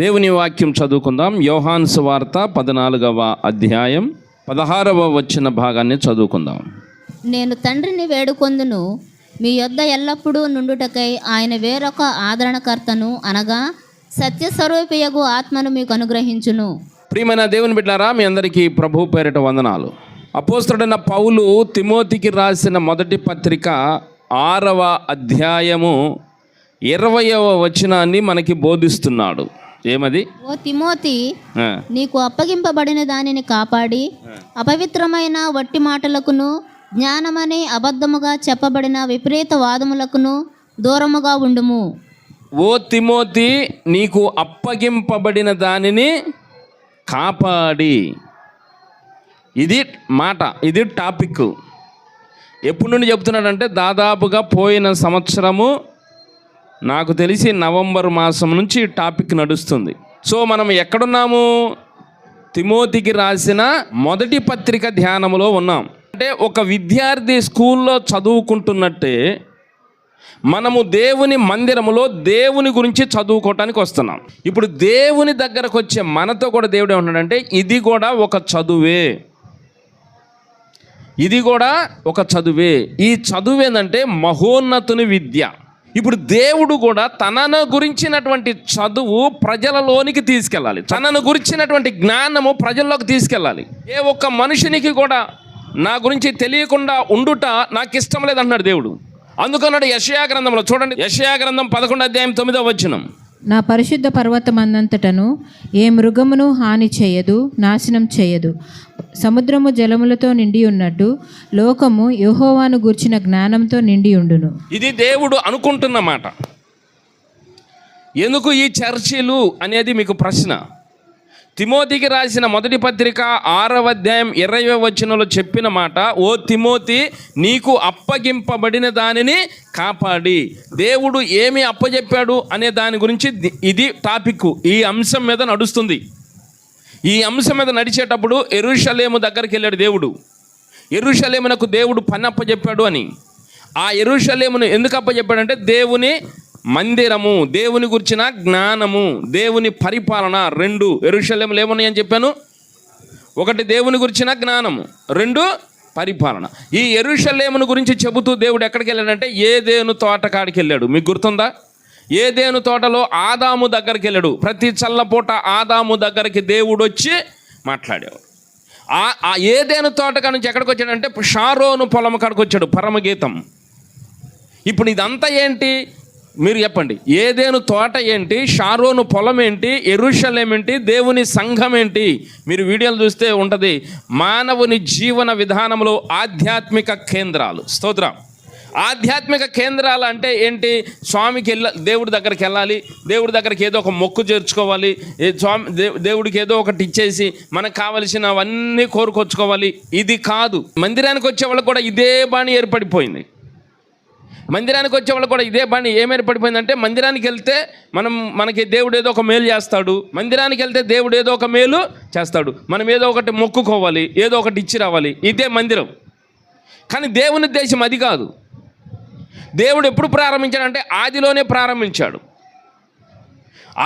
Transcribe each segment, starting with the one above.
దేవుని వాక్యం చదువుకుందాం. యోహాను సువార్త 14వ అధ్యాయం 16వ వచన భాగాన్ని చదువుకుందాం. నేను తండ్రిని వేడుకొందును, మీ యొద్ద ఎల్లప్పుడూ నుండుటకై ఆయన వేరొక ఆదరణకర్తను అనగా సత్యస్వరూపియగు ఆత్మను మీకు అనుగ్రహించును. ప్రియమైన దేవుని బిడ్డలారా, మీ అందరికీ ప్రభు పేరిట వందనాలు. అపోస్తలుడైన పౌలు తిమోతికి రాసిన మొదటి పత్రిక 6వ అధ్యాయము 20వ వచనాన్ని మనకి బోధిస్తున్నాడు. ఏమది? ఓ తిమోతి, నీకు అప్పగింపబడిన దానిని కాపాడి అపవిత్రమైన వట్టి మాటలకును జ్ఞానమని అబద్ధముగా చెప్పబడిన విపరీత వాదములకును దూరముగా ఉండుము. ఓ తిమోతి, నీకు అప్పగింపబడిన దానిని కాపాడి. ఇది మాట, ఇది టాపిక్. ఎప్పటి నుండి చెప్తున్నాడంటే దాదాపుగా పోయిన సంవత్సరము నాకు తెలిసి నవంబర్ మాసం నుంచి ఈ టాపిక్ నడుస్తుంది. సో మనం ఎక్కడున్నాము? తిమోతికి రాసిన మొదటి పత్రిక ధ్యానములో ఉన్నాం. అంటే ఒక విద్యార్థి స్కూల్లో చదువుకుంటున్నట్టే మనము దేవుని మందిరములో దేవుని గురించి చదువుకోవటానికి వస్తున్నాం. ఇప్పుడు దేవుని దగ్గరకు వచ్చే మనతో కూడా దేవుడు ఏమంటున్నాడంటే ఇది కూడా ఒక చదువే, ఇది కూడా ఒక చదువే. ఈ చదువు ఏంటంటే మహోన్నతుని విద్య. ఇప్పుడు దేవుడు కూడా తనను గురించినటువంటి చదువు ప్రజలలోనికి తీసుకెళ్ళాలి, తనను గురించినటువంటి జ్ఞానము ప్రజల్లోకి తీసుకెళ్ళాలి. ఏ ఒక్క మనుషునికి కూడా నా గురించి తెలియకుండా ఉండుట నాకు ఇష్టం లేదంటున్నాడు దేవుడు. అందుకన్నాడు యెషయా గ్రంథంలో, చూడండి, యెషయా గ్రంథం 11వ అధ్యాయం 9వ వచనం. నా పరిశుద్ధ పర్వతమందంతటను ఏ మృగమును హాని చేయదు, నాశనం చేయదు. సముద్రము జలములతో నిండి ఉన్నట్టు లోకము యెహోవాను గూర్చిన జ్ఞానంతో నిండి ఉండును. ఇది దేవుడు అనుకుంటున్న మాట. ఎందుకు ఈ చర్చిలు అనేది మీకు ప్రశ్న. తిమోతికి రాసిన మొదటి పత్రిక 6వ అధ్యాయం 20వ వచనంలో చెప్పిన మాట, ఓ తిమోతి, నీకు అప్పగింపబడిన దానిని కాపాడి. దేవుడు ఏమి అప్పచెప్పాడు అనే దాని గురించి ఇది టాపిక్. ఈ అంశం మీద నడుస్తుంది. ఈ అంశం మీద నడిచేటప్పుడు యెరూషలేము దగ్గరికి వెళ్ళాడు దేవుడు. యెరూషలేమునకు దేవుడు పని అప్పచెప్పాడు అని. ఆ యెరూషలేమును ఎందుకు అప్పచెప్పాడంటే దేవుని మందిరము, దేవుని గురించిన జ్ఞానము, దేవుని పరిపాలన. 2 యెరూషలేములు ఏమున్నాయని చెప్పాను? 1 దేవుని గురించిన జ్ఞానము, 2 పరిపాలన. ఈ యెరూషలేమును గురించి చెబుతూ దేవుడు ఎక్కడికి వెళ్ళాడంటే ఏదేను తోట కాడికి వెళ్ళాడు. మీకు గుర్తుందా? ఏదేను తోటలో ఆదాము దగ్గరికి వెళ్ళాడు. ప్రతి చల్లపూట ఆదాము దగ్గరికి దేవుడు వచ్చి మాట్లాడేవాడు. ఆ ఏదేను తోట కాడ నుంచి ఎక్కడికి వచ్చాడంటే షారోను పొలం కాడికి వచ్చాడు, పరమగీతం. ఇప్పుడు ఇదంతా ఏంటి మీరు చెప్పండి? ఏదేను తోట ఏంటి, షారోను పొలం ఏంటి, యెరూషలేము ఏంటి, దేవుని సంఘం ఏంటి? మీరు వీడియోలు చూస్తే ఉంటుంది. మానవుని జీవన విధానంలో ఆధ్యాత్మిక కేంద్రాలు. స్తోత్రం. ఆధ్యాత్మిక కేంద్రాలు అంటే ఏంటి? స్వామికి దేవుడి దగ్గరికి వెళ్ళాలి, దేవుడి దగ్గరికి ఏదో ఒక మొక్కు చేర్చుకోవాలి, దేవుడికి ఏదో ఒకటి ఇచ్చేసి మనకు కావలసినవన్నీ కోరుకొచ్చుకోవాలి. ఇది కాదు. మందిరానికి వచ్చే వాళ్ళకు కూడా ఇదే బాణి ఏర్పడిపోయింది. మందిరానికి వచ్చే వాళ్ళు కూడా ఇదే బాణి ఏం ఏర్పడిపోయిందంటే మందిరానికి వెళ్తే మనకి దేవుడు ఏదో ఒక మేలు చేస్తాడు, మందిరానికి వెళ్తే దేవుడు ఏదో ఒక మేలు చేస్తాడు, మనం ఏదో ఒకటి మొక్కుకోవాలి, ఏదో ఒకటి ఇచ్చి రావాలి. ఇదే మందిరం. కానీ దేవుని ఉద్దేశం అది కాదు. దేవుడు ఎప్పుడు ప్రారంభించాడంటే ఆదిలోనే ప్రారంభించాడు.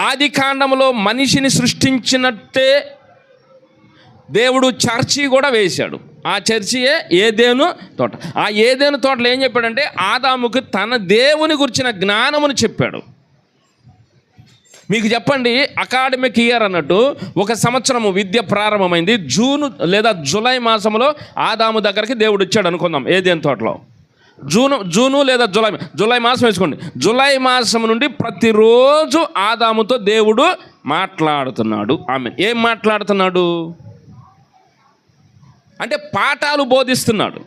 ఆది కాండములో మనిషిని సృష్టించినట్టే దేవుడు చర్చి కూడా వేశాడు. ఆ చర్చియే ఏదేను తోట. ఆ ఏదేను తోటలో ఏం చెప్పాడంటే ఆదాముకు తన దేవుని గురించిన జ్ఞానమును చెప్పాడు. మీకు చెప్పండి, అకాడమిక్ ఇయర్ అన్నట్టు ఒక సంవత్సరము విద్య ప్రారంభమైంది. జూన్ లేదా జూలై మాసంలో ఆదాము దగ్గరికి దేవుడు వచ్చాడు అనుకుందాం. ఏదేను తోటలో జూను లేదా జూలై మాసం వేసుకోండి. జూలై మాసం నుండి ప్రతిరోజు ఆదాముతో దేవుడు మాట్లాడుతున్నాడు. ఆమె ఏం మాట్లాడుతున్నాడు అంటే పాఠాలు బోధిస్తున్నాడు.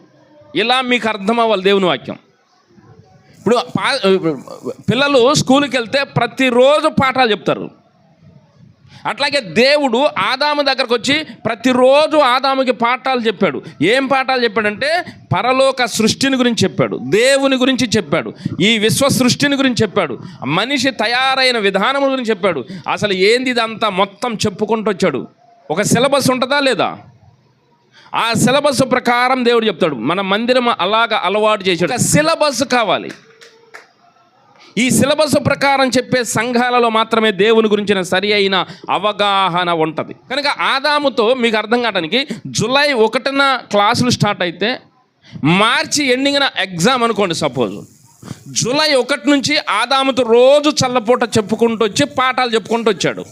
ఇలా మీకు అర్థం అవ్వాలి దేవుని వాక్యం. ఇప్పుడు పిల్లలు స్కూల్కి వెళ్తే ప్రతిరోజు పాఠాలు చెప్తారు. అట్లాగే దేవుడు ఆదాము దగ్గరకు వచ్చి ప్రతిరోజు ఆదాముకి పాఠాలు చెప్పాడు. ఏం పాఠాలు చెప్పాడంటే పరలోక సృష్టిని గురించి చెప్పాడు, దేవుని గురించి చెప్పాడు, ఈ విశ్వ సృష్టిని గురించి చెప్పాడు, మనిషి తయారైన విధానం గురించి చెప్పాడు. అసలు ఏంది ఇదంతా మొత్తం చెప్పుకుంటూ వచ్చాడు. ఒక సిలబస్ ఉంటుందా లేదా? ఆ సిలబస్ ప్రకారం దేవుడు చెప్తాడు. మన మందిరం అలాగా అలవాటు చేశాడు. సిలబస్ కావాలి. ఈ సిలబస్ ప్రకారం చెప్పే సంఘాలలో మాత్రమే దేవుని గురించిన సరి అయిన అవగాహన ఉంటుంది. కనుక ఆదాముతో మీకు అర్థం కావడానికి జూలై 1న క్లాసులు స్టార్ట్ అయితే మార్చి ఎండింగ్న ఎగ్జామ్ అనుకోండి. సపోజ్ జూలై 1 నుంచి ఆదాముతో రోజు చల్లపూట చెప్పుకుంటూ వచ్చి పాఠాలు చెప్పుకుంటూ వచ్చాడు.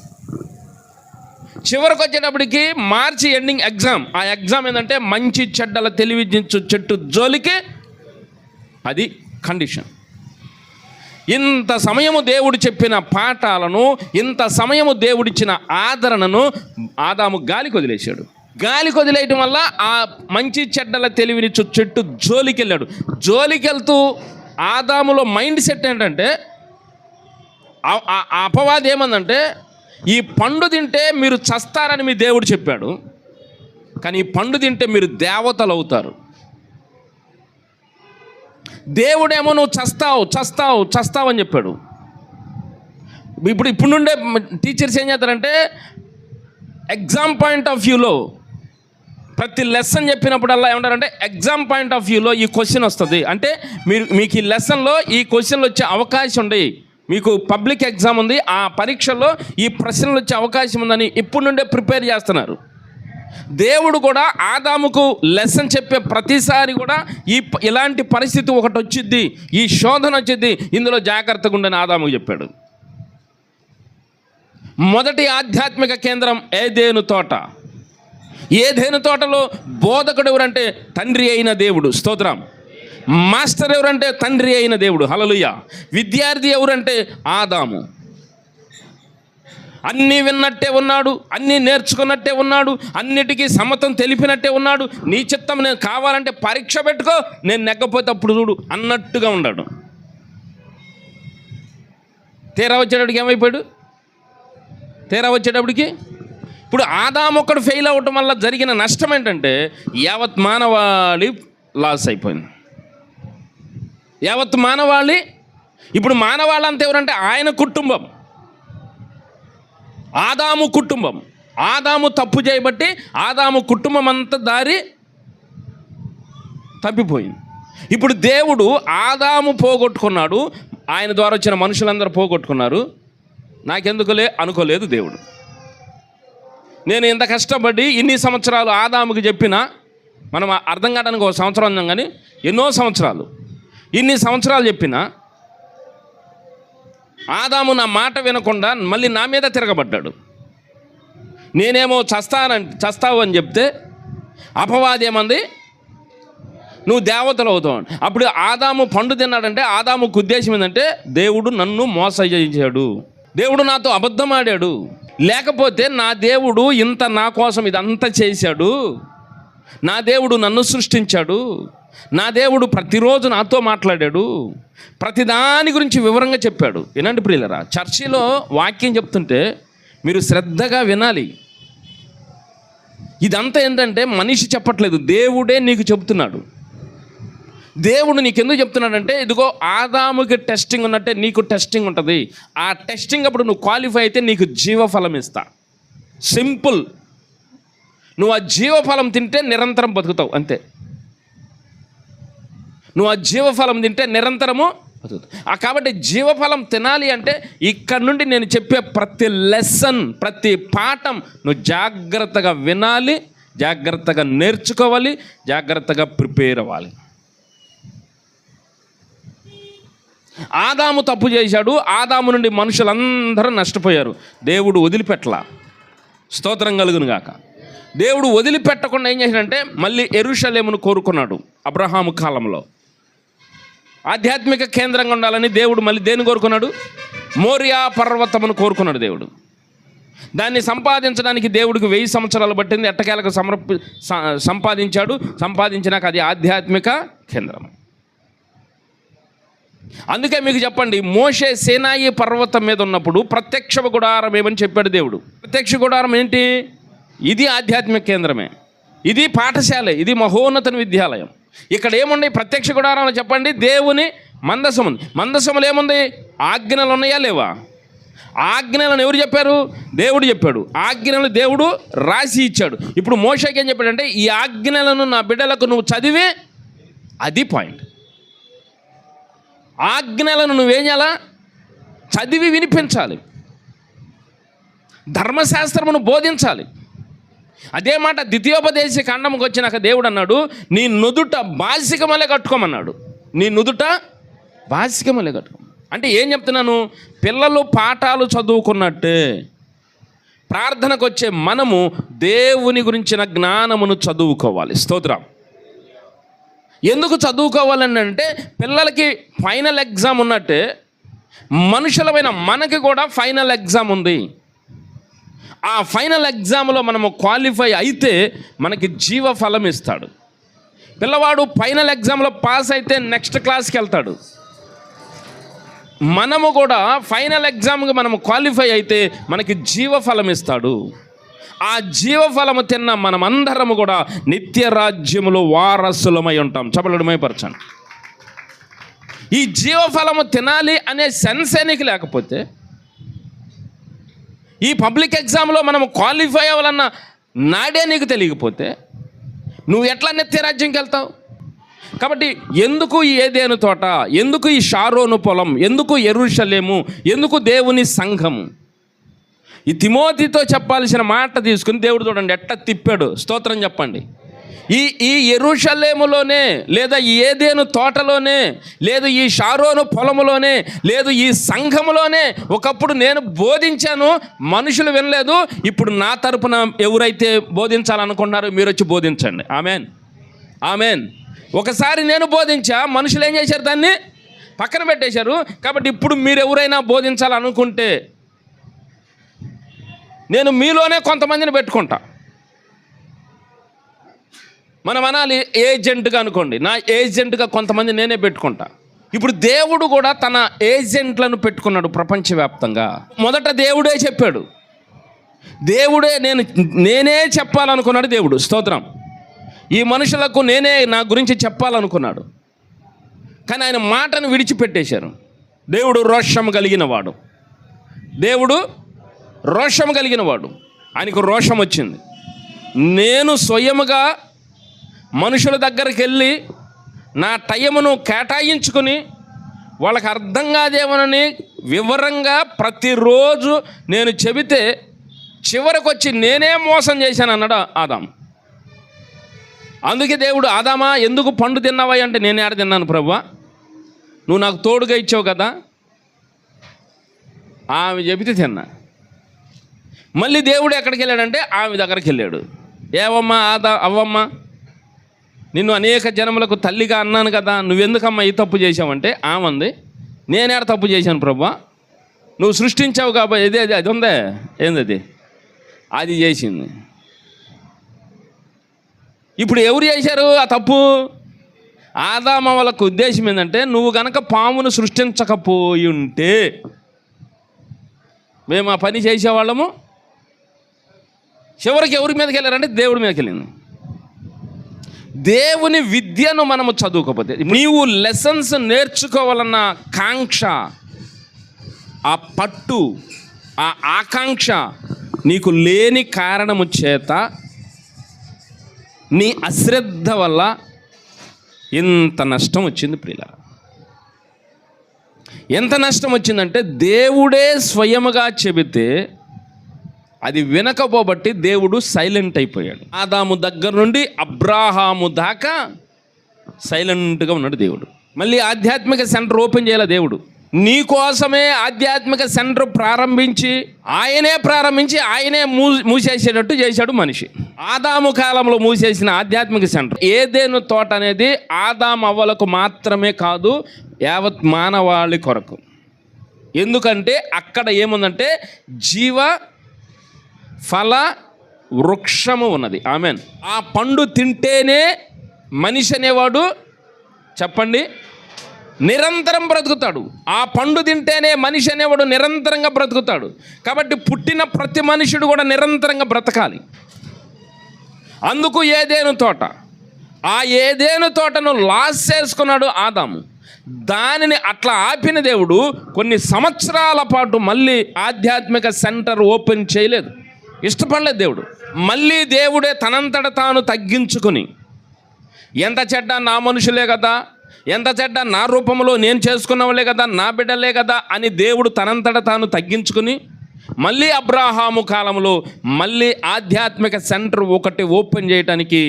చివరికి వచ్చేటప్పటికి మార్చి ఎండింగ్ ఎగ్జామ్. ఆ ఎగ్జామ్ ఏంటంటే మంచి చెడ్డల తెలివించు చెట్టు జోలికి, అది కండిషన్. ఇంత సమయము దేవుడు చెప్పిన పాఠాలను, ఇంత సమయము దేవుడిచ్చిన ఆదరణను ఆదాము గాలికి వదిలేశాడు. గాలికి వదిలేయటం వల్ల ఆ మంచి చెడ్డల తెలివిని చెట్టు జోలికి వెళ్ళాడు. జోలికి వెళ్తూ ఆదాములో మైండ్ సెట్ ఏంటంటే, ఆ అపవాది ఏమందంటే, ఈ పండు తింటే మీరు చస్తారని మీ దేవుడు చెప్పాడు, కానీ ఈ పండు తింటే మీరు దేవతలు అవుతారు. దేవుడేమో నువ్వు చస్తావు అని చెప్పాడు. ఇప్పుడు నుండే టీచర్స్ ఏం చేస్తారంటే, ఎగ్జామ్ పాయింట్ ఆఫ్ వ్యూలో ప్రతి లెసన్ చెప్పినప్పుడల్లా ఏమంటారంటే, ఎగ్జామ్ పాయింట్ ఆఫ్ వ్యూలో ఈ క్వశ్చన్ వస్తుంది అంటే మీకు ఈ లెసన్లో ఈ క్వశ్చన్లు వచ్చే అవకాశం ఉంది, మీకు పబ్లిక్ ఎగ్జామ్ ఉంది, ఆ పరీక్షల్లో ఈ ప్రశ్నలు వచ్చే అవకాశం ఉందని ఇప్పుడు నుండే ప్రిపేర్ చేస్తున్నారు. దేవుడు కూడా ఆదాముకు లెసన్ చెప్పే ప్రతిసారి కూడా ఇలాంటి పరిస్థితి ఒకటి వచ్చిద్ది, ఈ శోధన వచ్చిద్ది, ఇందులో జాగ్రత్తగా ఉండని ఆదాముకు చెప్పాడు. మొదటి ఆధ్యాత్మిక కేంద్రం ఏదెను తోట. ఏదెను తోటలో బోధకుడు ఎవరంటే తండ్రి అయిన దేవుడు, స్తోత్రం. మాస్టర్ ఎవరంటే తండ్రి అయిన దేవుడు, హల్లెలూయా. విద్యార్థి ఎవరంటే ఆదాము. అన్నీ విన్నట్టే ఉన్నాడు, అన్నీ నేర్చుకున్నట్టే ఉన్నాడు, అన్నిటికీ సమ్మతం తెలిపినట్టే ఉన్నాడు. నీ చిత్తం నేను కావాలంటే పరీక్ష పెట్టుకో, నేను నెగ్గపోతే అప్పుడు చూడు అన్నట్టుగా ఉన్నాడు. తీరా వచ్చేటప్పటికి ఏమైపోయాడు? తీరా వచ్చేటప్పటికి ఇప్పుడు ఆదాము ఒక్కడు ఫెయిల్ అవ్వటం వల్ల జరిగిన నష్టం ఏంటంటే, యావత్ మానవాళి లాస్ అయిపోయింది. యావత్ మానవాళి. ఇప్పుడు మానవాళ్ళంతా ఎవరంటే ఆయన కుటుంబం, ఆదాము కుటుంబం. ఆదాము తప్పు చేయబట్టి ఆదాము కుటుంబం అంతా దారి తప్పిపోయింది. ఇప్పుడు దేవుడు ఆదాము పోగొట్టుకున్నాడు, ఆయన ద్వారా వచ్చిన మనుషులందరూ పోగొట్టుకున్నారు. నాకెందుకులే అనుకోలేదు దేవుడు. నేను ఇంత కష్టపడి ఇన్ని సంవత్సరాలు ఆదాముకి చెప్పినా, మనం అర్థం కావడానికి ఒక సంవత్సరం అన్నాం, కానీ ఎన్నో సంవత్సరాలు, ఇన్ని సంవత్సరాలు చెప్పినా ఆదాము నా మాట వినకుండా మళ్ళీ నా మీద తిరగబడ్డాడు. నేనేమో చస్తావు అని చెప్తే అపవాది ఏమంది, నువ్వు దేవతలు అవుతావు. అప్పుడు ఆదాము పండు తిన్నాడంటే ఆదాముకు ఉద్దేశం ఏంటంటే, దేవుడు నన్ను మోసగించాడు, దేవుడు నాతో అబద్ధం ఆడాడు, లేకపోతే నా దేవుడు ఇంత నా కోసం ఇదంతా చేశాడు, నా దేవుడు నన్ను సృష్టించాడు, నా దేవుడు ప్రతిరోజు నాతో మాట్లాడాడు, ప్రతిదాని గురించి వివరంగా చెప్పాడు. వినండి ప్రియులరా, చర్చిలో వాక్యం చెప్తుంటే మీరు శ్రద్ధగా వినాలి. ఇదంతా ఏంటంటే మనిషి చెప్పట్లేదు, దేవుడే నీకు చెప్తున్నాడు. దేవుడు నీకు ఎందుకు చెప్తున్నాడంటే, ఇదిగో ఆదాముకి టెస్టింగ్ ఉన్నట్టే నీకు టెస్టింగ్ ఉంటుంది. ఆ టెస్టింగ్ అప్పుడు నువ్వు క్వాలిఫై అయితే నీకు జీవఫలం ఇస్తా. సింపుల్. నువ్వు ఆ జీవఫలం తింటే నిరంతరం బతుకుతావు, అంతే. నువ్వు ఆ జీవఫలం తింటే నిరంతరము బతుకుతావు. కాబట్టి జీవఫలం తినాలి అంటే ఇక్కడ నుండి నేను చెప్పే ప్రతి లెసన్, ప్రతి పాఠం నువ్వు జాగ్రత్తగా వినాలి, జాగ్రత్తగా నేర్చుకోవాలి, జాగ్రత్తగా ప్రిపేర్ అవ్వాలి. ఆదాము తప్పు చేశాడు, ఆదాము నుండి మనుషులందరూ నష్టపోయారు. దేవుడు వదిలిపెట్టలా, స్తోత్రం కలుగును గాక. దేవుడు వదిలిపెట్టకుండా ఏం చేశాడంటే మళ్ళీ యెరూషలేమును కోరుకున్నాడు. అబ్రహాము కాలంలో ఆధ్యాత్మిక కేంద్రంగా ఉండాలని దేవుడు మళ్ళీ దేన్ని కోరుకున్నాడు? మోరియా పర్వతమును కోరుకున్నాడు దేవుడు. దాన్ని సంపాదించడానికి దేవుడికి 1000 సంవత్సరాలు పట్టింది. ఎట్టకేలకు సంపాదించినాక అది ఆధ్యాత్మిక కేంద్రం. అందుకే మీకు చెప్పండి, మోషే సేనాయి పర్వతం మీద ఉన్నప్పుడు ప్రత్యక్ష గుడారం ఏమని చెప్పాడు దేవుడు. ప్రత్యక్ష గుడారం ఏంటి? ఇది ఆధ్యాత్మిక కేంద్రమే, ఇది పాఠశాల, ఇది మహోన్నత విద్యాలయం. ఇక్కడ ఏముంది ప్రత్యక్ష గుడారంలో చెప్పండి? దేవుని మందసం ఉంది. మందసములు ఏముంది? ఆజ్ఞలు ఉన్నాయా లేవా? ఆజ్ఞలను ఎవరు చెప్పారు? దేవుడు చెప్పాడు. ఆజ్ఞలను దేవుడు రాసి ఇచ్చాడు. ఇప్పుడు మోషేకి ఏం చెప్పాడంటే, ఈ ఆజ్ఞలను నా బిడ్డలకు నువ్వు చదివి, అది పాయింట్. ఆజ్ఞలను నువ్వేం చేయాలా? చదివి వినిపించాలి, ధర్మశాస్త్రమును బోధించాలి. అదే మాట ద్వితీయోపదేశ కాండముకు వచ్చినాక దేవుడు అన్నాడు, నీ నుదుట బాసికమలే కట్టుకోమన్నాడు. నీ నుదుట బాసికమలే కట్టుకో అంటే ఏం చెప్తున్నాను? పిల్లలు పాఠాలు చదువుకున్నట్టే ప్రార్థనకు వచ్చే మనము దేవుని గురించిన జ్ఞానమును చదువుకోవాలి. స్తోత్రం. ఎందుకు చదువుకోవాలని అంటే పిల్లలకి ఫైనల్ ఎగ్జామ్ ఉన్నట్టే మనుషులమైన మనకి కూడా ఫైనల్ ఎగ్జామ్ ఉంది. ఆ ఫైనల్ ఎగ్జామ్లో మనము క్వాలిఫై అయితే మనకి జీవ ఫలం ఇస్తాడు. పిల్లవాడు ఫైనల్ ఎగ్జామ్లో పాస్ అయితే నెక్స్ట్ క్లాస్కి వెళ్తాడు. మనము కూడా ఫైనల్ ఎగ్జామ్కి మనము క్వాలిఫై అయితే మనకి జీవఫలం ఇస్తాడు. ఆ జీవఫలము తిన్న మనమందరము కూడా నిత్య రాజ్యములో వారసులమై ఉంటాం. చపలమయపరచండి. ఈ జీవఫలము తినాలి అనే సెన్సే నీకు లేకపోతే, ఈ పబ్లిక్ ఎగ్జామ్లో మనము క్వాలిఫై అవ్వాలన్న నాడే నీకు తెలియకపోతే నువ్వు ఎట్లా నిత్య రాజ్యంకి వెళ్తావు? కాబట్టి ఎందుకు ఈ ఏదేను తోట, ఎందుకు ఈ షారోను పొలం, ఎందుకు యెరూషలేము, ఎందుకు దేవుని సంఘము? ఈ తిమోతితో చెప్పాల్సిన మాట తీసుకుని దేవుడు చూడండి ఎట్ట తిప్పాడు. స్తోత్రం చెప్పండి. ఈ యెరూషలేములోనే, లేదా ఈ ఏదేను తోటలోనే, లేదు ఈ షారోను పొలములోనే, లేదు ఈ సంఘములోనే ఒకప్పుడు నేను బోధించాను, మనుషులు వినలేదు. ఇప్పుడు నా తరపున ఎవరైతే బోధించాలనుకుంటున్నారో మీరు వచ్చి బోధించండి. Amen, amen. ఒకసారి నేను బోధించా, మనుషులు ఏం చేశారు? దాన్ని పక్కన పెట్టేశారు. కాబట్టి ఇప్పుడు మీరు ఎవరైనా బోధించాలనుకుంటే నేను మీలోనే కొంతమందిని పెట్టుకుంటా. మనం అనాలి ఏజెంట్గా అనుకోండి, నా ఏజెంట్గా కొంతమంది నేనే పెట్టుకుంటా. ఇప్పుడు దేవుడు కూడా తన ఏజెంట్లను పెట్టుకున్నాడు ప్రపంచవ్యాప్తంగా. మొదట దేవుడే చెప్పాడు, దేవుడే నేనే చెప్పాలనుకున్నాడు దేవుడు. స్తోత్రం. ఈ మనుషులకు నేనే నా గురించి చెప్పాలనుకున్నాడు, కానీ ఆయన మాటను విడిచిపెట్టేశారు. దేవుడు రోషం కలిగిన వాడు, దేవుడు రోషం కలిగిన వాడు. ఆయనకు రోషం వచ్చింది. నేను స్వయముగా మనుషుల దగ్గరికి వెళ్ళి నా టైమును కేటాయించుకుని వాళ్ళకి అర్థం కాదేమోనని వివరంగా ప్రతిరోజు నేను చెబితే చివరికి వచ్చి నేనే మోసం చేశాను అన్నాడు ఆదాం. అందుకే దేవుడు, ఆదామా ఎందుకు పండు తిన్నావా అంటే, నేను ఏడ తిన్నాను ప్రభువా, నువ్వు నాకు తోడుగా ఇచ్చావు కదా. ఆమె చెబితే తిన్నా. మళ్ళీ దేవుడు ఎక్కడికి వెళ్ళాడంటే ఆమె దగ్గరికి వెళ్ళాడు. ఏవమ్మా అవ్వమ్మ, నిన్ను అనేక జనములకు తల్లిగా అన్నాను కదా, నువ్వెందుకమ్మా ఈ తప్పు చేసావంటే ఆమె అంది, నేనేడ తప్పు చేశాను ప్రభువా, నువ్వు సృష్టించావు కాబట్టి అది ఉందే ఏంది అది చేసింది. ఇప్పుడు ఎవరు చేశారు ఆ తప్పు? ఆదాము వాళ్ళకు ఉద్దేశం ఏంటంటే, నువ్వు గనక పామును సృష్టించకపోయి ఉంటే మేము ఆ పని చేసేవాళ్ళము. చివరికి ఎవరి మీదకి వెళ్ళారంటే దేవుడి మీదకి వెళ్ళింది. దేవుని విద్యను మనము చదువుకోకపోతే, నీవు లెసన్స్ నేర్చుకోవాలన్న కాంక్ష, ఆ పట్టు, ఆ ఆకాంక్ష నీకు లేని కారణము చేత నీ అశ్రద్ధ వల్ల ఎంత నష్టం వచ్చింది ప్రియులారా. ఎంత నష్టం వచ్చిందంటే, దేవుడే స్వయముగా చెబితే అది వినకపోబట్టి దేవుడు సైలెంట్ అయిపోయాడు. ఆదాము దగ్గర నుండి అబ్రాహాము దాకా సైలెంట్గా ఉన్నాడు దేవుడు. మళ్ళీ ఆధ్యాత్మిక సెంటర్ ఓపెన్ చేయాలి దేవుడు. నీ కోసమే ఆధ్యాత్మిక సెంటర్ ప్రారంభించి ఆయనే మూసేసేటట్టు చేశాడు మనిషి. ఆదాము కాలంలో మూసేసిన ఆధ్యాత్మిక సెంటర్ ఏదేను తోట అనేది ఆదాము అవ్వలకు మాత్రమే కాదు, యావత్ మానవాళి కొరకు. ఎందుకంటే అక్కడ ఏముందంటే జీవ ఫల వృక్షము ఉన్నది. ఆమెన్. ఆ పండు తింటేనే మనిషి అనేవాడు, చెప్పండి, నిరంతరం బ్రతుకుతాడు. ఆ పండు తింటేనే మనిషి అనేవాడు నిరంతరంగా బ్రతుకుతాడు. కాబట్టి పుట్టిన ప్రతి మనుషుడు కూడా నిరంతరంగా బ్రతకాలి. అందుకు ఏదేను తోట, ఆ ఏదేను తోటను లాస్ చేసుకున్నాడు ఆదాము. దానిని అట్లా ఆపిన దేవుడు కొన్ని సంవత్సరాల పాటు మళ్ళీ ఆధ్యాత్మిక సెంటర్ ఓపెన్ చేయలేదు, ఇష్టపడలేదు దేవుడు. మళ్ళీ దేవుడే తనంతట తాను తగ్గించుకుని, ఎంత చెడ్డ నా మనుషులే కదా, ఎంత చెడ్డ నా రూపంలో నేను చేసుకున్నవాళ్ళే కదా, నా బిడ్డలే కదా అని దేవుడు తనంతట తాను తగ్గించుకుని మళ్ళీ అబ్రాహాము కాలంలో మళ్ళీ ఆధ్యాత్మిక సెంటర్ ఒకటి ఓపెన్ చేయడానికి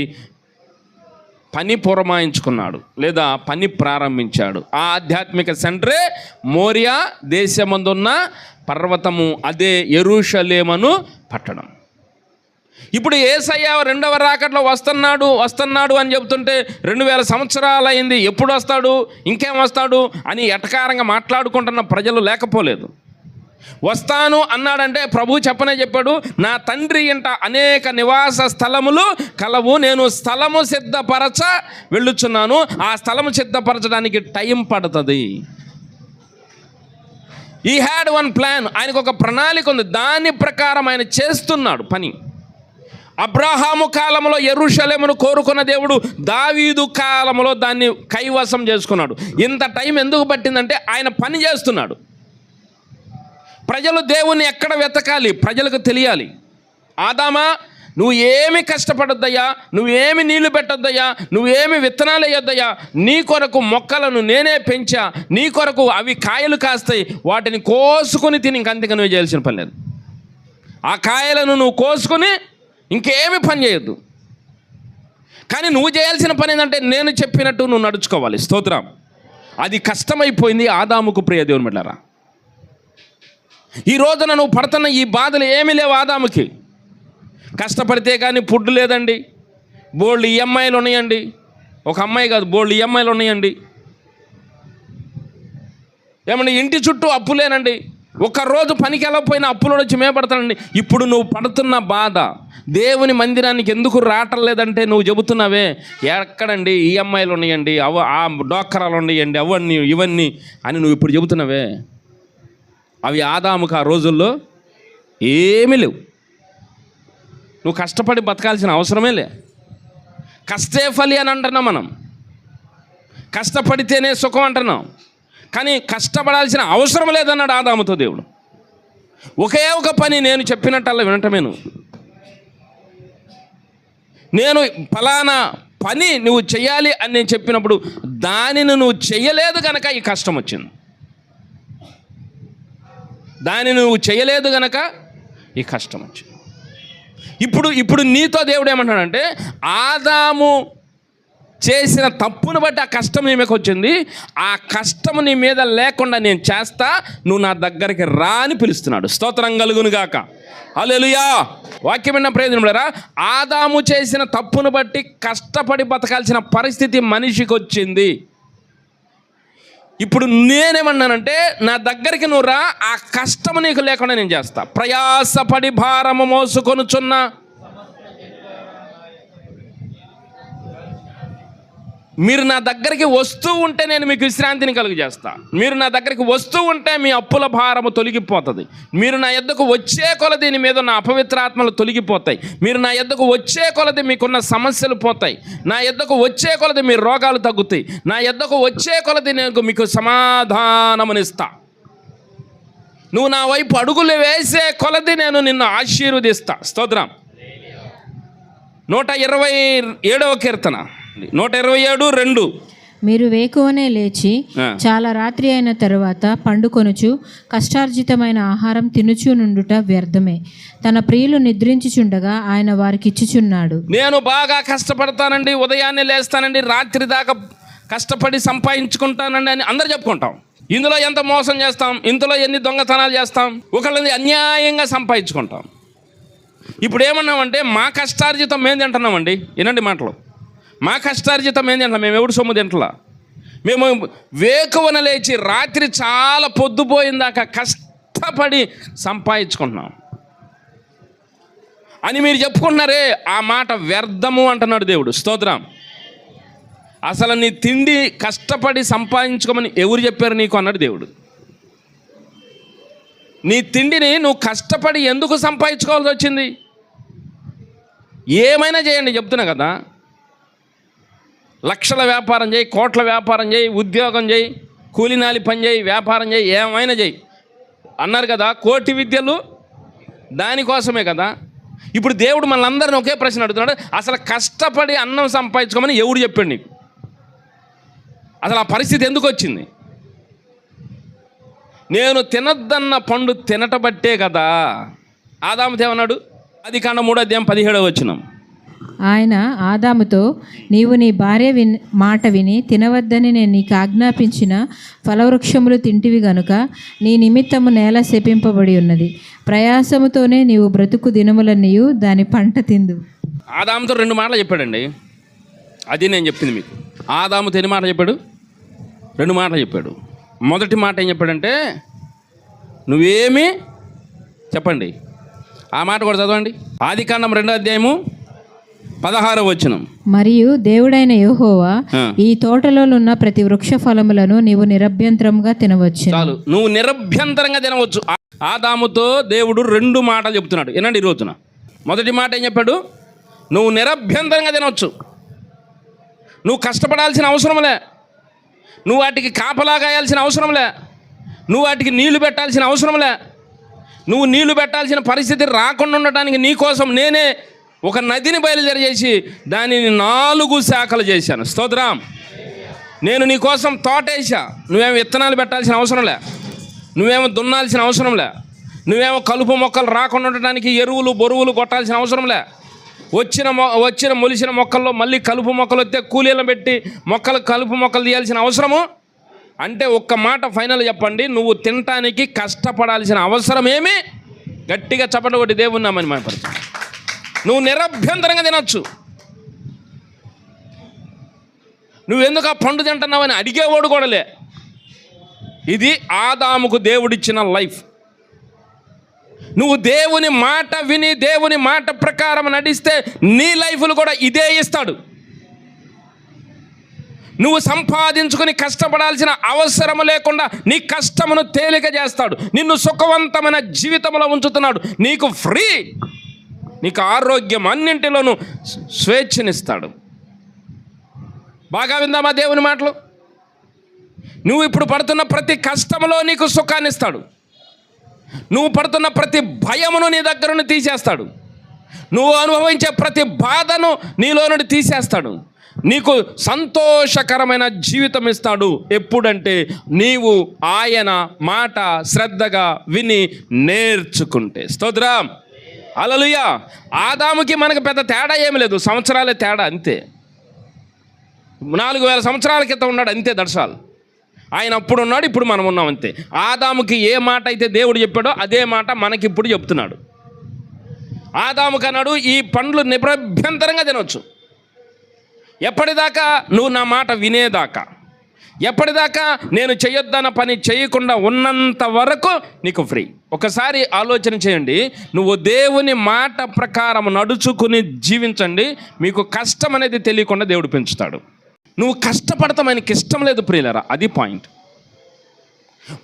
పని పురమాయించుకున్నాడు, లేదా పని ప్రారంభించాడు. ఆ ఆధ్యాత్మిక సెంటరే మోరియా దేశమందున్న పర్వతము, అదే యెరూషలేమును పట్టణం. ఇప్పుడు యేసయ్య రెండవ రాకడలో వస్తున్నాడు అని చెబుతుంటే 2000 సంవత్సరాలు అయింది, ఎప్పుడు వస్తాడు, ఇంకేం వస్తాడు అని ఎటకారంగా మాట్లాడుకుంటున్న ప్రజలు లేకపోలేదు. వస్తాను అన్నాడంటే ప్రభు చెప్పాడు, నా తండ్రి ఇంట అనేక నివాస స్థలములు కలవు, నేను స్థలము సిద్ధపరచ వెళ్ళుచున్నాను. ఆ స్థలము సిద్ధపరచడానికి టైం పడుతుంది. ఈ హ్యాడ్ వన్ ప్లాన్, ఆయనకు ఒక ప్రణాళిక ఉంది, దాని ప్రకారం ఆయన చేస్తున్నాడు పని. అబ్రాహాము కాలంలో యెరూషలేమును కోరుకున్న దేవుడు దావీదు కాలంలో దాన్ని కైవసం చేసుకున్నాడు. ఇంత టైం ఎందుకు పట్టిందంటే ఆయన పని చేస్తున్నాడు. ప్రజలు దేవుణ్ణి ఎక్కడ వెతకాలి ప్రజలకు తెలియాలి. ఆదామా, నువ్వు ఏమి కష్టపడొద్దయ్యా, నువ్వేమి నీళ్లు పెట్టొద్దయ్యా, నువ్వేమి విత్తనాలు వేయొద్దయ్యా, నీ కొరకు మొక్కలను నేనే పెంచా, నీ కొరకు అవి కాయలు కాస్తాయి, వాటిని కోసుకొని తిని ఇంకంతగా నువ్వు చేయాల్సిన పని లేదు. ఆ కాయలను నువ్వు కోసుకొని ఇంకేమి పని చేయొద్దు. కానీ నువ్వు చేయాల్సిన పని ఏంటంటే నేను చెప్పినట్టు నువ్వు నడుచుకోవాలి. స్తోత్రం. అది కష్టమైపోయింది ఆదాముకు. ప్రియ దేవుని బిడ్డలారా, ఈ రోజున నువ్వు పడుతున్న ఈ బాధలు ఏమీ లేవు ఆదాముకి. కష్టపడితే కానీ ఫుడ్ లేదండి, బోల్డ్ ఈఎంఐలు ఉన్నాయండి. ఒక అమ్మాయి కాదు, బోల్డ్ ఈఎంఐలు ఉన్నాయండి. ఏమన్నా ఇంటి చుట్టూ అప్పులేనండి. ఒక్కరోజు పనికి వెళ్ళకపోయినా అప్పులో వచ్చి మేపడతానండి. ఇప్పుడు నువ్వు పడుతున్న బాధ దేవుని మందిరానికి ఎందుకు రావటం లేదంటే నువ్వు చెబుతున్నావే, ఎక్కడండి ఈఎంఐలు ఉన్నాయండి, ఆ డోక్కరాలు ఉన్నాయండి, అవన్నీ ఇవన్నీ అని నువ్వు ఇప్పుడు చెబుతున్నావే. అవి ఆదాముకు ఆ రోజుల్లో ఏమీ లేవు. నువ్వు కష్టపడి బతకాల్సిన అవసరమే లే. కష్టే ఫలి అని అంటున్నాం మనం, కష్టపడితేనే సుఖం అంటున్నాం. కానీ కష్టపడాల్సిన అవసరం లేదన్నాడు ఆదాముతో దేవుడు. ఒకే ఒక పని నేను చెప్పినట్టల్లా వినటమే. నేను ఫలానా పని నువ్వు చెయ్యాలి అని నేను చెప్పినప్పుడు దానిని నువ్వు చెయ్యలేదు కనుక ఈ కష్టం వచ్చింది. దానిని నువ్వు చేయలేదు గనక ఈ కష్టం వచ్చింది. ఇప్పుడు నీతో దేవుడు ఏమంటాడంటే, ఆదాము చేసిన తప్పును బట్టి ఆ కష్టం నీ మీదకి వచ్చింది, ఆ కష్టము నీ మీద లేకుండా నేను చేస్తా, నువ్వు నా దగ్గరికి రా అని పిలుస్తున్నాడు. స్తోత్రం కలుగును గాక. హల్లెలూయా. వాక్యం విన్న ప్రయోజనములారా, ఆదాము చేసిన తప్పును బట్టి కష్టపడి బతకాల్సిన పరిస్థితి మనిషికి వచ్చింది. ఇప్పుడు నేనేమన్నానంటే, నా దగ్గరికి నువ్వు రా, ఆ కష్టము నీకు లేకుండా నేను చేస్తా. ప్రయాసపడి భారము మోసుకొనుచున్న మీరు నా దగ్గరికి వస్తూ ఉంటే నేను మీకు విశ్రాంతిని కలుగజేస్తా. మీరు నా దగ్గరికి వస్తూ ఉంటే మీ అప్పుల భారము తొలగిపోతుంది. మీరు నా యొద్దకు వచ్చే కొలది నీ మీద ఉన్న అపవిత్రాత్మలు తొలగిపోతాయి. మీరు నా యొద్దకు వచ్చే కొలది మీకున్న సమస్యలు పోతాయి. నా యొద్దకు వచ్చే కొలది మీ రోగాలు తగ్గుతాయి. నా యొద్దకు వచ్చే కొలది నేను మీకు సమాధానమునిస్తా. నువ్వు నా వైపు అడుగులు వేసే కొలది నేను నిన్ను ఆశీర్వదిస్తా. స్తోత్రం. 127వ కీర్తన 127:2. మీరు వేకువనే లేచి చాలా రాత్రి అయిన తరువాత పండుకొనుచు కష్టార్జితమైన ఆహారం తినుచు నుండుట వ్యర్థమే. తన ప్రియులు నిద్రించుచుండగా ఆయన వారికి ఇచ్చుచున్నాడు. నేను బాగా కష్టపడతానండి, ఉదయాన్నే లేస్తానండి, రాత్రి దాకా కష్టపడి సంపాదించుకుంటానండి అని అందరు చెప్పుకుంటాం. ఇందులో ఎంత మోసం చేస్తాం, ఇందులో ఎన్ని దొంగతనాలు చేస్తాం, ఒకళ్ళని అన్యాయంగా సంపాదించుకుంటాం. ఇప్పుడు ఏమన్నామంటే, మా కష్టార్జితం మేము తింటున్నామండి. వినండి మాటలు. మా కష్టార్జితం ఏం తింటాం, మేము ఎవడు సొమ్ము తింటలా. మేము వేకువన లేచి రాత్రి చాలా పొద్దుపోయిందాక కష్టపడి సంపాదించుకుంటున్నాం అని మీరు చెప్పుకుంటున్నారే, ఆ మాట వ్యర్థము అంటున్నాడు దేవుడు. స్తోత్రం. అసలు నీ తిండి కష్టపడి సంపాదించుకోమని ఎవరు చెప్పారు నీకు అన్నాడు దేవుడు. నీ తిండిని నువ్వు కష్టపడి ఎందుకు సంపాదించుకోవాల్సి వచ్చింది? ఏమైనా చేయండి చెప్తున్నా కదా. లక్షల వ్యాపారం చేయి, కోట్ల వ్యాపారం చేయి, ఉద్యోగం చేయి, కూలినాలి పని చేయి, వ్యాపారం చేయి, ఏమైనా చేయి అన్నారు కదా. కోటి విద్యలు దానికోసమే కదా. ఇప్పుడు దేవుడు మనందరిని ఒకే ప్రశ్న అడుగుతున్నాడు, అసలు కష్టపడి అన్నం సంపాదించుకోమని ఎవడు చెప్పాడు నీకు? అసలు ఆ పరిస్థితి ఎందుకు వచ్చింది? నేను తినొద్దన్న పండు తినటబట్టే కదా. ఆదాముతో ఏమన్నాడు? ఆదికాండం 3:17 ఆయన ఆదాముతో, నీవు నీ భార్య మాట విని తినవద్దని నేను నీకు ఆజ్ఞాపించిన ఫలవృక్షములు తింటివి గనుక నీ నిమిత్తము నేల శపింపబడి ఉన్నది. ప్రయాసముతోనే నీవు బ్రతుకు దినములన్నీయు దాని పంట తిందు. ఆదాముతో 2 మాటలు చెప్పాడండి. అది నేను చెప్పింది మీకు. ఆదాముతో ఎన్ని మాటలు చెప్పాడు? 2 మాటలు చెప్పాడు. మొదటి మాట ఏం చెప్పాడంటే, నువ్వేమి చెప్పండి, ఆ మాట కూడా చదవండి. ఆదికాండం 2:16 మరియు దేవుడైన యెహోవా ఈ తోటలో ఉన్న ప్రతి వృక్ష ఫలములను నీవు నిరభ్యంతరంగా తినవచ్చు. చాలు, నువ్వు నిరభ్యంతరంగా తినవచ్చు. ఆదాముతో దేవుడు 2 మాటలు చెప్తున్నాడు. ఏనండి ఈ రోజున మొదటి మాట ఏం చెప్పాడు? నువ్వు నిరభ్యంతరంగా తినవచ్చు. నువ్వు కష్టపడాల్సిన అవసరంలే, నువ్వు వాటికి కాపలా కాయాల్సిన అవసరంలే, నువ్వు వాటికి నీళ్లు పెట్టాల్సిన అవసరంలే, నువ్వు నీళ్లు పెట్టాల్సిన పరిస్థితి రాకుండా ఉండటానికి నీ కోసం నేనే ఒక నదిని బయలుదేరచేసి దానిని 4 శాఖలు చేశాను. స్తోత్రం. నేను నీ కోసం తోటేసా. నువ్వేమో విత్తనాలు పెట్టాల్సిన అవసరంలే, నువ్వేమో దున్నాల్సిన అవసరంలే, నువ్వేమో కలుపు మొక్కలు రాకుండా ఉండటానికి ఎరువులు బొరువులు కొట్టాల్సిన అవసరంలే. వచ్చిన మొలిసిన మొక్కల్లో మళ్ళీ కలుపు మొక్కలు వస్తే కూలీలను పెట్టి కలుపు మొక్కలు తీయాల్సిన అవసరము అంటే ఒక్క మాట ఫైనల్ చెప్పండి, నువ్వు తినటానికి కష్టపడాల్సిన అవసరం ఏమి? గట్టిగా చప్పట్లు కొట్టి దేవున్నామని మన పరిస్థితి. నువ్వు నిరభ్యంతరంగా తినొచ్చు. నువ్వెందుకు ఆ పండు తింటున్నావని అడిగేవాడు కూడాలే. ఇది ఆదాముకు దేవుడిచ్చిన లైఫ్. నువ్వు దేవుని మాట విని దేవుని మాట ప్రకారం నడిస్తే నీ లైఫ్లు కూడా ఇదే ఇస్తాడు. నువ్వు సంపాదించుకుని కష్టపడాల్సిన అవసరం లేకుండా నీ కష్టమును తేలిక చేస్తాడు. నిన్ను సుఖవంతమైన జీవితంలో ఉంచుతున్నాడు. నీకు ఫ్రీ, నీకు ఆరోగ్యం, అన్నింటిలోనూ స్వేచ్ఛనిస్తాడు. బాగా విందామా దేవుని మాటలు? నువ్వు ఇప్పుడు పడుతున్న ప్రతి కష్టంలో నీకు సుఖాన్ని ఇస్తాడు. నువ్వు పడుతున్న ప్రతి భయమును నీ దగ్గర నుండి తీసేస్తాడు. నువ్వు అనుభవించే ప్రతి బాధను నీలో నుండి తీసేస్తాడు. నీకు సంతోషకరమైన జీవితం ఇస్తాడు. ఎప్పుడంటే నీవు ఆయన మాట శ్రద్ధగా విని నేర్చుకుంటే. స్తోత్రం. హల్లెలూయా. ఆదాముకి మనకు పెద్ద తేడా ఏమి లేదు, సంవత్సరాలే తేడా అంతే. 4000 సంవత్సరాల క్రితం ఉన్నాడు అంతే, దర్శాలు. ఆయన అప్పుడు ఉన్నాడు, ఇప్పుడు మనం ఉన్నాం అంతే. ఆదాముకి ఏ మాట అయితే దేవుడు చెప్పాడో అదే మాట మనకిప్పుడు చెప్తున్నాడు. ఆదాముకి అన్నాడు, ఈ పండ్లు నిరభ్యంతరంగా తినవచ్చు. ఎప్పటిదాకా? నువ్వు నా మాట వినేదాకా. ఎప్పటిదాకా? నేను చేయొద్దన్న పని చేయకుండా ఉన్నంత వరకు నీకు ఫ్రీ. ఒకసారి ఆలోచన చేయండి. నువ్వు దేవుని మాట ప్రకారం నడుచుకుని జీవించండి. మీకు కష్టం అనేది తెలియకుండా దేవుడు పెంచుతాడు. నువ్వు కష్టపడతాం ఆయనకి ఇష్టం లేదు ప్రియులరా, అది పాయింట్.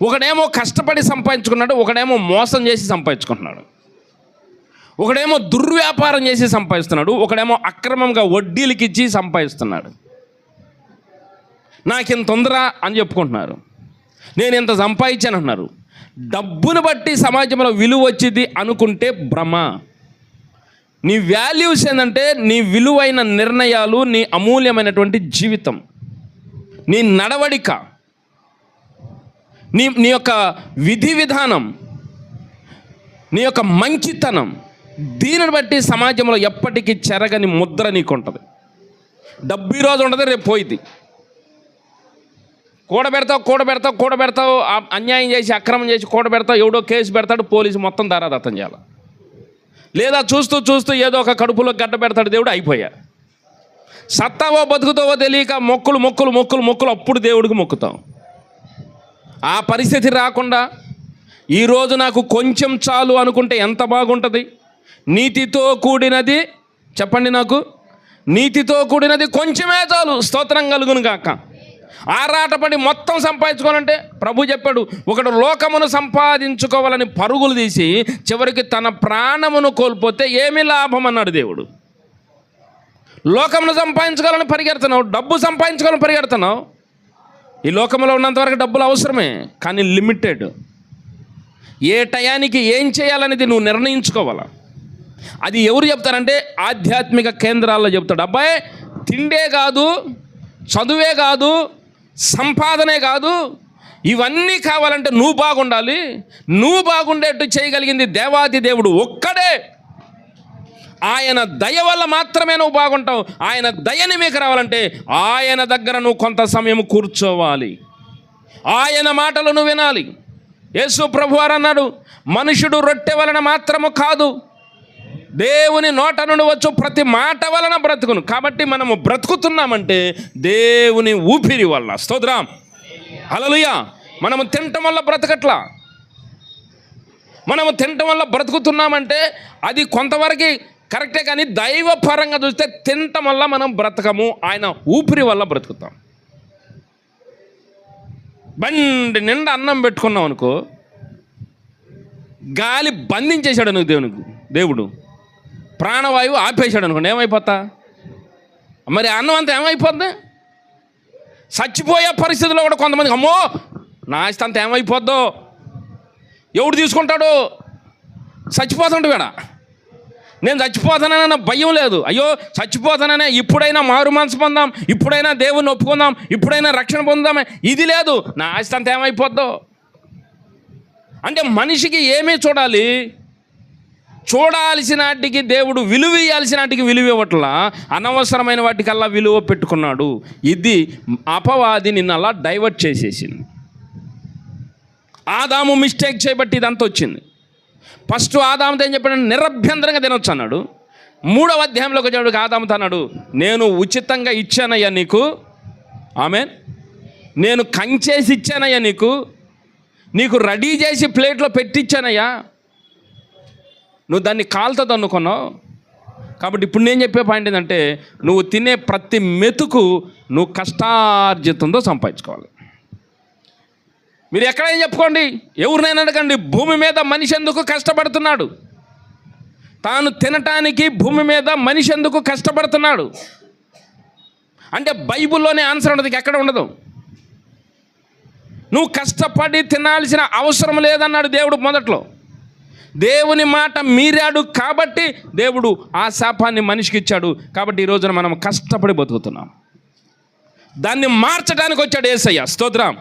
ఒకడేమో కష్టపడి సంపాదించుకున్నాడు, ఒకడేమో మోసం చేసి సంపాదించుకుంటున్నాడు, ఒకడేమో దుర్వ్యాపారం చేసి సంపాదిస్తున్నాడు, ఒకడేమో అక్రమంగా వడ్డీలకి ఇచ్చి సంపాదిస్తున్నాడు. నాకింత తొందర అని చెప్పుకుంటున్నారు, నేను ఇంత సంపాదించాను అంటున్నారు. డబ్బును బట్టి సమాజంలో విలువ వచ్చింది అనుకుంటే భ్రమ. నీ వాల్యూస్ ఏంటంటే నీ విలువైన నిర్ణయాలు, నీ అమూల్యమైనటువంటి జీవితం, నీ నడవడిక, నీ యొక్క విధి విధానం, నీ యొక్క మంచితనం, దీనిని బట్టి సమాజంలో ఎప్పటికీ చెరగని ముద్ర నీకు ఉంటుంది. డబ్బు ఈరోజు ఉండదు, రేపు పోయింది. కూడబెడతావు, అన్యాయం చేసి అక్రమం చేసి కూడబెడతావు, ఎవడో కేసు పెడతాడు, పోలీసు మొత్తం దారాదత్తం చేయాలి. లేదా చూస్తూ ఏదో ఒక కడుపులో గడ్డ పెడతాడు దేవుడు, అయిపోయా. సత్తావో బతుకుతావో తెలియక మొక్కులు అప్పుడు దేవుడికి మొక్కుతాం. ఆ పరిస్థితి రాకుండా ఈరోజు నాకు కొంచెం చాలు అనుకుంటే ఎంత బాగుంటుంది. నీతితో కూడినది, చెప్పండి నాకు, నీతితో కూడినది కొంచెమే చాలు, స్తోత్రం కలుగును గాక. ఆరాటపడి మొత్తం సంపాదించుకోవాలంటే ప్రభు చెప్పాడు, ఒకడు లోకమును సంపాదించుకోవాలని పరుగులు తీసి చివరికి తన ప్రాణమును కోల్పోతే ఏమి లాభం అన్నాడు దేవుడు. లోకమును సంపాదించుకోవాలని పరిగెడుతున్నావు, డబ్బు సంపాదించుకోవాలని పరిగెడుతున్నావు. ఈ లోకంలో ఉన్నంతవరకు డబ్బులు అవసరమే, కానీ లిమిటెడ్. ఏ టయానికి ఏం చేయాలనేది నువ్వు నిర్ణయించుకోవాలా. అది ఎవరు చెప్తారంటే ఆధ్యాత్మిక కేంద్రాల్లో చెప్తాడు. అబ్బాయి, తిండే కాదు, చదువే కాదు, సంపాదనే కాదు, ఇవన్నీ కావాలంటే నువ్వు బాగుండాలి. నువ్వు బాగుండేట్టు చేయగలిగింది దేవాది దేవుడు ఒక్కడే. ఆయన దయ వల్ల మాత్రమే నువ్వు బాగుంటావు. ఆయన దయని మీకు రావాలంటే ఆయన దగ్గర నువ్వు కొంత సమయం కూర్చోవాలి, ఆయన మాటలు నువ్వు వినాలి. యేసు ప్రభువారు అన్నాడు, మనుషుడు రొట్టె వలన మాత్రము కాదు, దేవుని నోట నుండి వచ్చు ప్రతి మాట వలన బ్రతుకును. కాబట్టి మనము బ్రతుకుతున్నామంటే దేవుని ఊపిరి వల్ల. స్తోత్రం, హల్లెలూయా. మనము తినటం వల్ల బ్రతకట్లా, మనము తినటం వల్ల బ్రతుకుతున్నామంటే అది కొంతవరకు కరెక్టే, కానీ దైవపరంగా చూస్తే తినటం వల్ల మనం బ్రతకము, ఆయన ఊపిరి వల్ల బ్రతుకుతాం. బండి నిండా అన్నం పెట్టుకున్నాం అనుకో, గాలి బంధించేశాడు నువ్వు దేవుడు ప్రాణవాయువు ఆపేశాడు అనుకోండి, ఏమైపోతా? మరి అన్నం అంతా ఏమైపోద్ది? చచ్చిపోయే పరిస్థితిలో కూడా కొంతమందికి అమ్మో నా ఆస్తి అంతా ఏమైపోద్దో, ఎవడు తీసుకుంటాడు, చచ్చిపోతుంటే వేడ. నేను చచ్చిపోతానన్న భయం లేదు. అయ్యో చచ్చిపోతాననే, ఇప్పుడైనా మారు మనసు పొందాం, ఇప్పుడైనా దేవుని ఒప్పుకుందాం, ఇప్పుడైనా రక్షణ పొందామే, ఇది లేదు. నా ఆస్తి అంతా ఏమైపోద్దో. అంటే మనిషికి ఏమీ చూడాలి, చూడాల్సిన వాటికి దేవుడు విలువ ఇవ్వాల్సిన వాటికి విలువ ఇవ్వట్లా, అనవసరమైన వాటికల్లా విలువ పెట్టుకున్నాడు. ఇది అపవాది నిన్ను అలా డైవర్ట్ చేసేసింది. ఆదాము మిస్టేక్ చేయబట్టి ఇదంతా వచ్చింది. ఫస్ట్ ఆదాముతో ఏం చెప్పాడు? నిరభ్యంతరంగా తినొచ్చు అన్నాడు. 3వ అధ్యాయంలోకి వచ్చేవాడికి ఆదాముతో అన్నాడు, నేను ఉచితంగా ఇచ్చానయ్యా నీకు, ఆమేన్, నేను కంచేసి ఇచ్చానయ్యా నీకు రెడీ చేసి ప్లేట్లో పెట్టించానయ్యా, నువ్వు దాన్ని కాలుతో తన్నుకున్నావు. కాబట్టి ఇప్పుడు నేను చెప్పే పాయింట్ ఏంటంటే, నువ్వు తినే ప్రతి మెతుకు నువ్వు కష్టార్జితంతో సంపాదించుకోవాలి. మీరు ఎక్కడైనా చెప్పుకోండి, ఎవరినైనా అడగండి, భూమి మీద మనిషి ఎందుకు కష్టపడుతున్నాడు, తాను తినటానికి భూమి మీద మనిషి ఎందుకు కష్టపడుతున్నాడు అంటే బైబిల్లోనే ఆన్సర్ ఉండదు, ఎక్కడ ఉండదు. నువ్వు కష్టపడి తినాల్సిన అవసరం లేదన్నాడు దేవుడు మొదట్లో. దేవుని మాట మీరాడు కాబట్టి దేవుడు ఆ శాపాన్ని మనిషికి ఇచ్చాడు. కాబట్టి ఈ రోజున మనం కష్టపడి బతుకుతున్నాం. దాన్ని మార్చడానికి వచ్చాడు యేసయ్య. స్తోత్రం.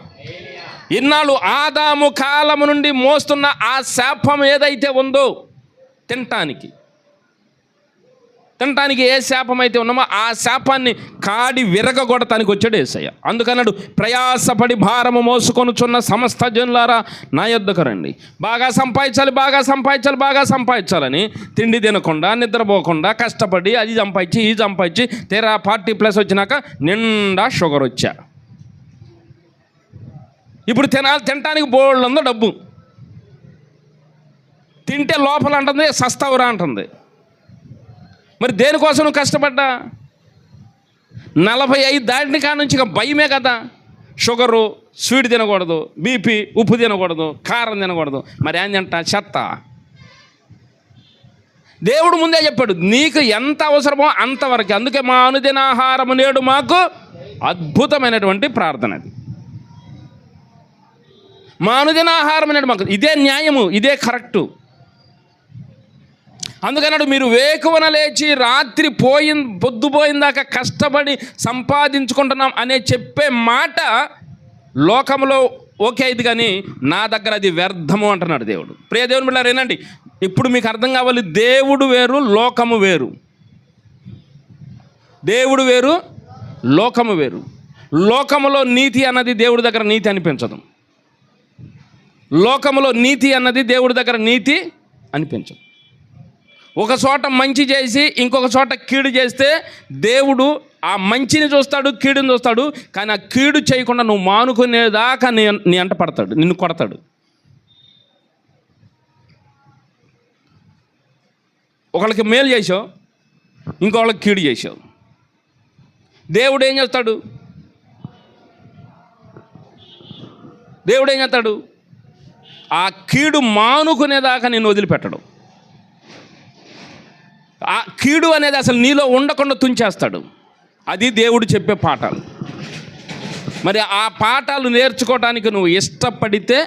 ఇన్నాళ్ళు ఆదాము కాలము నుండి మోస్తున్న ఆ శాపం ఏదైతే ఉందో, తినటానికి ఏ శాపం అయితే ఉన్నామో ఆ శాపాన్ని కాడి విరగొడటానికి వచ్చాడు యేసయ్య. అందుకన్నాడు, ప్రయాసపడి భారము మోసుకొనుచున్న సమస్త జనులారా నా యొద్దకు రండి. బాగా సంపాదించాలని తిండి తినకుండా, నిద్రపోకుండా, కష్టపడి అది సంపాదించి ఇది సంపాదించి తీరా 40+ వచ్చినాక నిండా షుగర్ వచ్చా. ఇప్పుడు తినటానికి బోళ్ళందో డబ్బు, తింటే లోపల అంటుంది సస్తావురా అంటుంది. మరి దేనికోసం నువ్వు కష్టపడ్డా? 45 దాటిన కాడ నుంచి ఇక భయమే కదా. షుగరు, స్వీట్ తినకూడదు, బీపీ, ఉప్పు తినకూడదు, కారం తినకూడదు, మరి ఏం తింటా? చెత్త. దేవుడు ముందే చెప్పాడు నీకు ఎంత అవసరమో అంతవరకు. అందుకే మా అనుదిన ఆహారము నేడు మాకు అద్భుతమైనటువంటి ప్రార్థన అది. మా అనుదిన ఆహారం నేడు మాకు, ఇదే న్యాయము, ఇదే కరెక్టు. అందుకన్నాడు, మీరు వేకువన లేచి రాత్రి పొద్దుపోయిందాకా కష్టపడి సంపాదించుకుంటున్నాం అనే చెప్పే మాట లోకంలో ఓకే అయింది, కానీ నా దగ్గర అది వ్యర్థము అంటున్నాడు దేవుడు. ప్రియ దేవుని బిడ్డలారా వినండి, ఇప్పుడు మీకు అర్థం కావాలి, దేవుడు వేరు, లోకము వేరు. దేవుడు వేరు, లోకము వేరు. లోకములో నీతి అన్నది దేవుడి దగ్గర నీతి అనిపించదు. లోకములో నీతి అన్నది దేవుడి దగ్గర నీతి అనిపించదు. ఒక చోట మంచి చేసి ఇంకొక చోట కీడు చేస్తే దేవుడు ఆ మంచిని చూస్తాడు, కీడుని చూస్తాడు. కానీ ఆ కీడు చేయకుండా నువ్వు మానుకునేదాకా నీ అంట పడతాడు, నిన్ను కొడతాడు. ఒకళ్ళకి మేలు చేసావు, ఇంకొకళ్ళకి కీడు చేసావు. దేవుడు ఏం చేస్తాడు? ఆ కీడు మానుకునేదాకా నిన్ను వదిలిపెట్టడు. ఆ కీడు అనేది అసలు నీలో ఉండకుండా తుంచేస్తాడు. అది దేవుడు చెప్పే పాఠాలు. మరి ఆ పాఠాలు నేర్చుకోవడానికి నువ్వు ఇష్టపడితే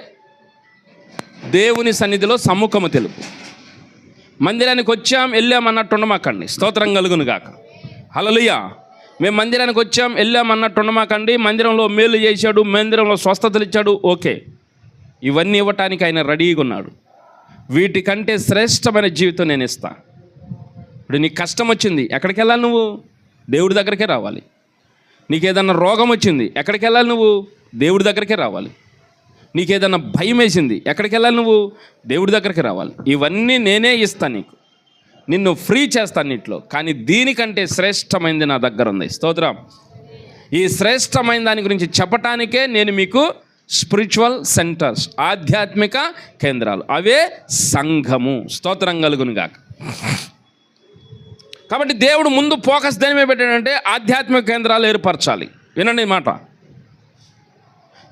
దేవుని సన్నిధిలో సమ్ముఖము తెలుపు. మందిరానికి వెళ్ళామన్నట్టు ఉండమాకండి. స్తోత్రం కలుగును గాక. హల్లెలూయా. మేము మందిరానికి వచ్చాం వెళ్ళాం అన్నట్టు ఉండమాకండి. మందిరంలో మేలు చేశాడు, మందిరంలో స్వస్థతలు ఇచ్చాడు, ఓకే, ఇవన్నీ ఇవ్వటానికి ఆయన రెడీగా ఉన్నాడు. వీటికంటే శ్రేష్టమైన జీవితం నేను ఇస్తా. ఇప్పుడు నీకు కష్టం వచ్చింది, ఎక్కడికి వెళ్ళాలి నువ్వు? దేవుడి దగ్గరికే రావాలి. నీకు ఏదన్నా రోగం వచ్చింది, ఎక్కడికి వెళ్ళాలి నువ్వు? దేవుడి దగ్గరికే రావాలి. నీకు ఏదన్నా భయం వేసింది, ఎక్కడికి వెళ్ళాలి నువ్వు? దేవుడి దగ్గరికి రావాలి. ఇవన్నీ నేనే ఇస్తాను నీకు, నిన్ను ఫ్రీ చేస్తాను నీటిలో. కానీ దీనికంటే శ్రేష్టమైనది నా దగ్గర ఉంది. స్తోత్రం. ఈ శ్రేష్టమైన దాని గురించి చెప్పటానికే నేను మీకు స్పిరిచువల్ సెంటర్స్, ఆధ్యాత్మిక కేంద్రాలు, అవే సంఘము. స్తోత్రం కలుగును గాక. కాబట్టి దేవుడు ముందు ఫోకస్ దేని మీద పెట్టాడంటే ఆధ్యాత్మిక కేంద్రాలు ఏర్పరచాలి. వినండి ఈ మాట.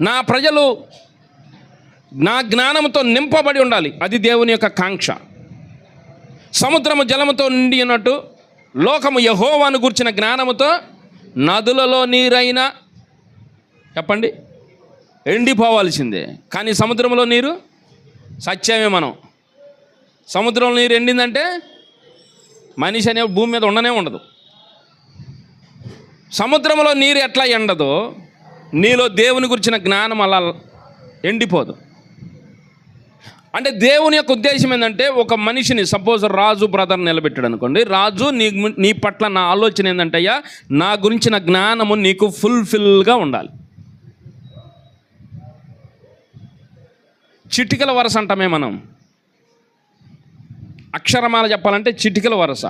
నా ప్రజలు నా జ్ఞానంతో నింపబడి ఉండాలి, అది దేవుని యొక్క కాంక్ష. సముద్రము జలముతో నిండి ఉన్నట్టు లోకము యెహోవాను గూర్చిన జ్ఞానముతో నదులలో నీరైనా చెప్పండి ఎండిపోవాల్సిందే. కానీ సముద్రంలో నీరు సత్యమే. మనం సముద్రంలో నీరు ఎండిందంటే మనిషి అనే భూమి మీద ఉండనే ఉండదు. సముద్రంలో నీరు ఎట్లా ఎండదో నీలో దేవుని గురించిన జ్ఞానం అలా ఎండిపోదు. అంటే దేవుని యొక్క ఉద్దేశం ఏంటంటే, ఒక మనిషిని సపోజ్ రాజు బ్రదర్ నిలబెట్టాడు అనుకోండి. రాజు నీ పట్ల నా ఆలోచన ఏంటంటే, అయ్యా నా గురించిన జ్ఞానము నీకు ఫుల్ఫిల్గా ఉండాలి. చిటికల వరస అంటామే మనం. అక్షరమాల చెప్పాలంటే చిటికల వరస.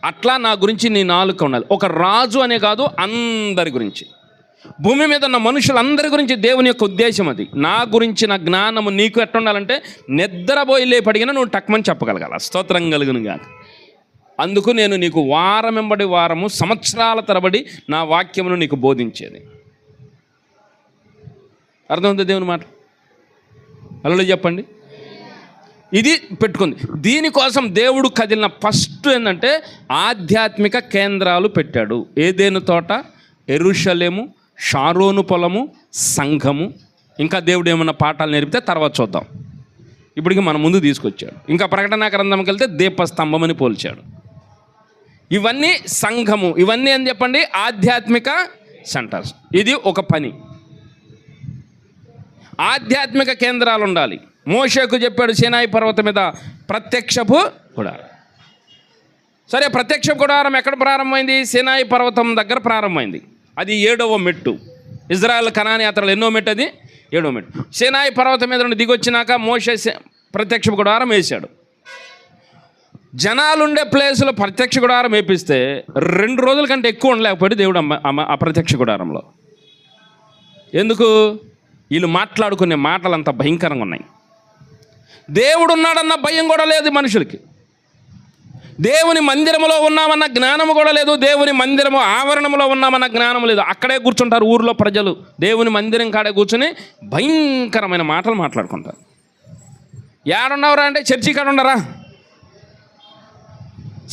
అట్లా నా గురించి నీ నాలుక ఉండాలి. ఒక రాజు అనే కాదు, అందరి గురించి, భూమి మీద ఉన్న మనుషులందరి గురించి దేవుని యొక్క ఉద్దేశం అది. నా గురించిన జ్ఞానము నీకు ఎట్లా ఉండాలంటే, నిద్రపోయి లేపడిగినా నువ్వు టక్మని చెప్పగలగాల. స్తోత్రం కలుగును గాక. అందుకు నేను నీకు వారం వెంబడి వారము సంవత్సరాల తరబడి నా వాక్యమును నీకు బోధించేది. అర్థమవుతుంది దేవుని మాట? అలా చెప్పండి. ఇది పెట్టుకుంది. దీనికోసం దేవుడు కదిలిన ఫస్ట్ ఏంటంటే ఆధ్యాత్మిక కేంద్రాలు పెట్టాడు. ఏదేను తోట, యెరూషలేము, షారోను పొలము, సంఘము. ఇంకా దేవుడు ఏమన్నా పాఠాలు నేర్పితే తర్వాత చూద్దాం. ఇప్పటికి మన ముందు తీసుకొచ్చాడు. ఇంకా ప్రకటన గ్రంథంకి వెళ్తే దీపస్తంభం అని పోల్చాడు. ఇవన్నీ సంఘము. ఇవన్నీ అని చెప్పండి ఆధ్యాత్మిక సెంటర్స్. ఇది ఒక పని. ఆధ్యాత్మిక కేంద్రాలు ఉండాలి. మోషేకు చెప్పాడు సీనాయి పర్వతం మీద ప్రత్యక్షపు గుడారం. సరే, ప్రత్యక్ష గుడారం ఎక్కడ ప్రారంభమైంది? సీనాయి పర్వతం దగ్గర ప్రారంభమైంది. అది 7వ మెట్టు. ఇజ్రాయెల్ కనాని యాత్రలు ఎన్నో మెట్టు? అది 7వ మెట్టు. సీనాయి పర్వతం మీద నుండి దిగొచ్చినాక మోషే ప్రత్యక్ష గుడారం వేశాడు. జనాలుండే ప్లేసులో ప్రత్యక్ష గుడారం వేపిస్తే 2 రోజుల కంటే ఎక్కువ ఉండలేకపోయాడు దేవుడు ఆ ప్రత్యక్ష గుడారంలో. ఎందుకు? వీళ్ళు మాట్లాడుకునే మాటలు అంత భయంకరంగా ఉన్నాయి. దేవుడు ఉన్నాడన్న భయం కూడా లేదు మనుషులకి. దేవుని మందిరంలో ఉన్నామన్న జ్ఞానం కూడా లేదు. దేవుని మందిరము ఆవరణంలో ఉన్నామన్న జ్ఞానం లేదు. అక్కడే కూర్చుంటారు ఊర్లో ప్రజలు, దేవుని మందిరం కాడే కూర్చొని భయంకరమైన మాటలు మాట్లాడుకుంటారు. ఏడున్నవరా అంటే చర్చి కాడ ఉండరా?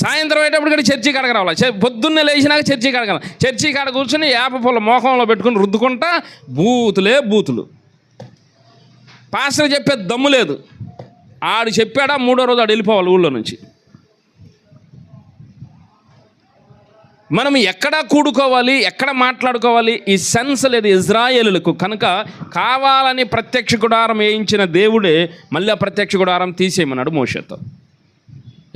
సాయంత్రం అయ్యేటప్పుడు కూడా చర్చి కాడకు రావాలి. పొద్దున్నే లేచినాక చర్చి కాడక, చర్చి కాడ కూర్చొని వేప పూల మోకంలో పెట్టుకుని రుద్దుకుంటా బూతులే బూతులు. పాస్టర్ చెప్పే దమ్ము లేదు. ఆడు చెప్పాడా 3వ రోజు ఆడు వెళ్ళిపోవాలి ఊళ్ళో నుంచి. మనం ఎక్కడ కూడుకోవాలి, ఎక్కడ మాట్లాడుకోవాలి, ఈ సెన్స్ లేదు ఇజ్రాయేలులకు. కనుక కావాలని ప్రత్యక్ష గుడారం వేయించిన దేవుడే మళ్ళీ ఆ ప్రత్యక్ష గుడారం తీసేయమన్నాడు మోషేతో.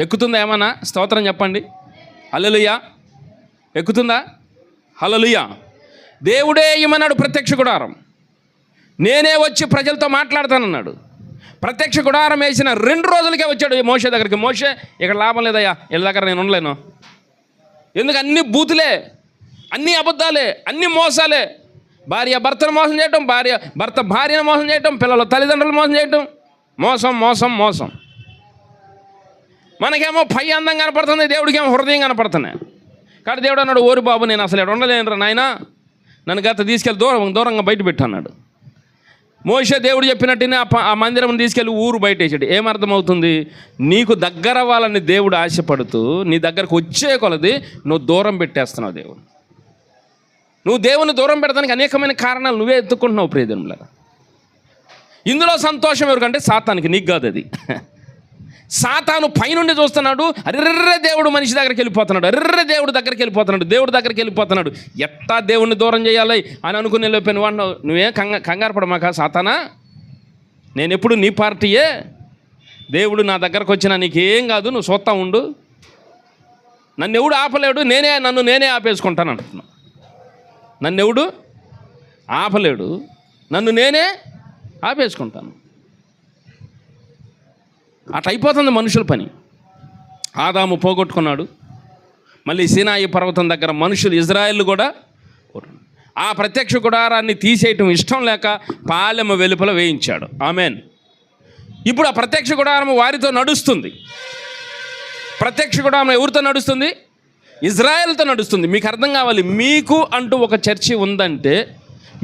ఎక్కుతుందా ఏమన్నా? స్తోత్రం చెప్పండి. హల్లెలూయా. ఎక్కుతుందా? హల్లెలూయా. దేవుడే ఏమన్నాడు ప్రత్యక్ష గుడారం. నేనే వచ్చి ప్రజలతో మాట్లాడతానన్నాడు. ప్రత్యక్ష గుడారం వేసిన 2 రోజులకే వచ్చాడు మోషే దగ్గరికి. మోషే, ఇక్కడ లాభం లేదయ్యా, వీళ్ళ దగ్గర నేను ఉండలేను. ఎందుకు? అన్ని బూతులే, అన్ని అబద్ధాలే, అన్ని మోసాలే. భార్య భర్తను మోసం చేయటం, భర్త భార్యను మోసం చేయటం, పిల్లల తల్లిదండ్రులు మోసం చేయటం, మోసం మోసం మోసం. మనకేమో పై అందం కనపడుతుంది, దేవుడికేమో హృదయం కనపడుతున్నాయి. కాబట్టి దేవుడు అన్నాడు, ఓరి బాబు నేను అసలు ఇక్కడ ఉండలేనురా నాయన, నన్ను గత తీసుకెళ్ళి దూరంగా బయట పెట్టన్నాడు. మోషే దేవుడు చెప్పినట్టునే ఆ మందిరం తీసుకెళ్ళి ఊరు బయట వేసాడు. ఏమర్థమవుతుంది? నీకు దగ్గర వాళ్ళని దేవుడు ఆశపడుతూ నీ దగ్గరకు వచ్చే కొలది నువ్వు దూరం పెట్టేస్తున్నావు. నువ్వు దేవుని దూరం పెడతానికి అనేకమైన కారణాలు నువ్వే ఎత్తుకుంటున్నావు ప్రియజనులారా. ఇందులో సంతోషం ఎవరికంటే సాతానికి, నీకు కాదు. అది సాతాను పైనుండి చూస్తున్నాడు, అర్రెర్ర దేవుడు మనిషి దగ్గరికి వెళ్ళిపోతున్నాడు, అర్రెర్ర దేవుడు దగ్గరికి వెళ్ళిపోతున్నాడు, దేవుడి దగ్గరికి వెళ్ళిపోతున్నాడు. ఎట్టా దేవుడిని దూరం చేయాలి అని అనుకుని వెళ్ళిపోయిన వాడు నువ్వేం కంగారు పడమాక సాతానా, నేను ఎప్పుడు నీ పార్టీయే, దేవుడు నా దగ్గరకు వచ్చినా నీకేం కాదు, నువ్వు చూస్తా ఉండు, నన్ను ఎవడు ఆపలేడు, నన్ను నేనే ఆపేసుకుంటాను అంటున్నా. నన్ను ఎవడు ఆపలేడు, నన్ను నేనే ఆపేసుకుంటాను. అట్లా అయిపోతుంది మనుషుల పని. ఆదాము పోగొట్టుకున్నాడు, మళ్ళీ సీనాయి పర్వతం దగ్గర మనుషులు ఇజ్రాయేల్ కూడా ఆ ప్రత్యక్ష గుడారాన్ని తీసేయటం ఇష్టం లేక పాలెమ వెలుపల వేయించాడు. ఆమెన్. ఇప్పుడు ఆ ప్రత్యక్ష గుడారం వారితో నడుస్తుంది. ప్రత్యక్ష గుడారం ఎవరితో నడుస్తుంది? ఇజ్రాయేల్తో నడుస్తుంది. మీకు అర్థం కావాలి, మీకు అంటూ ఒక చర్చి ఉందంటే,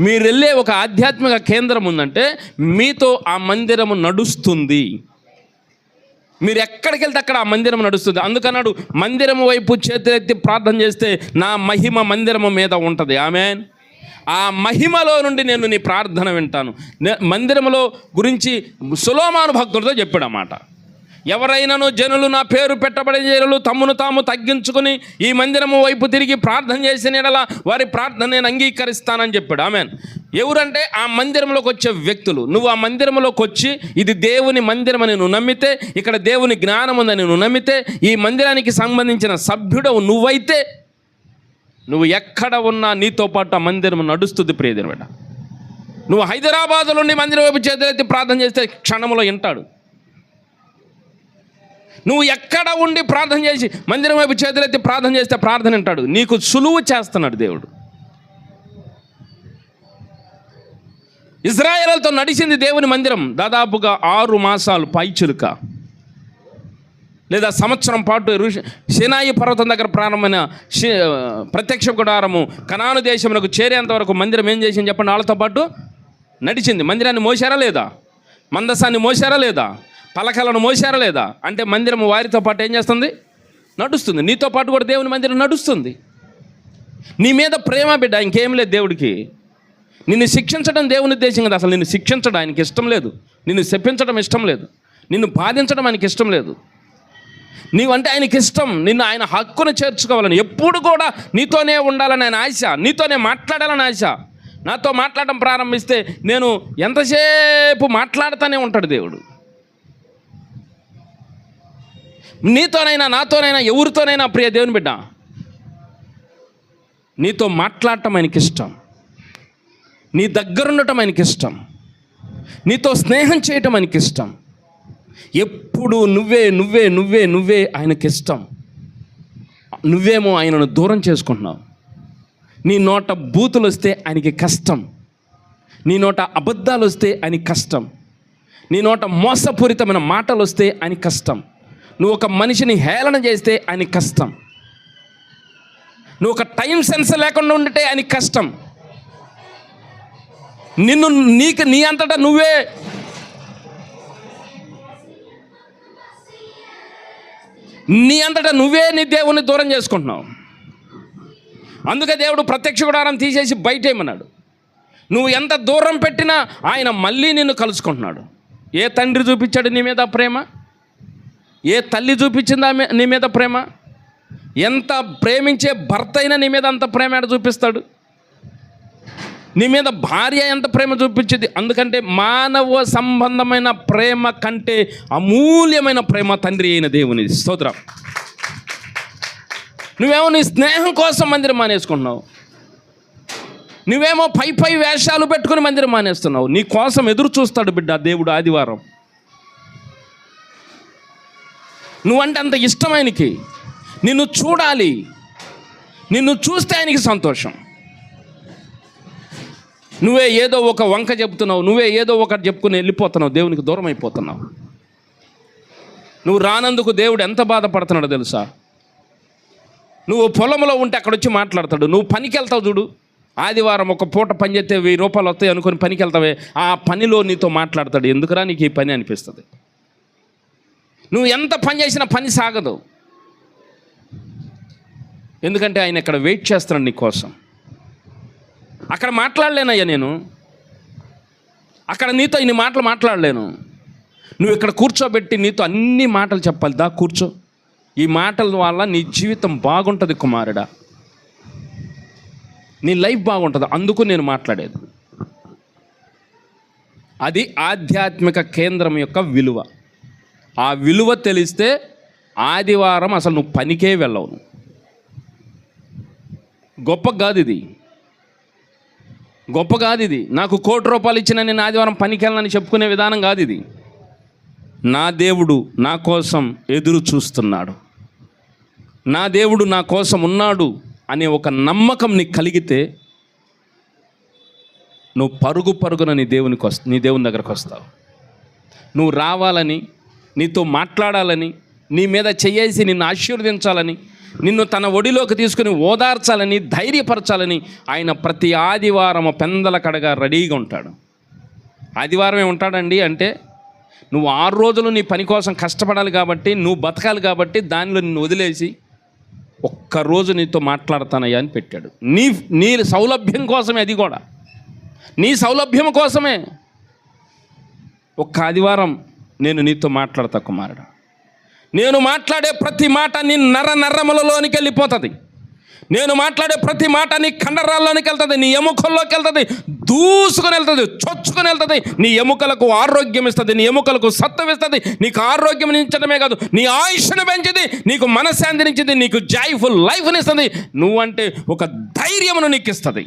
మీరు వెళ్ళే ఒక ఆధ్యాత్మిక కేంద్రం ఉందంటే మీతో ఆ మందిరము నడుస్తుంది. మీరు ఎక్కడికి వెళ్తే అక్కడ ఆ మందిరం నడుస్తుంది. అందుకన్నాడు, మందిరము వైపు చేతులెత్తి ప్రార్థన చేస్తే నా మహిమ మందిరము మీద ఉంటుంది. ఆమెన్. ఆ మహిమలో నుండి నేను నీ ప్రార్థన వింటాను. మందిరములో గురించి సొలొమోను భక్తుడితో చెప్పాడు అన్నమాట. ఎవరైనాను జనులు నా పేరు పెట్టబడే జనులు తమ్మును తాము తగ్గించుకుని ఈ మందిరము వైపు తిరిగి ప్రార్థన చేసిన యెడల వారి ప్రార్థన నేను అంగీకరిస్తానని చెప్పాడు. ఆమెన్. ఎవరంటే ఆ మందిరంలోకి వచ్చే వ్యక్తులు. నువ్వు ఆ మందిరంలోకి వచ్చి ఇది దేవుని మందిరం అని నువ్వు నమ్మితే, ఇక్కడ దేవుని జ్ఞానం ఉందని నువ్వు నమ్మితే, ఈ మందిరానికి సంబంధించిన సభ్యుడవు నువ్వైతే, నువ్వు ఎక్కడ ఉన్నా నీతో పాటు ఆ మందిరం నడుస్తుంది. ప్రియదేవుని బిడ్డ, నువ్వు హైదరాబాద్ నుండి మందిరం వైపు చేతులెత్తి ప్రార్థన చేస్తే క్షణంలో వింటాడు. నువ్వు ఎక్కడ ఉండి ప్రార్థన చేసి మందిరం వైపు చేతులెత్తి ప్రార్థన చేస్తే ప్రార్థన వింటాడు. నీకు సులువు చేస్తున్నాడు దేవుడు. ఇజ్రాయేలుతో నడిచింది దేవుని మందిరం దాదాపుగా 6 మాసాలు పైచులుక, లేదా సంవత్సరం పాటు సీనాయి పర్వతం దగ్గర ప్రారంభమైన ప్రత్యక్ష గుడారము కనాను దేశమునకు చేరేంత వరకు మందిరం ఏం చేసింది చెప్పండి? వాళ్ళతో పాటు నడిచింది. మందిరాన్ని మోసారా లేదా? మందసాన్ని మోసారా లేదా? పలకలను మోసారా లేదా? అంటే మందిరం వారితో పాటు ఏం చేస్తుంది? నడుస్తుంది. నీతో పాటు కూడా దేవుని మందిరం నడుస్తుంది. నీ మీద ప్రేమ బిడ్డ, ఇంకేం లేదు దేవుడికి. నిన్ను శిక్షించడం దేవుని ఉద్దేశం కదా. అసలు నిన్ను శిక్షించడం ఆయనకి ఇష్టం లేదు, నిన్ను శపించడం ఇష్టం లేదు, నిన్ను బాధించడం ఆయనకి ఇష్టం లేదు. నీవంటే ఆయనకి ఇష్టం, నిన్ను ఆయన హక్కును చేర్చుకోవాలని, ఎప్పుడు కూడా నీతోనే ఉండాలని ఆయన ఆశ, నీతోనే మాట్లాడాలని ఆశ. నాతో మాట్లాడటం ప్రారంభిస్తే నేను ఎంతసేపు మాట్లాడుతూనే ఉంటాడు దేవుడు. నీతోనైనా నాతోనైనా ఎవరితోనైనా ప్రియ దేవుని బిడ్డ, నీతో మాట్లాడటం ఆయనకి ఇష్టం, నీ దగ్గరుండటం ఆయనకి ఇష్టం, నీతో స్నేహం చేయటం ఆయనకి ఇష్టం. ఎప్పుడు నువ్వే నువ్వే నువ్వే నువ్వే ఆయనకి ఇష్టం. నువ్వేమో ఆయనను దూరం చేసుకుంటున్నావు. నీ నోట బూతులు వస్తే ఆయనకి కష్టం, నీ నోట అబద్ధాలు వస్తే ఆయనకి కష్టం, నీ నోట మోసపూరితమైన మాటలు వస్తే ఆయనకి కష్టం, నువ్వు ఒక మనిషిని హేళన చేస్తే ఆయనకి కష్టం, నువ్వు ఒక టైం సెన్స్ లేకుండా ఉండితే ఆయనకి కష్టం. నిన్ను నీ అంతటా నువ్వే నీ దేవుని దూరం చేసుకుంటున్నావు. అందుకే దేవుడు ప్రత్యక్ష గుడారం తీసేసి బయటేమన్నాడు. నువ్వు ఎంత దూరం పెట్టినా ఆయన మళ్ళీ నిన్ను కలుసుకుంటున్నాడు. ఏ తండ్రి చూపించాడు నీ మీద ప్రేమ? ఏ తల్లి చూపించిందా నీ మీద ప్రేమ? ఎంత ప్రేమించే భర్త అయినా నీ మీద అంత ప్రేమ చూపిస్తాడు. నీ మీద భార్య ఎంత ప్రేమ చూపించింది. అందుకంటే మానవ సంబంధమైన ప్రేమ కంటే అమూల్యమైన ప్రేమ తండ్రి అయిన దేవుని. స్తోత్రం. నువ్వేమో నీ స్నేహం కోసం మందిరం మానేసుకుంటున్నావు, నువ్వేమో పై వేషాలు పెట్టుకుని మందిరం మానేస్తున్నావు. నీ కోసం ఎదురు చూస్తాడు బిడ్డ దేవుడు ఆదివారం. నువ్వంటే అంత ఇష్టం ఆయనకి, నిన్ను చూడాలి, నిన్ను చూస్తే ఆయనకి సంతోషం. నువ్వే ఏదో ఒక వంక చెప్తున్నావు, నువ్వే ఏదో ఒకటి చెప్పుకుని వెళ్ళిపోతున్నావు, దేవునికి దూరం అయిపోతున్నావు. నువ్వు రానందుకు దేవుడు ఎంత బాధపడుతున్నాడో తెలుసా? నువ్వు పొలంలో ఉంటే అక్కడ వచ్చి మాట్లాడతాడు. నువ్వు పనికి వెళ్తావు చూడు, ఆదివారం ఒక పూట పని చేస్తే 1000 రూపాయలు వస్తాయి అనుకుని పనికి వెళ్తావే, ఆ పనిలో నీతో మాట్లాడతాడు. ఎందుకురా నీకు ఈ పని అనిపిస్తుంది. నువ్వు ఎంత పని చేసినా పని సాగదు. ఎందుకంటే ఆయన ఇక్కడ వెయిట్ చేస్తున్నాడు నీ కోసం. అక్కడ మాట్లాడలేనయ్యా నేను, అక్కడ నీతో ఇన్ని మాటలు మాట్లాడలేను. నువ్వు ఇక్కడ కూర్చోబెట్టి నీతో అన్ని మాటలు చెప్పాలి. దా కూర్చో, ఈ మాటల వల్ల నీ జీవితం బాగుంటుంది కుమారుడా, నీ లైఫ్ బాగుంటుంది, అందుకు నేను మాట్లాడేది. అది ఆధ్యాత్మిక కేంద్రం యొక్క విలువ. ఆ విలువ తెలిస్తే ఆదివారం అసలు నువ్వు పనికే వెళ్ళవు. గొప్ప కాదు ఇది, గొప్ప కాదు ఇది. నాకు ₹1,00,00,000 ఇచ్చిన నేను ఆదివారం పనికి వెళ్ళనని చెప్పుకునే విధానం కాదు ఇది. నా దేవుడు నా కోసం ఎదురు చూస్తున్నాడు, నా దేవుడు నా కోసం ఉన్నాడు అనే ఒక నమ్మకం నీకు కలిగితే నువ్వు పరుగు పరుగున నీ దేవుని దగ్గరకు వస్తావు. నువ్వు రావాలని, నీతో మాట్లాడాలని, నీ మీద చెయ్యేసి నిన్ను ఆశీర్వదించాలని, నిన్ను తన ఒడిలోకి తీసుకుని ఓదార్చాలని, ధైర్యపరచాలని ఆయన ప్రతి ఆదివారం పెందల కడగా రెడీగా ఉంటాడు. ఆదివారమే ఉంటాడండి అంటే నువ్వు 6 రోజులు నీ పని కోసం కష్టపడాలి కాబట్టి, నువ్వు బతకాలి కాబట్టి దానిలో నిన్ను వదిలేసి ఒక్కరోజు నీతో మాట్లాడతానయ్యా అని పెట్టాడు. నీ సౌలభ్యం కోసమే, అది కూడా నీ సౌలభ్యం కోసమే. ఒక్క ఆదివారం నేను నీతో మాట్లాడతా కుమారుడా. నేను మాట్లాడే ప్రతి మాట నీ నరములలోనికి వెళ్ళిపోతుంది. నేను మాట్లాడే ప్రతి మాట నీ కండరాల్లోనికి వెళ్తుంది, నీ ఎముకల్లోకి వెళ్తుంది, దూసుకొని వెళ్తుంది, చొచ్చుకొని వెళ్తుంది. నీ ఎముకలకు ఆరోగ్యం ఇస్తుంది, నీ ఎముకలకు సత్వం ఇస్తుంది. నీకు ఆరోగ్యం ఇచ్చడమే కాదు, నీ ఆయుష్ను పెంచింది, నీకు మనశ్శాంతినిచ్చింది, నీకు జాయ్ఫుల్ లైఫ్ని ఇస్తుంది. నువ్వంటే ఒక ధైర్యమును నీకు ఇస్తుంది.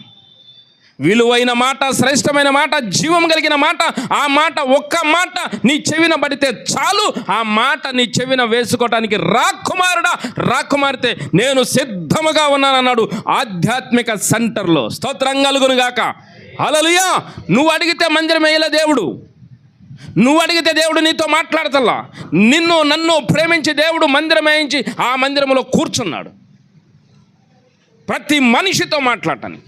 విలువైన మాట, శ్రేష్టమైన మాట, జీవం కలిగిన మాట. ఆ మాట, ఒక్క మాట నీ చెవిన పడితే చాలు, ఆ మాట నీ చెవిన వేసుకోవటానికి రా కుమారుడా, రా కుమార్తె, నేను సిద్ధముగా ఉన్నానన్నాడు ఆధ్యాత్మిక సెంటర్లో. స్తోత్రం కలుగును గాక. హల్లెలూయా. నువ్వు అడిగితే మందిరం వేయలే దేవుడు, నువ్వు అడిగితే దేవుడు నీతో మాట్లాడతల్లా. నన్ను ప్రేమించి దేవుడు మందిరం వేయించి ఆ మందిరంలో కూర్చున్నాడు ప్రతి మనిషితో మాట్లాడటానికి.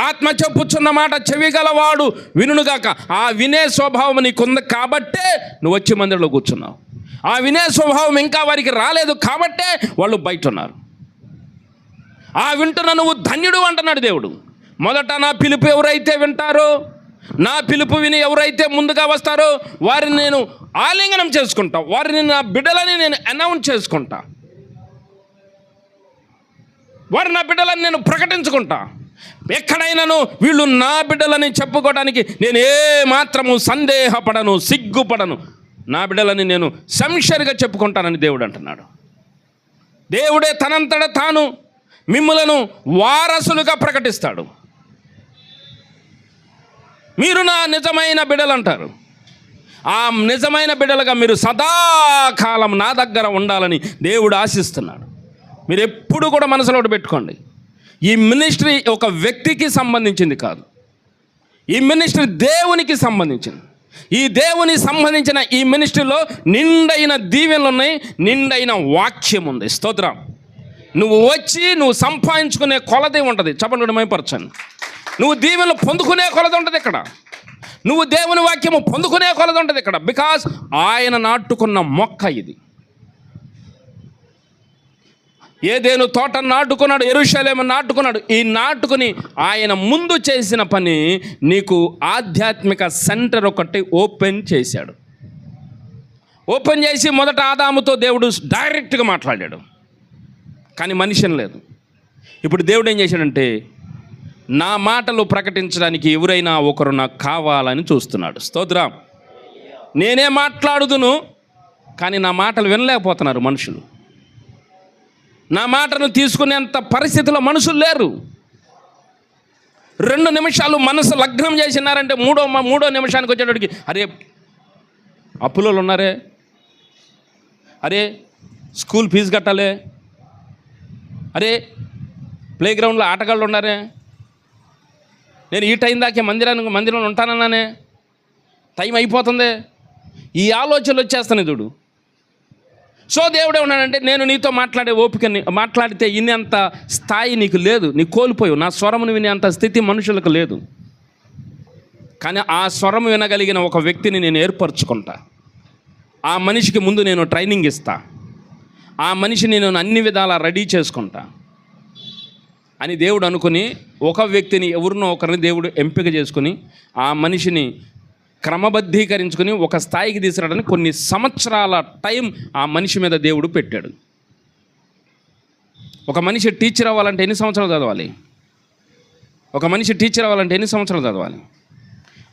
ఆత్మ చెప్పుచున్న మాట చెవిగలవాడు వినుగాక. ఆ వినే స్వభావం నీకుంది కాబట్టే నువ్వు వచ్చి మందిరంలో కూర్చున్నావు. ఆ వినే స్వభావం ఇంకా వారికి రాలేదు కాబట్టే వాళ్ళు బయట ఉన్నారు. ఆ వింటున్న నువ్వు ధన్యుడు అంటున్నాడు దేవుడు. మొదట నా పిలుపు ఎవరైతే వింటారో, నా పిలుపు విని ఎవరైతే ముందుగా వస్తారో వారిని నేను ఆలింగనం చేసుకుంటా, వారిని నా బిడ్డలని నేను అనౌన్స్ చేసుకుంటా, వారు నా బిడ్డలని నేను ప్రకటించుకుంటా. ఎక్కడైనాను వీళ్ళు నా బిడ్డలని చెప్పుకోవడానికి నేను ఏ మాత్రము సందేహపడను, సిగ్గుపడను. నా బిడ్డలని నేను సంశరిగా చెప్పుకుంటానని దేవుడు అంటున్నాడు. దేవుడే తనంతట తాను మిమ్ములను వారసులుగా ప్రకటిస్తాడు. మీరు నా నిజమైన బిడ్డలు అంటారు. ఆ నిజమైన బిడ్డలుగా మీరు సదాకాలం నా దగ్గర ఉండాలని దేవుడు ఆశిస్తున్నాడు. మీరు ఎప్పుడు కూడా మనసులో పెట్టుకోండి, ఈ మినిస్ట్రీ ఒక వ్యక్తికి సంబంధించింది కాదు, ఈ మినిస్ట్రీ దేవునికి సంబంధించింది. ఈ దేవుని సంబంధించిన ఈ మినిస్ట్రీలో నిండైన దీవెనలు ఉన్నాయి, నిండైన వాక్యం ఉంది. స్తోత్రం. నువ్వు వచ్చి నువ్వు సంపాదించుకునే కొలది ఉంటుంది. చెప్పండి, మైపరచండి. నువ్వు దీవెనలు పొందుకునే కొలది ఉంటుంది ఇక్కడ. నువ్వు దేవుని వాక్యము పొందుకునే కొలది ఉంటుంది ఇక్కడ. బికాజ్ ఆయన నాటుకున్న మొక్క ఇది. ఏదేను తోట నాటుకున్నాడు, యెరూషలేము నాటుకున్నాడు. ఈ నాటుకుని ఆయన ముందు చేసిన పని నీకు ఆధ్యాత్మిక సెంటర్ ఒకటి ఓపెన్ చేశాడు. ఓపెన్ చేసి మొదట ఆదాముతో దేవుడు డైరెక్ట్గా మాట్లాడాడు, కానీ మనిషిని లేదు. ఇప్పుడు దేవుడు ఏం చేశాడంటే నా మాటలు ప్రకటించడానికి ఎవరైనా ఒకరు నాకు కావాలని చూస్తున్నాడు. స్తోత్రం. నేనే మాట్లాడుదును, కానీ నా మాటలు వినలేకపోతున్నారు మనుషులు. నా మాటను తీసుకునేంత పరిస్థితిలో మనుషులు లేరు. 2 నిమిషాలు మనసు లగ్నం చేసినారంటే మూడో నిమిషానికి వచ్చేటప్పటికి అరే అప్పులో ఉన్నారే, అరే స్కూల్ ఫీజు కట్టాలి, అరే ప్లే గ్రౌండ్లో ఆటగాళ్ళు ఉన్నారే, నేను ఈ టైం దాకే మందిరంలో ఉంటానన్నానే, టైం అయిపోతుంది, ఈ ఆలోచనలు వచ్చేస్తాను చూడు. సో దేవుడే ఉన్నాడంటే నేను నీతో మాట్లాడే ఓపికని మాట్లాడితే వినేంత స్థాయి నీకు లేదు, నీకు కోల్పోయావు. నా స్వరమును వినేంత స్థితి మనుషులకు లేదు. కానీ ఆ స్వరం వినగలిగిన ఒక వ్యక్తిని నేను ఏర్పరచుకుంటా. ఆ మనిషికి ముందు నేను ట్రైనింగ్ ఇస్తా, ఆ మనిషిని నేను అన్ని విధాలా రెడీ చేసుకుంటా అని దేవుడు అనుకుని ఒక వ్యక్తిని, ఎవరినో ఒకరిని దేవుడు ఎంపిక చేసుకుని ఆ మనిషిని క్రమబద్ధీకరించుకుని ఒక స్థాయికి తీసుకురావడానికి కొన్ని సంవత్సరాల టైం ఆ మనిషి మీద దేవుడు పెట్టాడు. ఒక మనిషి టీచర్ అవ్వాలంటే ఎన్ని సంవత్సరాలు చదవాలి? ఒక మనిషి టీచర్ అవ్వాలంటే ఎన్ని సంవత్సరాలు చదవాలి?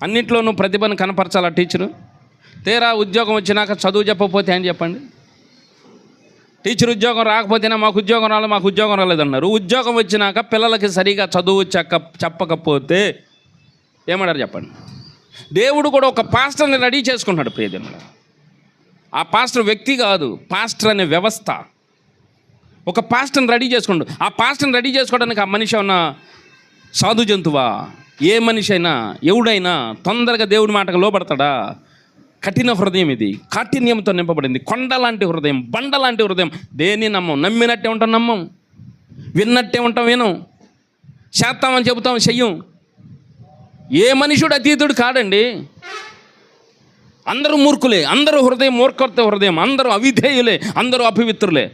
అన్నింటిలోనూ ప్రతిభను కనపరచాలా టీచరు? తీరా ఉద్యోగం వచ్చినాక చదువు చెప్పకపోతే అని చెప్పండి. టీచర్ ఉద్యోగం రాకపోతేనే మాకు ఉద్యోగం రాలేదన్నారు. ఉద్యోగం వచ్చినాక పిల్లలకి సరిగా చదువు చెప్పకపోతే ఏమన్నారు చెప్పండి? దేవుడు కూడా ఒక పాస్టర్ని రెడీ చేసుకుంటున్నాడు ప్రియజనులు. ఆ పాస్టర్ వ్యక్తి కాదు, పాస్టర్ అనే వ్యవస్థ. ఒక పాస్టర్ని రెడీ చేసుకుంటాడు. ఆ పాస్టర్ని రెడీ చేసుకోవడానికి ఆ మనిషి ఉన్న సాధు జంతువా? ఏ మనిషి అయినా ఎవడైనా తొందరగా దేవుడి మాటకు లోబడతాడా? కఠిన హృదయం ఇది, కాఠిన్యంతో నింపబడింది. కొండ లాంటి హృదయం, బండ లాంటి హృదయం. దేన్ని నమ్మం, నమ్మినట్టే ఉంటాం నమ్మం, విన్నట్టే ఉంటాం వినం, చేస్తామని చెబుతాం చెయ్యం. ఏ మనుషుడు అతీతుడు కాడండి. అందరూ మూర్ఖులే, అందరూ మూర్ఖత హృదయం, అందరూ అవిధేయులే, అందరూ అపవిత్రులే.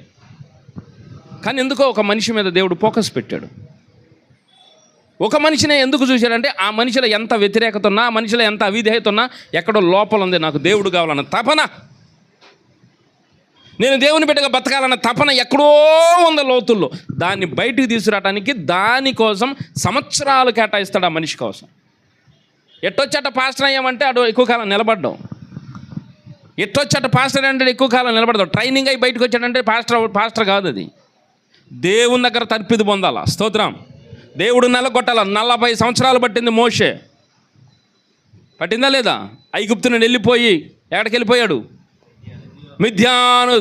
కానీ ఎందుకో ఒక మనిషి మీద దేవుడు ఫోకస్ పెట్టాడు. ఒక మనిషినే ఎందుకు చూశాడంటే ఆ మనిషిలో ఎంత వ్యతిరేకత ఉన్నా, ఆ మనిషిలో ఎంత అవిధేయత ఉన్నా ఎక్కడో లోపల ఉంది. నాకు దేవుడు కావాలన్న తపన, నేను దేవుని బిడ్డగా బతకాలన్న తపన ఎక్కడో ఉంది లోతుల్లో. దాన్ని బయటికి తీసుకురావడానికి దానికోసం సంవత్సరాలు కేటాయిస్తాడు ఆ మనిషి కోసం. ఎట్టొచ్చట పాస్టర్ అయ్యామంటే అటు ఎక్కువ కాలం నిలబడ్డాం. ఎట్టొచ్చట పాస్టర్ అంటే ఎక్కువ కాలం నిలబడదాం. ట్రైనింగ్ అయి బయటకు వచ్చాడంటే పాస్టర్ కాదు. అది దేవుని దగ్గర తర్పిది పొందాలా. స్తోత్రం. దేవుడు నెలగొట్టాల. 40 సంవత్సరాలు పట్టింది మోషే. పట్టిందా లేదా? ఐగుప్తు నుండి వెళ్ళిపోయి ఎక్కడికి వెళ్ళిపోయాడు? మిద్యాను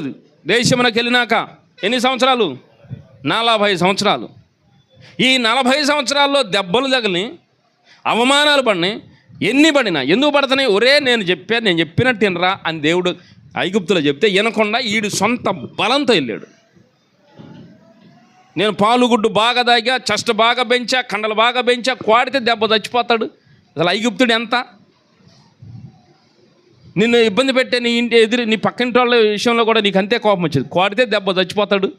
దేశమునకు వెళ్ళినాక ఎన్ని సంవత్సరాలు? 40 సంవత్సరాలు. ఈ 40 సంవత్సరాల్లో దెబ్బలు తగిలి, అవమానాలు పడినాయి. ఎన్ని పడినా ఎందుకు పడుతున్నాయి? ఒరే నేను చెప్పినట్టు వినరా అని దేవుడు ఐగుప్తులో చెప్తే వినకుండా ఈడు సొంత బలంతో వెళ్ళాడు. నేను పాలుగుడ్డు బాగా తాగా, చెస్ట్ బాగా పెంచా, కండలు బాగా పెంచా, కోడితే దెబ్బ చచ్చిపోతాడు. అసలు ఐగుప్తుడు ఎంత నిన్ను ఇబ్బంది పెట్టే నీ ఇంటి నీ పక్కింటి వాళ్ళ విషయంలో కూడా నీకు అంతే కోపం వచ్చేది. కోడితే దెబ్బ చచ్చిపోతాడు.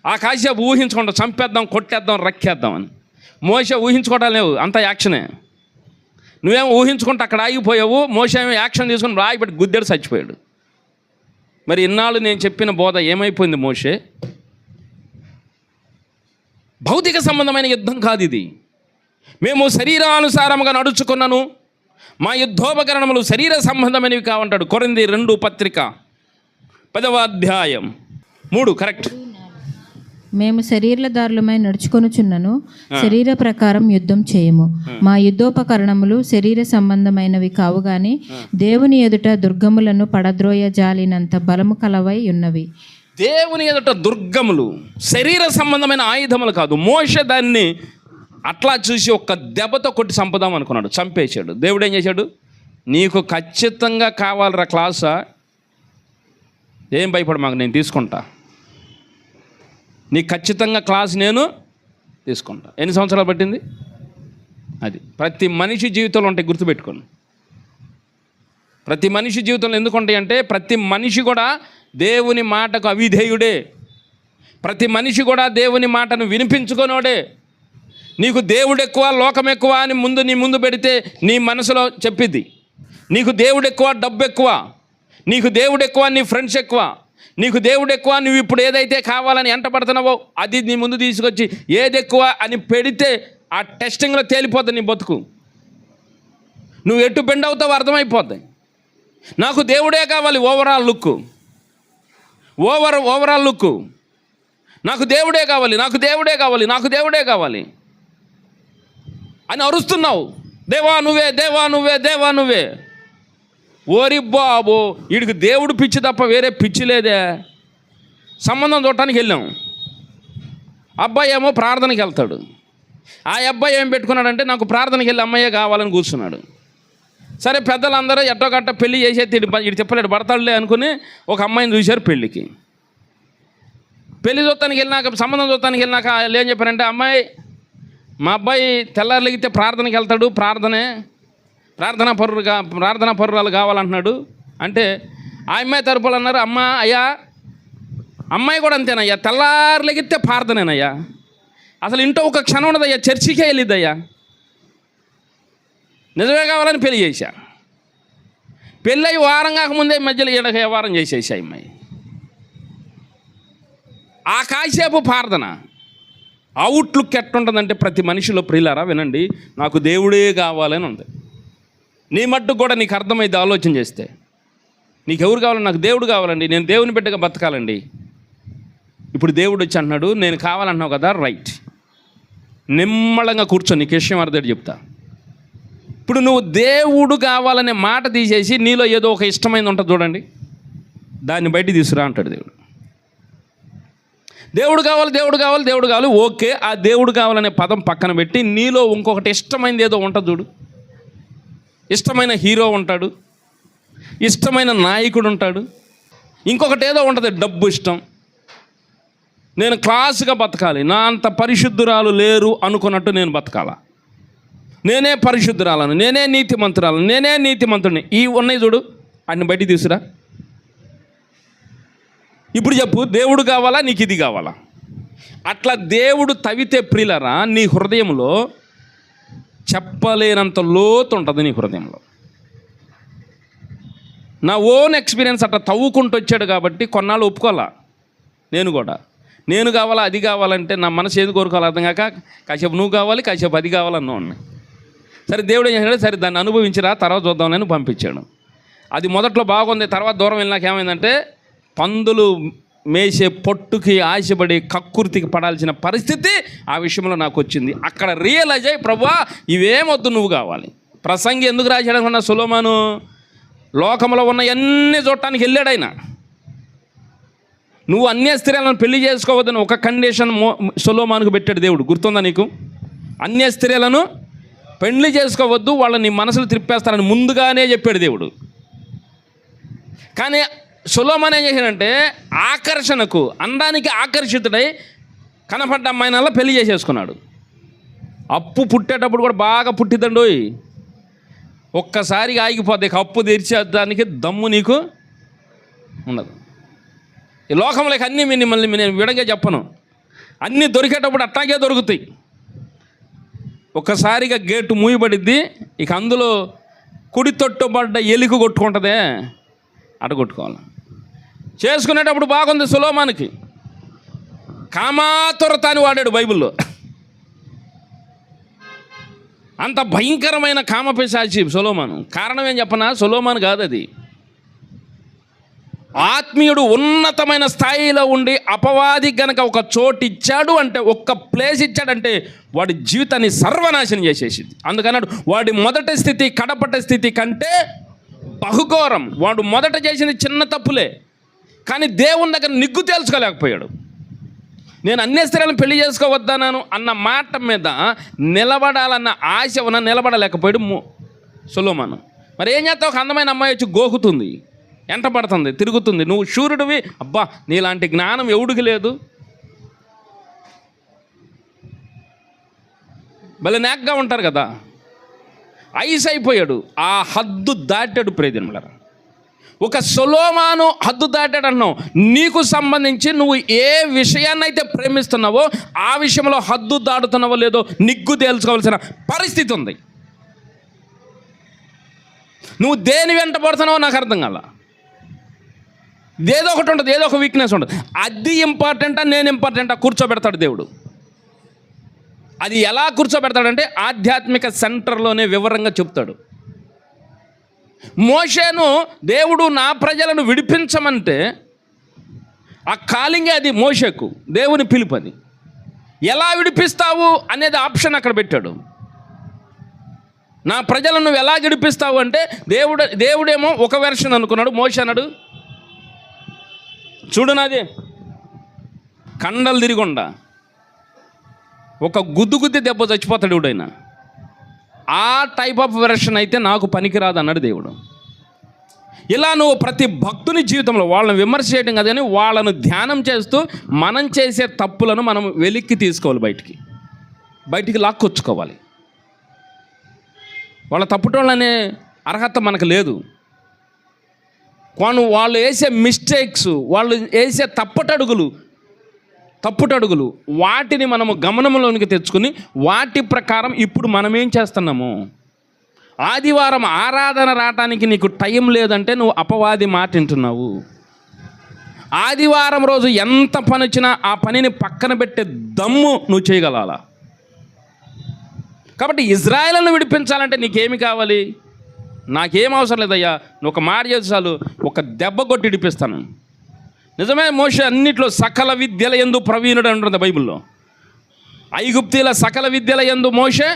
ఆ కాసేపు ఊహించుకుంటా చంపేద్దాం, కొట్టేద్దాం, రక్కేద్దాం అని. మోసే ఊహించుకోవడం లేవు, అంత యాక్షనే. నువ్వేమో ఊహించుకుంటే అక్కడ ఆగిపోయావు. మోసే ఏమో యాక్షన్ తీసుకుని రాయిపెట్టి గుద్దేడు చచ్చిపోయాడు. మరి ఇన్నాళ్ళు నేను చెప్పిన బోధ ఏమైపోయింది? మోసే భౌతిక సంబంధమైన యుద్ధం కాదు ఇది. మేము శరీరానుసారముగా నడుచుకున్నాను, మా యుద్ధోపకరణములు శరీర సంబంధమైనవి కావంటాడు. కొరింథీ 2 పత్రిక 10వ అధ్యాయం 3 కరెక్ట్. మేము శరీరదారులమై నడుచుకొనుచున్నను, శరీర ప్రకారం యుద్ధం చేయము. మా యుద్ధోపకరణములు శరీర సంబంధమైనవి కావు గాని దేవుని ఎదుట దుర్గములను పడద్రోయ జాలినంత బలము కలవై ఉన్నవి. దేవుని ఎదుట దుర్గములు శరీర సంబంధమైన ఆయుధములు కాదు. మోషే దాన్ని అట్లా చూసి ఒక్క దెబ్బతో కొట్టి చంపుదాం అనుకున్నాడు, చంపేశాడు. దేవుడు ఏం చేశాడు? నీకు ఖచ్చితంగా కావాలరా క్లాసా, ఏం భయపడు మాకు, నేను తీసుకుంటా. నీకు ఖచ్చితంగా క్లాస్ నేను తీసుకుంటా. ఎన్ని సంవత్సరాలు పట్టింది? అది ప్రతి మనిషి జీవితంలో ఉంటాయి, గుర్తుపెట్టుకోండి. ప్రతి మనిషి జీవితంలో ఎందుకు ఉంటాయి అంటే ప్రతి మనిషి కూడా దేవుని మాటకు అవిధేయుడే. ప్రతి మనిషి కూడా దేవుని మాటను వినిపించుకునోడే. నీకు దేవుడు ఎక్కువ, లోకం ఎక్కువ అని నీ ముందు పెడితే నీ మనసులో చెప్పిద్ది. నీకు దేవుడు ఎక్కువ, డబ్బు ఎక్కువ. నీకు దేవుడు ఎక్కువ, నీ ఫ్రెండ్స్ ఎక్కువ. నీకు దేవుడు ఎక్కువ, నువ్వు ఇప్పుడు ఏదైతే కావాలని ఎంటపడుతున్నావో అది నీ ముందు తీసుకొచ్చి ఏది ఎక్కువ అని పెడితే ఆ టెస్టింగ్లో తేలిపోతుంది నీ బతుకు. నువ్వు ఎటు బెండ్ అవుతావో అర్థమైపోద్ది. నాకు దేవుడే కావాలి, ఓవరాల్ లుక్. నాకు దేవుడే కావాలి, నాకు దేవుడే కావాలి, నాకు దేవుడే కావాలి అని అరుస్తున్నావు. దేవా నువ్వే, దేవా నువ్వే, దేవా నువ్వే. ఓరి బాబు, వీడికి దేవుడు పిచ్చి తప్ప వేరే పిచ్చి లేదే. సంబంధం చూడటానికి వెళ్ళాం. అబ్బాయి ఏమో ప్రార్థనకి వెళ్తాడు. ఆ అబ్బాయి ఏం పెట్టుకున్నాడంటే నాకు ప్రార్థనకి వెళ్ళి అమ్మాయే కావాలని కూర్చున్నాడు. సరే పెద్దలందరూ ఎట్టో గట్ట పెళ్లి చేసేది ఇటు చెప్పలేడు, పడతాడులే అనుకుని ఒక అమ్మాయిని చూశారు పెళ్ళికి. పెళ్లి చూస్తానికి వెళ్ళినాక, సంబంధం చూస్తానికి వెళ్ళినాక వాళ్ళు ఏం చెప్పారంటే, అమ్మాయి మా అబ్బాయి తెల్లారులెగితే ప్రార్థనకి వెళ్తాడు, ప్రార్థనా పరురాలు కావాలంటున్నాడు అంటే ఆ అమ్మాయి తరపులు అన్నారు, అయ్యా అమ్మాయి కూడా అంతేనయ్యా, తెల్లారులెగితే ప్రార్థనేనయ్యా, అసలు ఇంట్లో ఒక క్షణం ఉండదయ్యా, చర్చికే వెళ్ళిద్దయ్యా. నిజమే కావాలని పెళ్లి చేశా. పెళ్ళి వారం కాకముందే మధ్యలో ఈడక వ్యవహారం చేసేసా అమ్మాయి. ఆ కాసేపు ప్రార్థన అవుట్లుక్ ఎట్టుంటుందంటే ప్రతి మనిషిలో ప్రియులారా వినండి, నాకు దేవుడే కావాలని ఉంది. నీ మట్టుకు కూడా నీకు అర్థమైంది ఆలోచన చేస్తే. నీకు ఎవరు కావాలండి? నాకు దేవుడు కావాలండి, నేను దేవుని బిడ్డగా బతకాలండి. ఇప్పుడు దేవుడు వచ్చి అంటున్నాడు, నేను కావాలంటున్నావు కదా, రైట్, నిమ్మళంగా కూర్చో, నీకు విషయం అర్థం చెప్తా. ఇప్పుడు నువ్వు దేవుడు కావాలనే మాట తీసేసి నీలో ఏదో ఒక ఇష్టమైంది ఉంటుంది చూడండి, దాన్ని బయట తీసుకురా అంటాడు దేవుడు. దేవుడు కావాలి, దేవుడు కావాలి, దేవుడు కావాలి, ఓకే. ఆ దేవుడు కావాలనే పదం పక్కన పెట్టి నీలో ఇంకొకటి ఇష్టమైనది ఏదో ఉంటుంది చూడు. ఇష్టమైన హీరో ఉంటాడు, ఇష్టమైన నాయకుడు ఉంటాడు, ఇంకొకటి ఏదో ఉంటుంది, డబ్బు ఇష్టం. నేను క్లాసుగా బతకాలి, నా అంత పరిశుద్ధురాలు లేరు అనుకున్నట్టు నేను బతకాలా, నేనే పరిశుద్ధురాలను, నేనే నీతిమంతురాలను, నేనే నీతిమంతుడిని. ఈ ఉన్నాయి చూడు, అన్ని బయట తీసురా. ఇప్పుడు చెప్పు, దేవుడు కావాలా, నీకు ఇది కావాలా? అట్లా దేవుడు తవితే ప్రియులరా నీ హృదయంలో చెప్పలేనంత లోతు ఉంటుంది. నీ హృదయంలో నా ఓన్ ఎక్స్పీరియన్స్ అట్లా తవ్వుకుంటూ వచ్చాడు కాబట్టి కొన్నాళ్ళు ఒప్పుకోవాలా. నేను కావాలా, అది కావాలంటే నా మనసు ఏది కోరుకోవాలి అర్థం కాక కాసేపు నువ్వు కావాలి, కాసేపు అది కావాలన్నా. సరే దేవుడు ఏం చేశాడు, సరే దాన్ని అనుభవించిరా, తర్వాత చూద్దామని పంపించాడు. అది మొదట్లో బాగుంది, తర్వాత దూరం వెళ్ళినాక ఏమైందంటే పందులు మేసే పొట్టుకి ఆశపడి కక్కుర్తికి పడాల్సిన పరిస్థితి ఆ విషయంలో నాకు వచ్చింది. అక్కడ రియలైజ్ అయ్యి, ప్రభువా ఇవేమొద్దు, నువ్వు కావాలి. ప్రసంగి ఎందుకు రాశాడనుకున్నా, సొలొమోను లోకంలో ఉన్న అన్ని చూడటానికి వెళ్ళాడు ఆయన. నువ్వు అన్య స్త్రీలను పెళ్లి చేసుకోవద్దని ఒక కండిషన్ సొలొమోనుకు పెట్టాడు దేవుడు, గుర్తుందా నీకు? అన్య స్త్రీలను పెళ్లి చేసుకోవద్దు, వాళ్ళని మనసులు త్రిప్పేస్తారని ముందుగానే చెప్పాడు దేవుడు. కానీ సొలొమోను ఏం చేశాడంటే ఆకర్షణకు, అందానికి ఆకర్షితుడై కనపడ్డ అమ్మాయినల్లా పెళ్లి చేసేసుకున్నాడు. అప్పు పుట్టేటప్పుడు కూడా బాగా పుట్టిద్దండోయ్, ఒక్కసారిగా ఆగిపోద్ది. అప్పు తీర్చేదానికి దమ్ము నీకు ఉండదు. ఈ లోకంలోకి అన్నీ మళ్ళీ నేను విడంగా చెప్పను, అన్నీ దొరికేటప్పుడు అట్టాగే దొరుకుతాయి. ఒక్కసారిగా గేటు మూయబడిద్ది, ఇక అందులో కుడి తొట్టుబడ్డ ఎలుక కొట్టుకుంటుందే, అట కొట్టుకోవాలి. చేసుకునేటప్పుడు బాగుంది సొలొమోనుకి, కామాతురత అని వాడాడు బైబిల్లో. అంత భయంకరమైన కామపిశాచి సొలొమోను. కారణం ఏం చెప్పనా, సొలొమోను కాదు అది. ఆత్మీయుడు ఉన్నతమైన స్థాయిలో ఉండి అపవాది గనక ఒక చోటు ఇచ్చాడు అంటే, ఒక్క ప్లేస్ ఇచ్చాడంటే వాడి జీవితాన్ని సర్వనాశనం చేసేసింది. అందుకన్నాడు వాడి మొదటి స్థితి కడపటి స్థితి కంటే బహుఘోరం. వాడు మొదట చేసింది చిన్న తప్పులే, కానీ దేవుని దగ్గర నిగ్గు తేల్చుకోలేకపోయాడు. నేను అన్య స్త్రీలను పెళ్లి చేసుకోవద్దన్నాను అన్న మాట మీద నిలబడాలన్న ఆశ ఉన్న నిలబడలేకపోయాడు సొలొమోను. మరి ఏం చేస్తావు, ఒక అందమైన అమ్మాయి వచ్చి గోకుతుంది, ఎంట పడుతుంది, తిరుగుతుంది, నువ్వు శూరుడివి, అబ్బా నీలాంటి జ్ఞానం ఎవడికి లేదు, భలే నాగ్గా ఉంటారు కదా. ఐస్ అయిపోయాడు, ఆ హద్దు దాటాడు. ప్రియజనులారా, ఒక సొలొమోను హద్దు దాటాడు అంటున్నావు. నీకు సంబంధించి నువ్వు ఏ విషయాన్నైతే ప్రేమిస్తున్నావో ఆ విషయంలో హద్దు దాటుతున్నావో లేదో నిగ్గు తేల్చుకోవాల్సిన పరిస్థితి ఉంది. నువ్వు దేని వెంట పడుతున్నావో నాకు అర్థం కాల. ఏదో ఒకటి ఉంటుంది, ఏదో ఒక వీక్నెస్ ఉంటుంది. అది ఇంపార్టెంటా, నేను ఇంపార్టెంటా కూర్చోబెడతాడు దేవుడు. అది ఎలా కూర్చోబెడతాడంటే ఆధ్యాత్మిక సెంటర్లోనే వివరంగా చెప్తాడు. మోషేను దేవుడు నా ప్రజలను విడిపించమంటే ఆ కాలింగే అది మోషేకు దేవుని పిలుపది. ఎలా విడిపిస్తావు అనేది ఆప్షన్ అక్కడ పెట్టాడు. నా ప్రజలను నువ్వు ఎలా విడిపిస్తావు అంటే దేవుడేమో ఒక వెర్షన్ అనుకున్నాడు. మోషే అన్నాడు, చూడు నాది కండలు తిరిగొండా, ఒక గుద్దు దెబ్బ చచ్చిపోతాడు ఎవడైనా, ఆ టైప్ ఆఫ్ వెర్షన్ అయితే నాకు పనికిరాదు అన్నాడు దేవుడు. ఇలా నువ్వు ప్రతి భక్తుని జీవితంలో వాళ్ళని విమర్శ చేయడం కాదు, కానీ వాళ్ళను ధ్యానం చేస్తూ మనం చేసే తప్పులను మనం వెలిక్కి తీసుకోవాలి, బయటికి లాక్కొచ్చుకోవాలి. వాళ్ళ తప్పుటోళ్ళనే అర్హత మనకు లేదు. వాళ్ళు వేసే మిస్టేక్స్, వాళ్ళు వేసే తప్పుటడుగులు వాటిని మనము గమనంలోనికి తెచ్చుకుని వాటి ప్రకారం ఇప్పుడు మనం ఏం చేస్తున్నాము ఆదివారం ఆరాధన రావటానికి నీకు టైం లేదంటే నువ్వు అపవాది మాట వింటున్నావు. ఆదివారం రోజు ఎంత పని వచ్చినా ఆ పనిని పక్కన పెట్టే దమ్ము నువ్వు చేయగలాలా. కాబట్టి ఇజ్రాయేలును విడిపించాలంటే నీకేమి కావాలి? నాకేం అవసరం లేదయ్యా, నువ్వు ఒక మాట చేసి చాలు, ఒక దెబ్బ కొట్టి విడిపిస్తాను. నిజమే, మోషే అన్నిట్లో సకల విద్యల యందు ప్రవీణుడు అంటుంది బైబిల్లో. ఐగుప్తీల సకల విద్యల యందు మోషే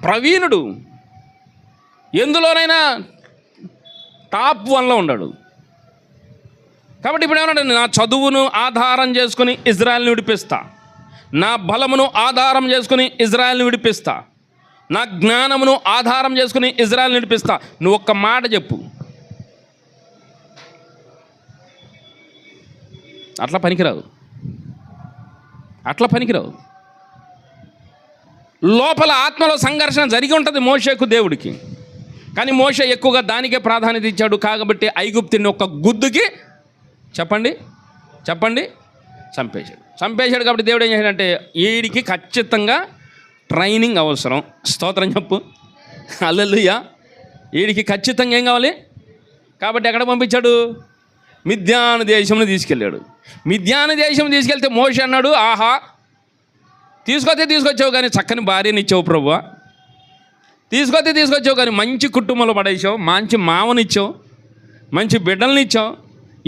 ప్రవీణుడు, ఎందులోనైనా టాప్ 1లో ఉన్నాడు. కాబట్టి ఇప్పుడు ఏమన్నాడు? నా చదువును ఆధారం చేసుకుని ఇజ్రాయెల్ని విడిపిస్తా, నా బలమును ఆధారం చేసుకుని ఇజ్రాయెల్ని విడిపిస్తా, నా జ్ఞానమును ఆధారం చేసుకుని ఇజ్రాయెల్ని విడిపిస్తా. నువ్వు ఒక్క మాట చెప్పు, అట్లా పనికిరావు, అట్లా పనికిరావు. లోపల ఆత్మలో సంఘర్షణ జరిగి ఉంటుంది మోషేకు దేవుడికి. కానీ మోషే ఎక్కువగా దానికే ప్రాధాన్యత ఇచ్చాడు. కాబట్టి ఐగుప్తుని ఒక గుద్దుకి చెప్పండి చంపేశాడు. కాబట్టి దేవుడు ఏం చేశాడంటే వీడికి ఖచ్చితంగా ట్రైనింగ్ అవసరం. స్తోత్రం చెప్పు, హల్లెలూయా. వీడికి ఖచ్చితంగా ఏం కావాలి? కాబట్టి ఎక్కడ పంపించాడు? మిద్యాను దేశంలో తీసుకెళ్ళాడు. మిద్యాను దేశం తీసుకెళ్తే మోషే అన్నాడు, ఆహా, తీసుకొచ్చావు కానీ చక్కని భార్యని ఇచ్చావు ప్రభువా, తీసుకొచ్చావు కానీ మంచి కుటుంబంలో పడేసావు, మంచి మామనిచ్చావు, మంచి బిడ్డల్ని ఇచ్చావు,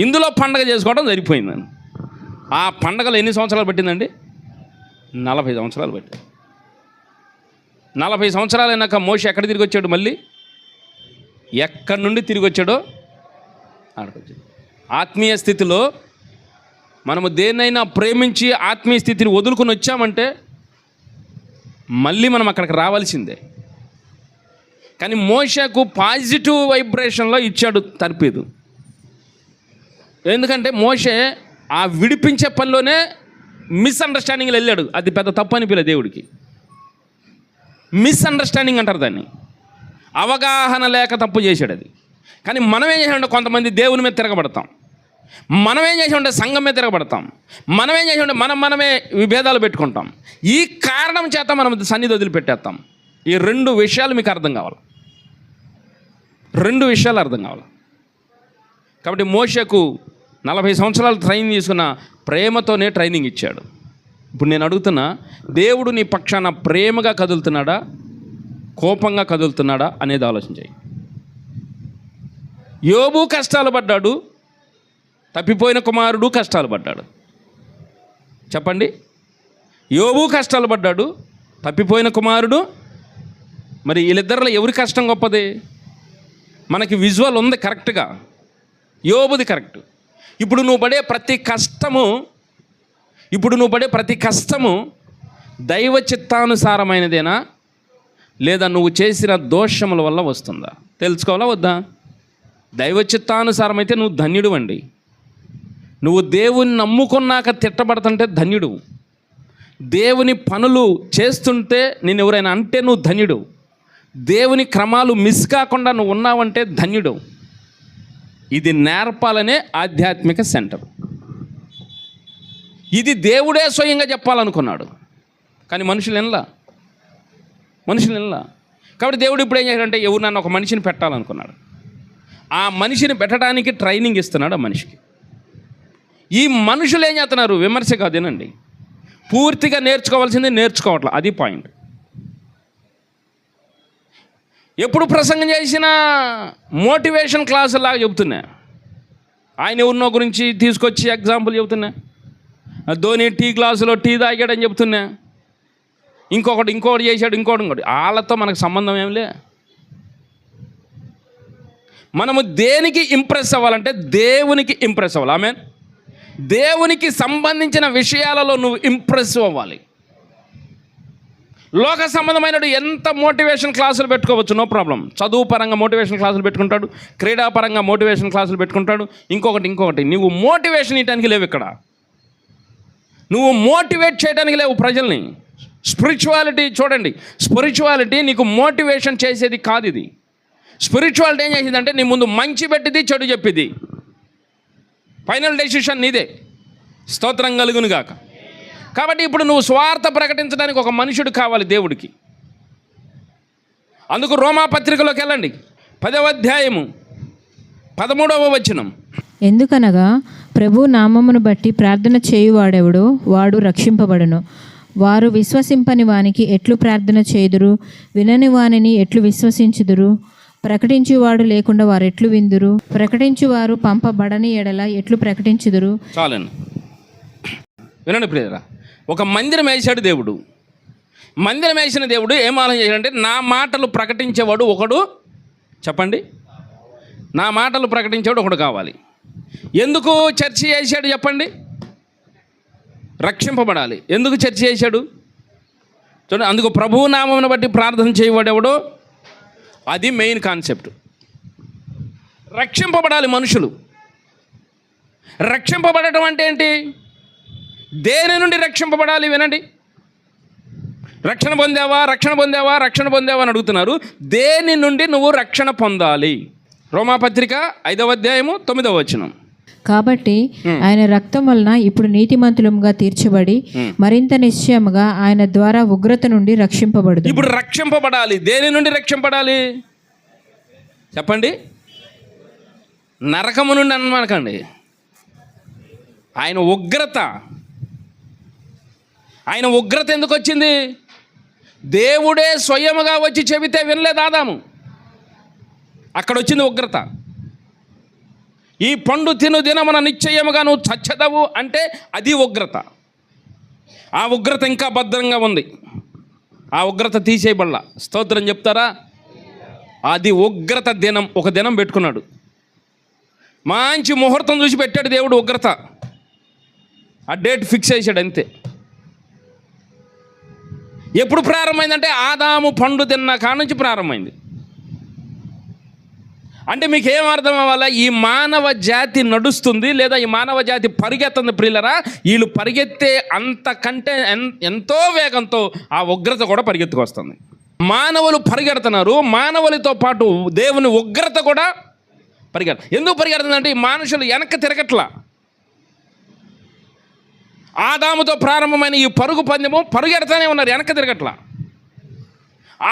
ఇందులో పండగ చేసుకోవడం సరిపోయిందని. ఆ పండగలు ఎన్ని సంవత్సరాలు పట్టిందండి? 40 సంవత్సరాలు పట్టింది. 40 సంవత్సరాలు అయినాక మోషే ఎక్కడ తిరిగి వచ్చాడు? మళ్ళీ ఎక్కడి నుండి తిరిగి వచ్చాడో ఆడకొచ్చాడు. ఆత్మీయ స్థితిలో మనము దేన్నైనా ప్రేమించి ఆత్మీయ స్థితిని వదులుకొని వచ్చామంటే మళ్ళీ మనం అక్కడికి రావాల్సిందే. కానీ మోషేకు పాజిటివ్ వైబ్రేషన్లో ఇచ్చాడు తర్పీదు. ఎందుకంటే మోషే ఆ విడిపించే పనిలోనే మిస్అండర్స్టాండింగ్లో వెళ్ళాడు. అది పెద్ద తప్పు అనిపించలేదు దేవుడికి. మిస్అండర్స్టాండింగ్ అంటారు దాన్ని, అవగాహన లేక తప్పు చేశాడు అది. కానీ మనం ఏం చేసామంటే కొంతమంది దేవుని మీద తిరగబడతాం, మనం ఏం చేసామంటే సంఘం మీద తిరగబడతాం, మనం ఏం చేసామంటే మనమే విభేదాలు పెట్టుకుంటాం. ఈ కారణం చేత మనం సన్నిధి వదిలిపెట్టేస్తాం. ఈ 2 విషయాలు మీకు అర్థం కావాలి, 2 విషయాలు అర్థం కావాలి. కాబట్టి మోషేకు 40 సంవత్సరాలు ట్రైనింగ్ తీసుకున్న ప్రేమతోనే ట్రైనింగ్ ఇచ్చాడు. ఇప్పుడు నేను అడుగుతున్నా, దేవుడు నీ పక్షాన ప్రేమగా కదులుతున్నాడా, కోపంగా కదులుతున్నాడా అనేది ఆలోచించాయి. యోబు కష్టాలు పడ్డాడు, తప్పిపోయిన కుమారుడు కష్టాలు పడ్డాడు. చెప్పండి, యోబు కష్టాలు పడ్డాడు, తప్పిపోయిన కుమారుడు. మరి వీళ్ళిద్దరిలో ఎవరి కష్టం గొప్పది? మనకి విజువల్ ఉంది కరెక్ట్గా, యోబుది కరెక్ట్. ఇప్పుడు నువ్వు పడే ప్రతి కష్టము దైవ చిత్తానుసారమైనదేనా, లేదా నువ్వు చేసిన దోషముల వల్ల వస్తుందా? తెలుసుకోవాలా వద్దా? దైవ చిత్తానుసారం అయితే నువ్వు ధన్యుడు అండి. నువ్వు దేవుని నమ్ముకున్నాక తిట్టబడుతుంటే ధన్యుడు. దేవుని పనులు చేస్తుంటే నేను ఎవరైనా అంటే నువ్వు ధన్యుడు. దేవుని క్రమాలు మిస్ కాకుండా నువ్వు ఉన్నావంటే ధన్యుడు. ఇది నేర్పాలనే ఆధ్యాత్మిక సెంటర్. ఇది దేవుడే స్వయంగా చెప్పాలనుకున్నాడు, కానీ మనుషులు ఎనలా. కాబట్టి దేవుడు ఇప్పుడు ఏం చేశాడంటే ఎవరినన్నా ఒక మనిషిని పెట్టాలనుకున్నాడు. ఆ మనిషిని పెట్టడానికి ట్రైనింగ్ ఇస్తున్నాడు ఆ మనిషికి. ఈ మనుషులు ఏం చేస్తున్నారు? విమర్శ కాదేనండి, పూర్తిగా నేర్చుకోవాల్సింది నేర్చుకోవట్లే. అది పాయింట్. ఎప్పుడు ప్రసంగం చేసినా మోటివేషన్ క్లాసులాగా చెబుతున్నా. ఆయన ఎవరినో గురించి తీసుకొచ్చి ఎగ్జాంపుల్ చెబుతున్నా. ధోని టీ గ్లాసులో టీ తాగాడని చెప్తున్నా. ఇంకొకటి చేశాడు, ఇంకోటి. వాళ్ళతో మనకు సంబంధం ఏం లే. మనము దేనికి ఇంప్రెస్ అవ్వాలంటే దేవునికి ఇంప్రెస్ అవ్వాలి. ఆమేన్. దేవునికి సంబంధించిన విషయాలలో నువ్వు ఇంప్రెస్ అవ్వాలి. లోక సంబంధమైన ఎంత మోటివేషన్ క్లాసులు పెట్టుకోవచ్చు, నో ప్రాబ్లం. చదువు పరంగా మోటివేషన్ క్లాసులు పెట్టుకుంటాడు, క్రీడాపరంగా మోటివేషన్ క్లాసులు పెట్టుకుంటాడు, ఇంకొకటి. నువ్వు మోటివేషన్ ఇవ్వడానికి లేవు ఇక్కడ. నువ్వు మోటివేట్ చేయడానికి లేవు ప్రజల్ని. స్పిరిచువాలిటీ చూడండి, స్పిరిచువాలిటీ నీకు మోటివేషన్ చేసేది కాదు. ఇది స్పిరిచువాలిటీ ఏం చేసేదంటే నీ ముందు మంచి పెట్టిది, చెడు చెప్పిది. ఫైనల్ డెసిషన్ నీదే. స్తోత్రం కలుగును గాక. కాబట్టి ఇప్పుడు నువ్వు స్వార్థ ప్రకటించడానికి ఒక మనుషుడు కావాలి దేవుడికి. అందుకు రోమా పత్రికలోకి వెళ్ళండి, 10వ అధ్యాయము 13వ వచనం. ఎందుకనగా ప్రభు నామమును బట్టి ప్రార్థన చేయువాడెవడో వాడు రక్షింపబడును. వారు విశ్వసింపని వానికి ఎట్లు ప్రార్థన చేయుదురు? వినని వానిని ఎట్లు విశ్వసించుదురు? ప్రకటించువాడు లేకుండా వారు ఎట్లు విందురు? ప్రకటించువారు పంపబడని ఎడల ఎట్లు ప్రకటించుదురు? చాలండి, వినండి ప్రియరా. ఒక మందిరం వేసాడు దేవుడు. మందిరం వేసిన దేవుడు ఏం ఆలోచన చేశాడంటే, నా మాటలు ప్రకటించేవాడు ఒకడు, చెప్పండి, నా మాటలు ప్రకటించేవాడు ఒకడు కావాలి. ఎందుకు చర్చ చేశాడు చెప్పండి? రక్షింపబడాలి. ఎందుకు చర్చ చేశాడు చూడండి. అందుకు ప్రభువు నామమును బట్టి ప్రార్థన చేయవాడెవడో, అది మెయిన్ కాన్సెప్ట్. రక్షింపబడాలి మనుషులు. రక్షింపబడటం అంటే ఏంటి? దేని నుండి రక్షింపబడాలి? వినండి, రక్షణ పొందావా, రక్షణ పొందావా, రక్షణ పొందావా అని అడుగుతున్నారు. దేని నుండి నువ్వు రక్షణ పొందాలి? రోమాపత్రిక 5వ అధ్యాయము 9వ వచనం. కాబట్టి ఆయన రక్తం వలన ఇప్పుడు నీతిమంతులుగా తీర్చబడి మరింత నిశ్చయముగా ఆయన ద్వారా ఉగ్రత నుండి రక్షింపబడదు. ఇప్పుడు రక్షింపబడాలి. దేని నుండి రక్షింపబడాలి చెప్పండి? నరకము నుండి అనమానకండి. ఆయన ఉగ్రత, ఆయన ఉగ్రత ఎందుకు వచ్చింది? దేవుడే స్వయముగా వచ్చి చెబితే వినలేదు ఆదాము, అక్కడ వచ్చింది ఉగ్రత. ఈ పండు తిను దినమున నిశ్చయముగా నువ్వు చచ్చదవు అంటే అది ఉగ్రత. ఆ ఉగ్రత ఇంకా భద్రంగా ఉంది. ఆ ఉగ్రత తీసేయబడలా. స్తోత్రం చెప్తారా? అది ఉగ్రత దినం, ఒక దినం పెట్టుకున్నాడు. మంచి ముహూర్తం చూసి పెట్టాడు దేవుడు ఉగ్రత. ఆ డేట్ ఫిక్స్ చేశాడు అంతే. ఎప్పుడు ప్రారంభమైందంటే ఆదాము పండు తిన్న కాడ నుంచి ప్రారంభమైంది. అంటే మీకు ఏం అర్థం అవ్వాలా? ఈ మానవ జాతి నడుస్తుంది, లేదా ఈ మానవ జాతి పరిగెత్తుంది ప్రియులరా. వీళ్ళు పరిగెత్తే అంతకంటే ఎంతో వేగంతో ఆ ఉగ్రత కూడా పరిగెత్తుకొస్తుంది. మానవులు పరిగెడుతున్నారు, మానవులతో పాటు దేవుని ఉగ్రత కూడా ఎందుకు పరిగెడుతుందంటే ఈ మనుషులు వెనక్కి తిరగట్లా. ఆదాముతో ప్రారంభమైన ఈ పరుగు పందెము పరిగెడతానే ఉన్నారు, వెనక్కి తిరగట్లా.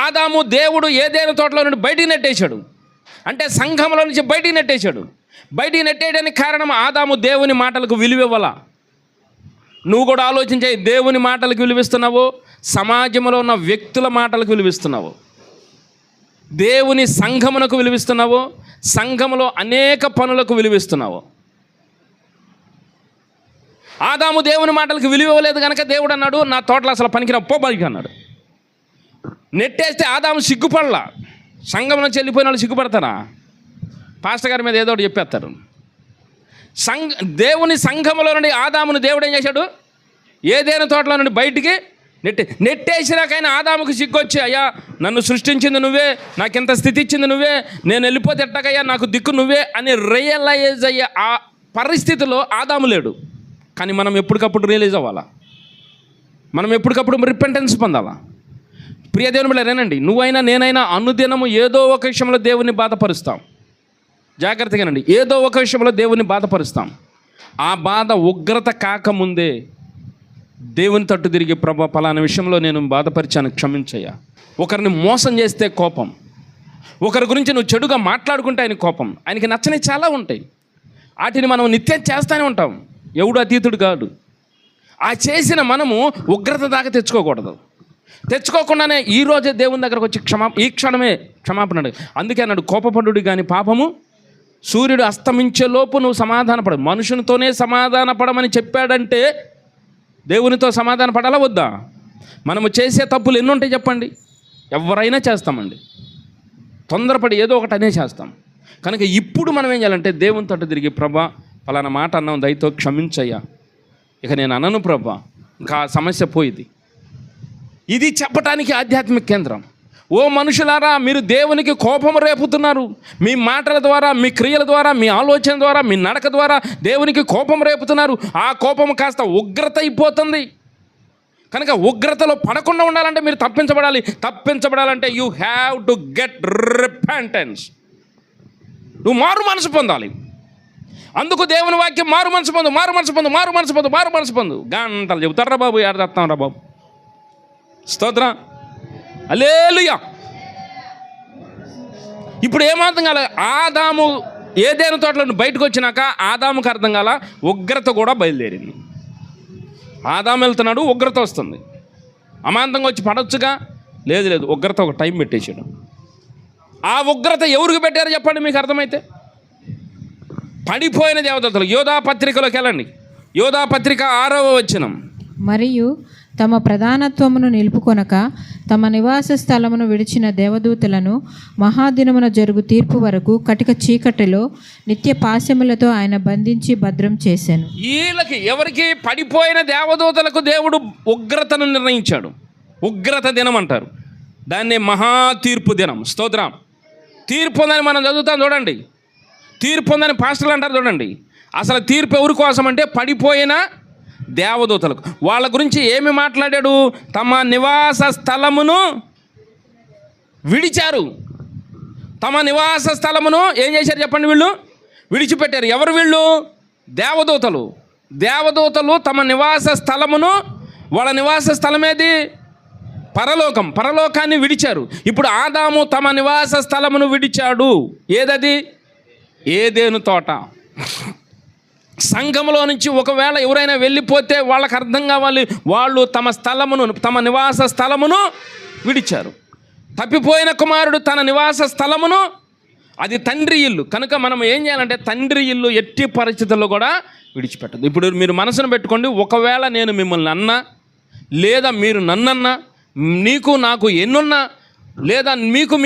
ఆదాము దేవుడు ఏదైనా తోటలో నుండి బయటికి నెట్టేశాడు, అంటే సంఘంలో నుంచి బయటికి నెట్టేశాడు. బయటికి నెట్టేయడానికి కారణం ఆదాము దేవుని మాటలకు విలువివ్వాల. నువ్వు కూడా ఆలోచించే, దేవుని మాటలకు విలువిస్తున్నావు, సమాజంలో ఉన్న వ్యక్తుల మాటలకు విలువిస్తున్నావు, దేవుని సంఘమునకు విలువిస్తున్నావు, సంఘములో అనేక పనులకు విలువిస్తున్నావు. ఆదాము దేవుని మాటలకు విలువివ్వలేదు కనుక దేవుడు అన్నాడు, నా తోటలో అసలు పనికిరా పో బయటికి అన్నాడు. నెట్టేస్తే ఆదాము సిగ్గుపడలా. సంఘంలో చెల్లిపోయిన వాళ్ళు సిగ్గుపడతారా? పాస్టర్ గారి మీద ఏదో ఒకటి చెప్పేస్తారు. దేవుని సంఘములో నుండి ఆదామును దేవుడు ఏం చేశాడు? ఏదైనా తోటలో నుండి బయటికి నెట్టేసినాకైనా ఆదాముకు సిగ్గొచ్చి, అయ్యా నన్ను సృష్టించింది నువ్వే, నాకింత స్థితి ఇచ్చింది నువ్వే, నేను వెళ్ళిపోతే ఎట్టకయ్యా, నాకు దిక్కు నువ్వే అని రియలైజ్ అయ్యే ఆ పరిస్థితిలో ఆదాము లేడు. కానీ మనం ఎప్పటికప్పుడు రియలైజ్ అవ్వాలా, మనం ఎప్పటికప్పుడు రిపెంటెన్స్ పొందాలా. ప్రియ దేవుని బిడ్డలారేనండి, నువ్వైనా నేనైనా అనుదినము ఏదో ఒక విషయంలో దేవుని బాధపరుస్తాం. జాగ్రత్తగానండి, ఏదో ఒక విషయంలో దేవుని బాధపరుస్తాం. ఆ బాధ ఉగ్రత కాకముందే దేవుని తట్టు తిరిగి, ప్రభా పలానా విషయంలో నేను బాధపరిచాను, క్షమించయ్యా. ఒకరిని మోసం చేస్తే కోపం, ఒకరి గురించి నువ్వు చెడుగా మాట్లాడుకుంటే ఆయన కోపం. ఆయనకి నచ్చనివి చాలా ఉంటాయి, వాటిని మనం నిత్యం చేస్తూనే ఉంటాం. ఎవడు అతీతుడు కాదు. ఆ చేసిన మనము ఉగ్రత దాకా తెచ్చుకోకూడదు. తెచ్చుకోకుండానే ఈరోజే దేవుని దగ్గరకు వచ్చి ఈ క్షణమే క్షమాపణ అడుగు. అందుకే అన్నాడు, కోపపడు కానీ పాపము సూర్యుడు అస్తమించేలోపు నువ్వు సమాధానపడ. మనుషునితోనే సమాధానపడమని చెప్పాడంటే దేవునితో సమాధాన పడాలా వద్దా? మనము చేసే తప్పులు ఎన్ని ఉంటాయి చెప్పండి? ఎవరైనా చేస్తామండి, తొందరపడి ఏదో ఒకటి అనే చేస్తాం. కనుక ఇప్పుడు మనం ఏం చేయాలంటే దేవుని తట్టు తిరిగి, ప్రభా పలానా మాట అన్నాం, దయతో క్షమించయ్యా, ఇక నేను అనను ప్రభా, ఇంకా ఆ సమస్య పోయింది. ఇది చెప్పటానికి ఆధ్యాత్మిక కేంద్రం. ఓ మనుషులారా, మీరు దేవునికి కోపం రేపుతున్నారు. మీ మాటల ద్వారా, మీ క్రియల ద్వారా, మీ ఆలోచన ద్వారా, మీ నడక ద్వారా దేవునికి కోపం రేపుతున్నారు. ఆ కోపం కాస్త ఉగ్రత అయిపోతుంది. కనుక ఉగ్రతలో పడకుండా ఉండాలంటే మీరు తప్పించబడాలంటే you have to get repentance. నువ్వు మారు మనసు పొందాలి. అందుకు దేవుని వాక్యం మారు మనసు పొందు, మారు మనసు పొందు, మారు మనసు పొందు, మారు మనసు పొందు గంటలు చెబుతారా బాబు, ఏడతాం రా బాబు. స్తోత్రం, హల్లెలూయా. ఇప్పుడు ఏమర్థం కాలే, ఆదాము ఏదైనా తోటలో బయటకు వచ్చినాక ఆదాముకు అర్థం కాల, ఉగ్రత కూడా బయలుదేరింది. ఆదాము వెళ్తున్నాడు, ఉగ్రత వస్తుంది. అమాంతంగా వచ్చి పడొచ్చుగా, లేదు ఉగ్రత ఒక టైం పెట్టేసాడు. ఆ ఉగ్రత ఎవరికి పెట్టారో చెప్పండి మీకు అర్థమైతే. పడిపోయిన దేవదూతలు. యోధా పత్రికలోకి వెళ్ళండి, యోధా పత్రిక 6వ వచనం. మరియు తమ ప్రధానత్వమును నిలుపుకొనక తమ నివాస స్థలమును విడిచిన దేవదూతలను మహాదినమున జరుగు తీర్పు వరకు కటిక చీకటిలో నిత్య పాశములతో ఆయన బంధించి భద్రం చేశాను. వీళ్ళకి ఎవరికి? పడిపోయిన దేవదూతలకు దేవుడు ఉగ్రతను నిర్ణయించాడు. ఉగ్రత దినం అంటారు దాన్ని, మహా తీర్పు దినం. స్తోత్రం. తీర్పు ఉందని మనం చదువుతాం చూడండి, తీర్పు ఉందని పాస్టర్లు అంటారు చూడండి. అసలు తీర్పు ఎవరి కోసం అంటే పడిపోయిన దేవదూతలకు. వాళ్ళ గురించి ఏమి మాట్లాడాడు? తమ నివాస స్థలమును విడిచారు. తమ నివాస స్థలమును ఏం చేశారు చెప్పండి? వీళ్ళు విడిచిపెట్టారు. ఎవరు వీళ్ళు? దేవదూతలు. దేవదూతలు తమ నివాస స్థలమును, వాళ్ళ నివాస స్థలం ఏది? పరలోకం. పరలోకాన్ని విడిచారు. ఇప్పుడు ఆదాము తమ నివాస స్థలమును విడిచాడు. ఏదది? ఏదేను తోట. సంఘములో నుంచి ఒకవేళ ఎవరైనా వెళ్ళిపోతే వాళ్ళకి అర్థం కావాలి, వాళ్ళు తమ స్థలమును, తమ నివాస స్థలమును విడిచారు. తప్పిపోయిన కుమారుడు తన నివాస స్థలమును, అది తండ్రి ఇల్లు కనుక మనం ఏం చేయాలంటే తండ్రి ఇల్లు ఎట్టి పరిస్థితుల్లో కూడా విడిచిపెట్టదు. ఇప్పుడు మీరు మనసును పెట్టుకోండి, ఒకవేళ నేను మిమ్మల్ని అన్నా, లేదా మీరు నన్నన్నా, నీకు నాకు ఎన్నున్నా, లేదా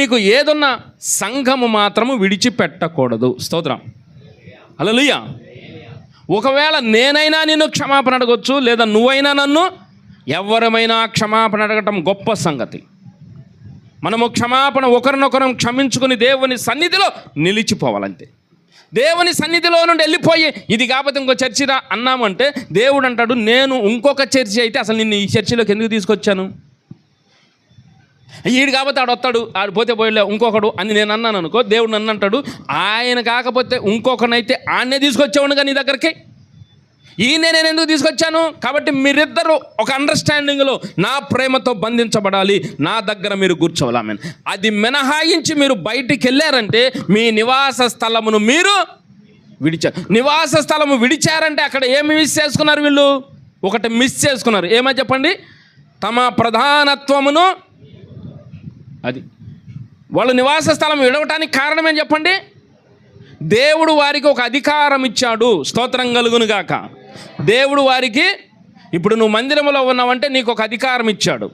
మీకు ఏదున్నా, సంఘము మాత్రము విడిచిపెట్టకూడదు. స్తోత్రం. హల్లెలూయా. ఒకవేళ నేనైనా నిన్ను క్షమాపణ అడగొచ్చు, లేదా నువ్వైనా నన్ను, ఎవరమైనా క్షమాపణ అడగటం గొప్ప సంగతి. మనము క్షమాపణ ఒకరినొకరం క్షమించుకుని దేవుని సన్నిధిలో నిలిచిపోవాలంతే. దేవుని సన్నిధిలో నుండి వెళ్ళిపోయి ఇది కాకపోతే ఇంకో చర్చిరా అన్నామంటే దేవుడు అంటాడు, నేను ఇంకొక చర్చి అయితే అసలు నిన్ను ఈ చర్చిలోకి ఎందుకు తీసుకొచ్చాను? ఈడు కాకపోతే ఆడు వస్తాడు, ఆడు పోతే పోయలే ఇంకొకడు అని నేను అన్నాను అనుకో, దేవుడు నన్ను అంటాడు, ఆయన కాకపోతే ఇంకొకనైతే ఆయనే తీసుకొచ్చేవాడుగా నీ దగ్గరికి. ఈయనే నేను ఎందుకు తీసుకొచ్చాను? కాబట్టి మీరిద్దరూ ఒక అండర్స్టాండింగ్లో నా ప్రేమతో బంధించబడాలి, నా దగ్గర మీరు కూర్చోవాలి. ఆమె అది మినహాయించి మీరు బయటికి వెళ్ళారంటే మీ నివాస స్థలమును మీరు విడిచారు. నివాస స్థలము విడిచారంటే అక్కడ ఏమి మిస్ చేసుకున్నారు వీళ్ళు? ఒకటి మిస్ చేసుకున్నారు. ఏమని చెప్పండి? తమ ప్రధానత్వమును. అది వాళ్ళు నివాస స్థలం విడవటానికి కారణం ఏం చెప్పండి? దేవుడు వారికి ఒక అధికారం ఇచ్చాడు. స్తోత్రం కలుగును గాక. దేవుడు వారికి, ఇప్పుడు నువ్వు మందిరంలో ఉన్నావంటే నీకు ఒక అధికారం ఇచ్చాడు.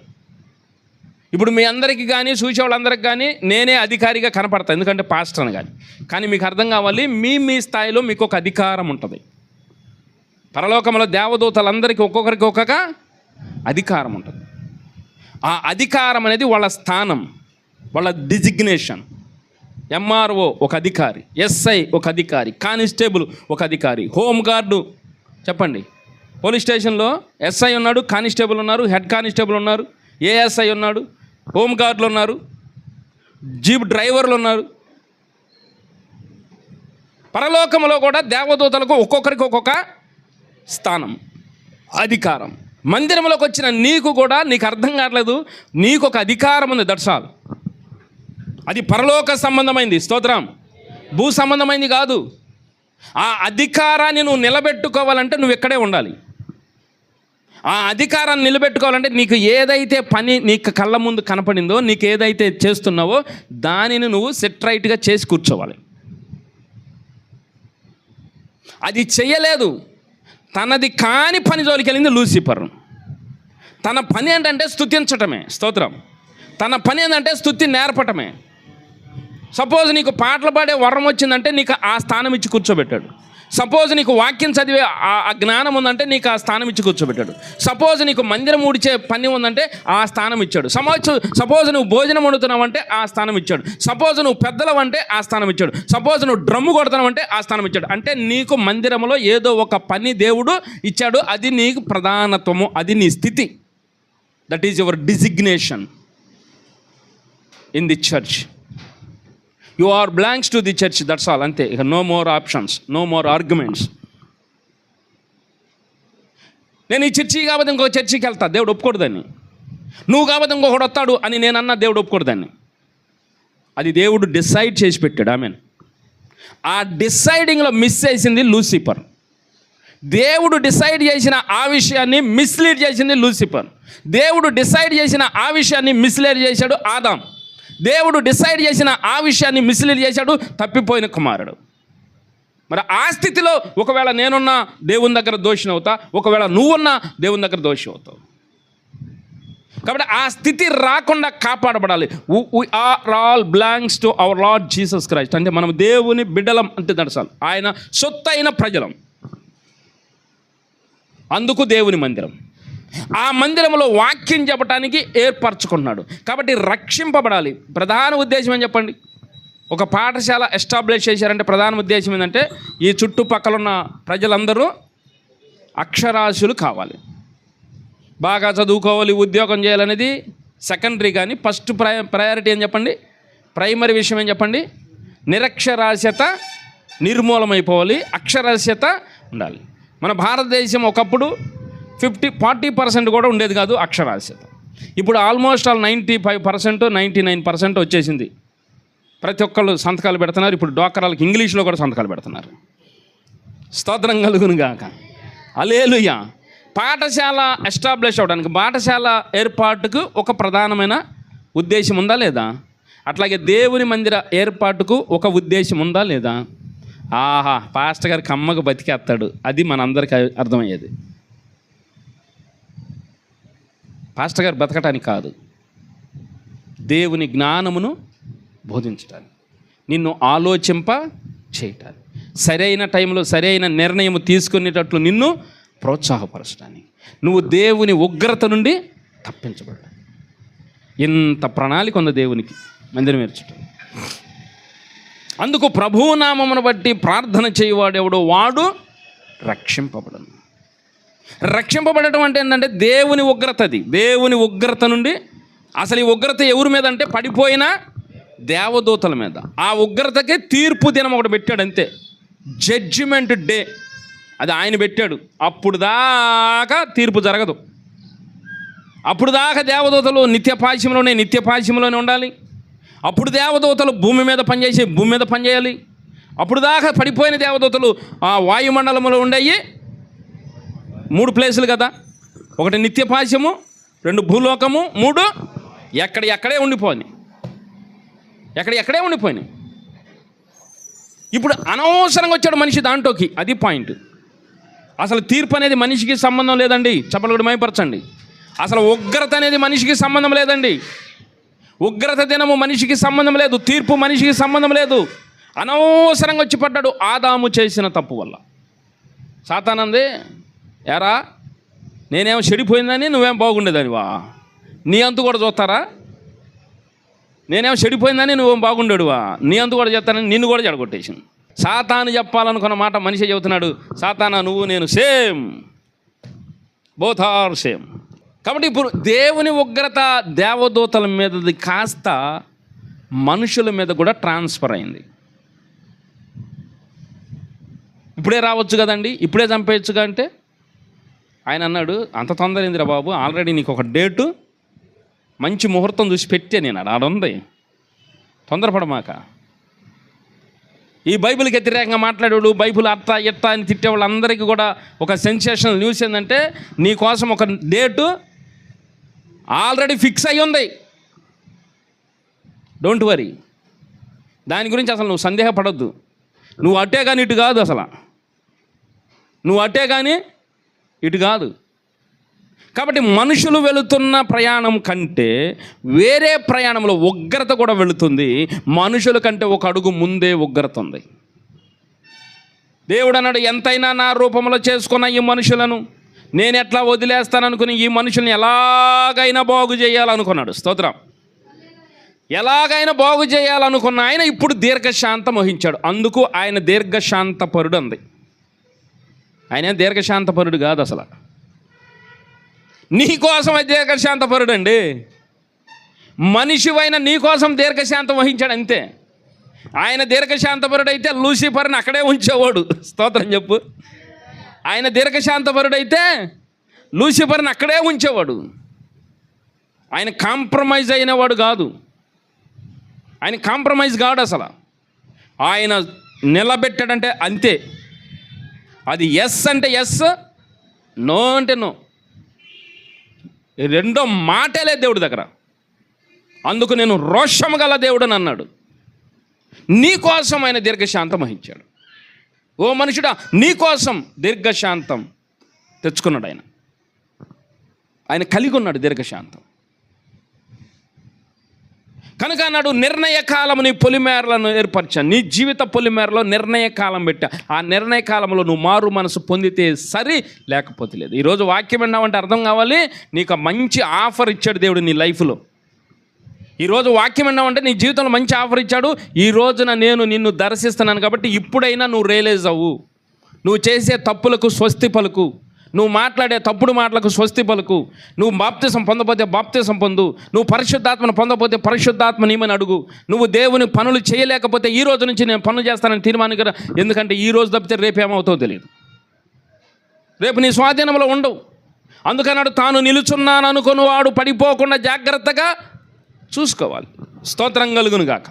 ఇప్పుడు మీ అందరికీ కానీ చూసేవాళ్ళందరికీ కానీ నేనే అధికారిగా కనపడతాను, ఎందుకంటే పాస్టర్ అని కానీ మీకు అర్థం కావాలి, మీ స్థాయిలో మీకు ఒక అధికారం ఉంటుంది. పరలోకంలో దేవదూతలందరికీ ఒక్కొక్కరికి ఒక్కొక్క అధికారం ఉంటుంది. ఆ అధికారం అనేది వాళ్ళ స్థానం, వాళ్ళ డిజిగ్నేషన్. ఎంఆర్ఓ ఒక అధికారి, ఎస్ఐ ఒక అధికారి, కానిస్టేబుల్ ఒక అధికారి, హోంగార్డు. చెప్పండి, పోలీస్ స్టేషన్లో ఎస్ఐ ఉన్నాడు, కానిస్టేబుల్ ఉన్నారు, హెడ్ కానిస్టేబుల్ ఉన్నారు, ఏఎస్ఐ ఉన్నాడు, హోంగార్డులు ఉన్నారు, జీప్ డ్రైవర్లు ఉన్నారు. పరలోకంలో కూడా దేవదూతలకు ఒక్కొక్కరికి ఒక్కొక్క స్థానం, అధికారం. మందిరంలోకి వచ్చిన నీకు కూడా నీకు అర్థం కావట్లేదు, నీకు ఒక అధికారం ఉంది. That's all. అది పరలోక సంబంధమైంది. స్తోత్రం. భూ సంబంధమైంది కాదు. ఆ అధికారాన్ని నువ్వు నిలబెట్టుకోవాలంటే నువ్వు ఇక్కడే ఉండాలి. ఆ అధికారాన్ని నిలబెట్టుకోవాలంటే నీకు ఏదైతే పని నీకు కళ్ళ ముందు కనపడిందో, నీకు ఏదైతే చేస్తున్నావో దానిని నువ్వు సెట్ రైట్గా చేసి కూర్చోవాలి. అది చెయ్యలేదు, తనది కాని పని జోలికి వెళ్ళింది లూసిఫర్. తన పని ఏంటంటే స్తుతించటమే. స్తోత్రం. తన పని ఏంటంటే స్తుతి నేర్పటమే. సపోజ్ నీకు పాటలు పాడే వరం వచ్చిందంటే నీకు ఆ స్థానం ఇచ్చి కూర్చోబెట్టాడు. సపోజ్ నీకు వాక్యం చదివే ఆ జ్ఞానం ఉందంటే నీకు ఆ స్థానం ఇచ్చి కూర్చోబెట్టాడు. సపోజ్ నీకు మందిరం ఊడ్చే పని ఉందంటే ఆ స్థానం ఇచ్చాడు. సపోజ్ నువ్వు భోజనం వండుతున్నావు అంటే ఆ స్థానం ఇచ్చాడు. సపోజ్ నువ్వు పెద్దలవు అంటే ఆ స్థానం ఇచ్చాడు. సపోజ్ నువ్వు డ్రమ్ము కొడుతున్నావు అంటే ఆ స్థానం ఇచ్చాడు. అంటే నీకు మందిరంలో ఏదో ఒక పని దేవుడు ఇచ్చాడు. అది నీకు ప్రధానత్వము, అది నీ స్థితి. That is your designation in the church. You are belongs to the church. That's all. అంతే. ఇక no more options, no more arguments. నేను ఈ చర్చి కాబట్టి ఇంకో చర్చికి వెళ్తా, దేవుడు ఒప్పుకోడు దాన్ని. నువ్వు కాబట్టి ఇంకొకడు వస్తాడు అని నేను అన్నా, దేవుడు ఒప్పుకోడు దాన్ని. అది దేవుడు డిసైడ్ చేసి పెట్టాడు. ఆమెన్. ఆ డిసైడింగ్లో మిస్ చేసింది లూసిఫర్. దేవుడు డిసైడ్ చేసిన ఆ విషయాన్ని మిస్లీడ్ చేసింది లూసిఫర్. దేవుడు డిసైడ్ చేసిన ఆ విషయాన్ని మిస్లీడ్ చేశాడు ఆదాం. దేవుడు డిసైడ్ చేసిన ఆ విషయాన్ని మిస్లీడ్ చేశాడు తప్పిపోయిన కుమారుడు. మరి ఆ స్థితిలో ఒకవేళ నేనున్నా దేవుని దగ్గర దోషిని అవుతా, ఒకవేళ నువ్వున్నా దేవుని దగ్గర దోషి అవుతావు. కాబట్టి ఆ స్థితి రాకుండా కాపాడబడాలి. We are all belongs to our Lord Jesus Christ. అంటే మనం దేవుని బిడ్డలం అంటే దర్శాలు, ఆయన సొత్తైన ప్రజలం. అందుకు దేవుని మందిరం. ఆ మందిరంలో వాక్యం చెప్పడానికి ఏర్పరచుకున్నాడు. కాబట్టి రక్షింపబడాలి. ప్రధాన ఉద్దేశం ఏం చెప్పండి? ఒక పాఠశాల ఎస్టాబ్లిష్ చేశారంటే ప్రధాన ఉద్దేశం ఏంటంటే ఈ చుట్టుపక్కల ఉన్న ప్రజలందరూ అక్షరాస్యులు కావాలి, బాగా చదువుకోవాలి, ఉద్యోగం చేయాలనేది సెకండరీ. కానీ ఫస్ట్ ప్రయారిటీ ఏం చెప్పండి? ప్రైమరీ విషయం ఏం చెప్పండి? నిరక్షరాస్యత నిర్మూలమైపోవాలి, అక్షరాస్యత ఉండాలి. మన భారతదేశం ఒకప్పుడు 40% కూడా ఉండేది కాదు అక్షరాస్యత. ఇప్పుడు ఆల్మోస్ట్ ఆల్ 95%, 99% వచ్చేసింది. ప్రతి ఒక్కళ్ళు సంతకాలు పెడుతున్నారు. ఇప్పుడు డ్వాక్రాలకు ఇంగ్లీష్లో కూడా సంతకాలు పెడుతున్నారు. స్తోత్రం కలుగును గాక. హల్లెలూయా. పాఠశాల ఎస్టాబ్లిష్ అవ్వడానికి, పాఠశాల ఏర్పాటుకు ఒక ప్రధానమైన ఉద్దేశం ఉందా లేదా? అట్లాగే దేవుని మందిర ఏర్పాటుకు ఒక ఉద్దేశం ఉందా లేదా? ఆహా, పాస్టర్ గారికి అమ్మకు బతికేస్తాడు, అది మనందరికీ అర్థమయ్యేది. పాస్టర్ గారు బతకటానికి కాదు, దేవుని జ్ఞానమును బోధించటానికి, నిన్ను ఆలోచింప చేయటానికి, సరైన టైంలో సరైన నిర్ణయం తీసుకునేటట్లు నిన్ను ప్రోత్సాహపరచడానికి, నువ్వు దేవుని ఉగ్రత నుండి తప్పించబడ్డావు. ఇంత ప్రణాళిక ఉంది దేవునికి మందిరం ఏర్చటం. అందుకు ప్రభువు నామమును బట్టి ప్రార్థన చేయవాడెవడో వాడు రక్షింపబడను. రక్షింపబడటం అంటే ఏంటంటే దేవుని ఉగ్రత. అది దేవుని ఉగ్రత నుండి. అసలు ఈ ఉగ్రత ఎవరి మీద అంటే పడిపోయిన దేవదూతల మీద. ఆ ఉగ్రతకి తీర్పు దినం ఒకటి పెట్టాడు అంతే, జడ్జిమెంట్ డే. అది ఆయన పెట్టాడు. అప్పుడు దాకా తీర్పు జరగదు. అప్పుడు దాకా దేవదూతలు నిత్యపాశంలోనే ఉండాలి. అప్పుడు దేవదూతలు భూమి మీద పనిచేయాలి. అప్పుడు దాకా పడిపోయిన దేవదూతలు ఆ వాయుమండలంలో ఉండేవి 3 ప్లేసులు కదా. 1 నిత్యపాశము, 2 భూలోకము, 3 ఎక్కడే ఉండిపోయి. ఇప్పుడు అనవసరంగా వచ్చాడు మనిషి దాంట్లోకి. అది పాయింట్. అసలు తీర్పు అనేది మనిషికి సంబంధం లేదండి. చెప్పలు కూడా మైపరచండి. అసలు ఉగ్రత అనేది మనిషికి సంబంధం లేదండి. ఉగ్రత దినము మనిషికి సంబంధం లేదు, తీర్పు మనిషికి సంబంధం లేదు. అనవసరంగా వచ్చి పడ్డాడు ఆదాము చేసిన తప్పు వల్ల. సాతానంది, ఎరా నేనేమో చెడిపోయిందని నువ్వేం బాగుండేదానివా? నీ అంతు కూడా చూస్తారా? నేనేమో చెడిపోయిందని నువ్వేం బాగుండేడువా? నీ అంతు కూడా చెప్తానని నిన్ను కూడా చెడగొట్టేసింది. సాతాను చెప్పాలనుకున్న మాట మనిషి చెబుతున్నాడు. సాతానా, నువ్వు నేను సేమ్, బోత్ ఆర్ సేమ్. కాబట్టి ఇప్పుడు దేవుని ఉగ్రత దేవదూతల మీదది కాస్త మనుషుల మీద కూడా ట్రాన్స్ఫర్ అయింది. ఇప్పుడే రావచ్చు కదండి, ఇప్పుడే చంపేయచ్చుగా అంటే ఆయన అన్నాడు, అంత తొందర ఏందిరా బాబు, ఆల్రెడీ నీకు ఒక డేటు మంచి ముహూర్తం చూసి పెట్టే నేను ఆడుంది, తొందరపడమాక. ఈ బైబిల్కి వ్యతిరేకంగా మాట్లాడేవాడు, బైబిల్ అత్త ఎత్త అని తిట్టేవాళ్ళు అందరికీ కూడా ఒక సెన్సేషనల్ న్యూస్ ఏంటంటే నీ కోసం ఒక డేటు ఆల్రెడీ ఫిక్స్ అయ్యి ఉంది. డోంట్ వరీ, దాని గురించి అసలు నువ్వు సందేహపడొద్దు. నువ్వు అట్టే కానీ ఇటు కాదు, అసలు నువ్వు అట్టే కానీ ఇటు కాదు. కాబట్టి మనుషులు వెళుతున్న ప్రయాణం కంటే వేరే ప్రయాణంలో ఉగ్రత కూడా వెళుతుంది. మనుషుల కంటే ఒక అడుగు ముందే ఉగ్రత ఉంది. దేవుడు అన్నాడు, ఎంతైనా నా రూపంలో చేసుకున్న ఈ మనుషులను నేను ఎట్లా వదిలేస్తాననుకుని ఈ మనుషుల్ని ఎలాగైనా బాగు చేయాలనుకున్నాడు. స్తోత్రం. ఎలాగైనా బాగు చేయాలనుకున్న ఆయన ఇప్పుడు దీర్ఘశాంతం వహించాడు. అందుకు ఆయన దీర్ఘశాంతపరుడు అంది. ఆయన దీర్ఘశాంతపరుడు కాదు, అసలు నీ కోసం దీర్ఘశాంతపరుడు అండి. మనిషివైన నీ కోసం దీర్ఘశాంతం వహించాడు అంతే. ఆయన దీర్ఘశాంతపరుడు అయితే లూసిఫర్ని అక్కడే ఉంచేవాడు. స్తోత్రం చెప్పు. ఆయన దీర్ఘశాంతపరుడు అయితే లూసిఫర్ని అక్కడే ఉంచేవాడు. ఆయన కాంప్రమైజ్ అయినవాడు కాదు. ఆయన కాంప్రమైజ్ కాడు అసలు. ఆయన నిలబెట్టాడంటే అంతే. అది ఎస్ అంటే ఎస్, నో అంటే నో. రెండో మాటే లేదు దేవుడి దగ్గర. అందుకు నేను రోషము గల దేవుడు అని అన్నాడు. నీ కోసం ఆయన దీర్ఘశాంతం వహించాడు. ఓ మనుషుడా, నీ కోసం దీర్ఘశాంతం తెచ్చుకున్నాడు. ఆయన కలిగి ఉన్నాడు దీర్ఘశాంతం. కనుక అన్నాడు, నిర్ణయ కాలము నీ పొలిమేరలను ఏర్పరచాను. నీ జీవిత పొలిమేరలో నిర్ణయ కాలం పెట్టా. ఆ నిర్ణయ కాలంలో నువ్వు మారు మనసు పొందితే సరి, లేకపోతే లేదు. ఈరోజు వాక్యం విన్నావంటే అర్థం కావాలి, నీకు మంచి ఆఫర్ ఇచ్చాడు దేవుడు నీ లైఫ్లో. ఈరోజు వాక్యం విన్నావంటే నీ జీవితంలో మంచి ఆఫర్ ఇచ్చాడు. ఈ రోజున నేను నిన్ను దర్శిస్తున్నాను కాబట్టి ఇప్పుడైనా నువ్వు రియలైజ్ అవ్వు. నువ్వు చేసే తప్పులకు స్వస్తి పలుకు, నువ్వు మాట్లాడే తప్పుడు మాటలకు స్వస్తి పలుకు. నువ్వు బాప్తిసం పొందకపోతే బాప్తిసం పొందు. నువ్వు పరిశుద్ధాత్మను పొందకపోతే పరిశుద్ధాత్మ నీమని అడుగు. నువ్వు దేవుని పనులు చేయలేకపోతే ఈ రోజు నుంచి నేను పనులు చేస్తానని తీర్మానించరా. ఎందుకంటే ఈ రోజు తప్పితే రేపేమవుతావో తెలియదు. రేపు నీ స్వాధీనంలో ఉండవు. అందుకన్నాడు, తాను నిలుచున్నాను అనుకుని వాడు పడిపోకుండా జాగ్రత్తగా చూసుకోవాలి. స్తోత్రం కలుగును గాక.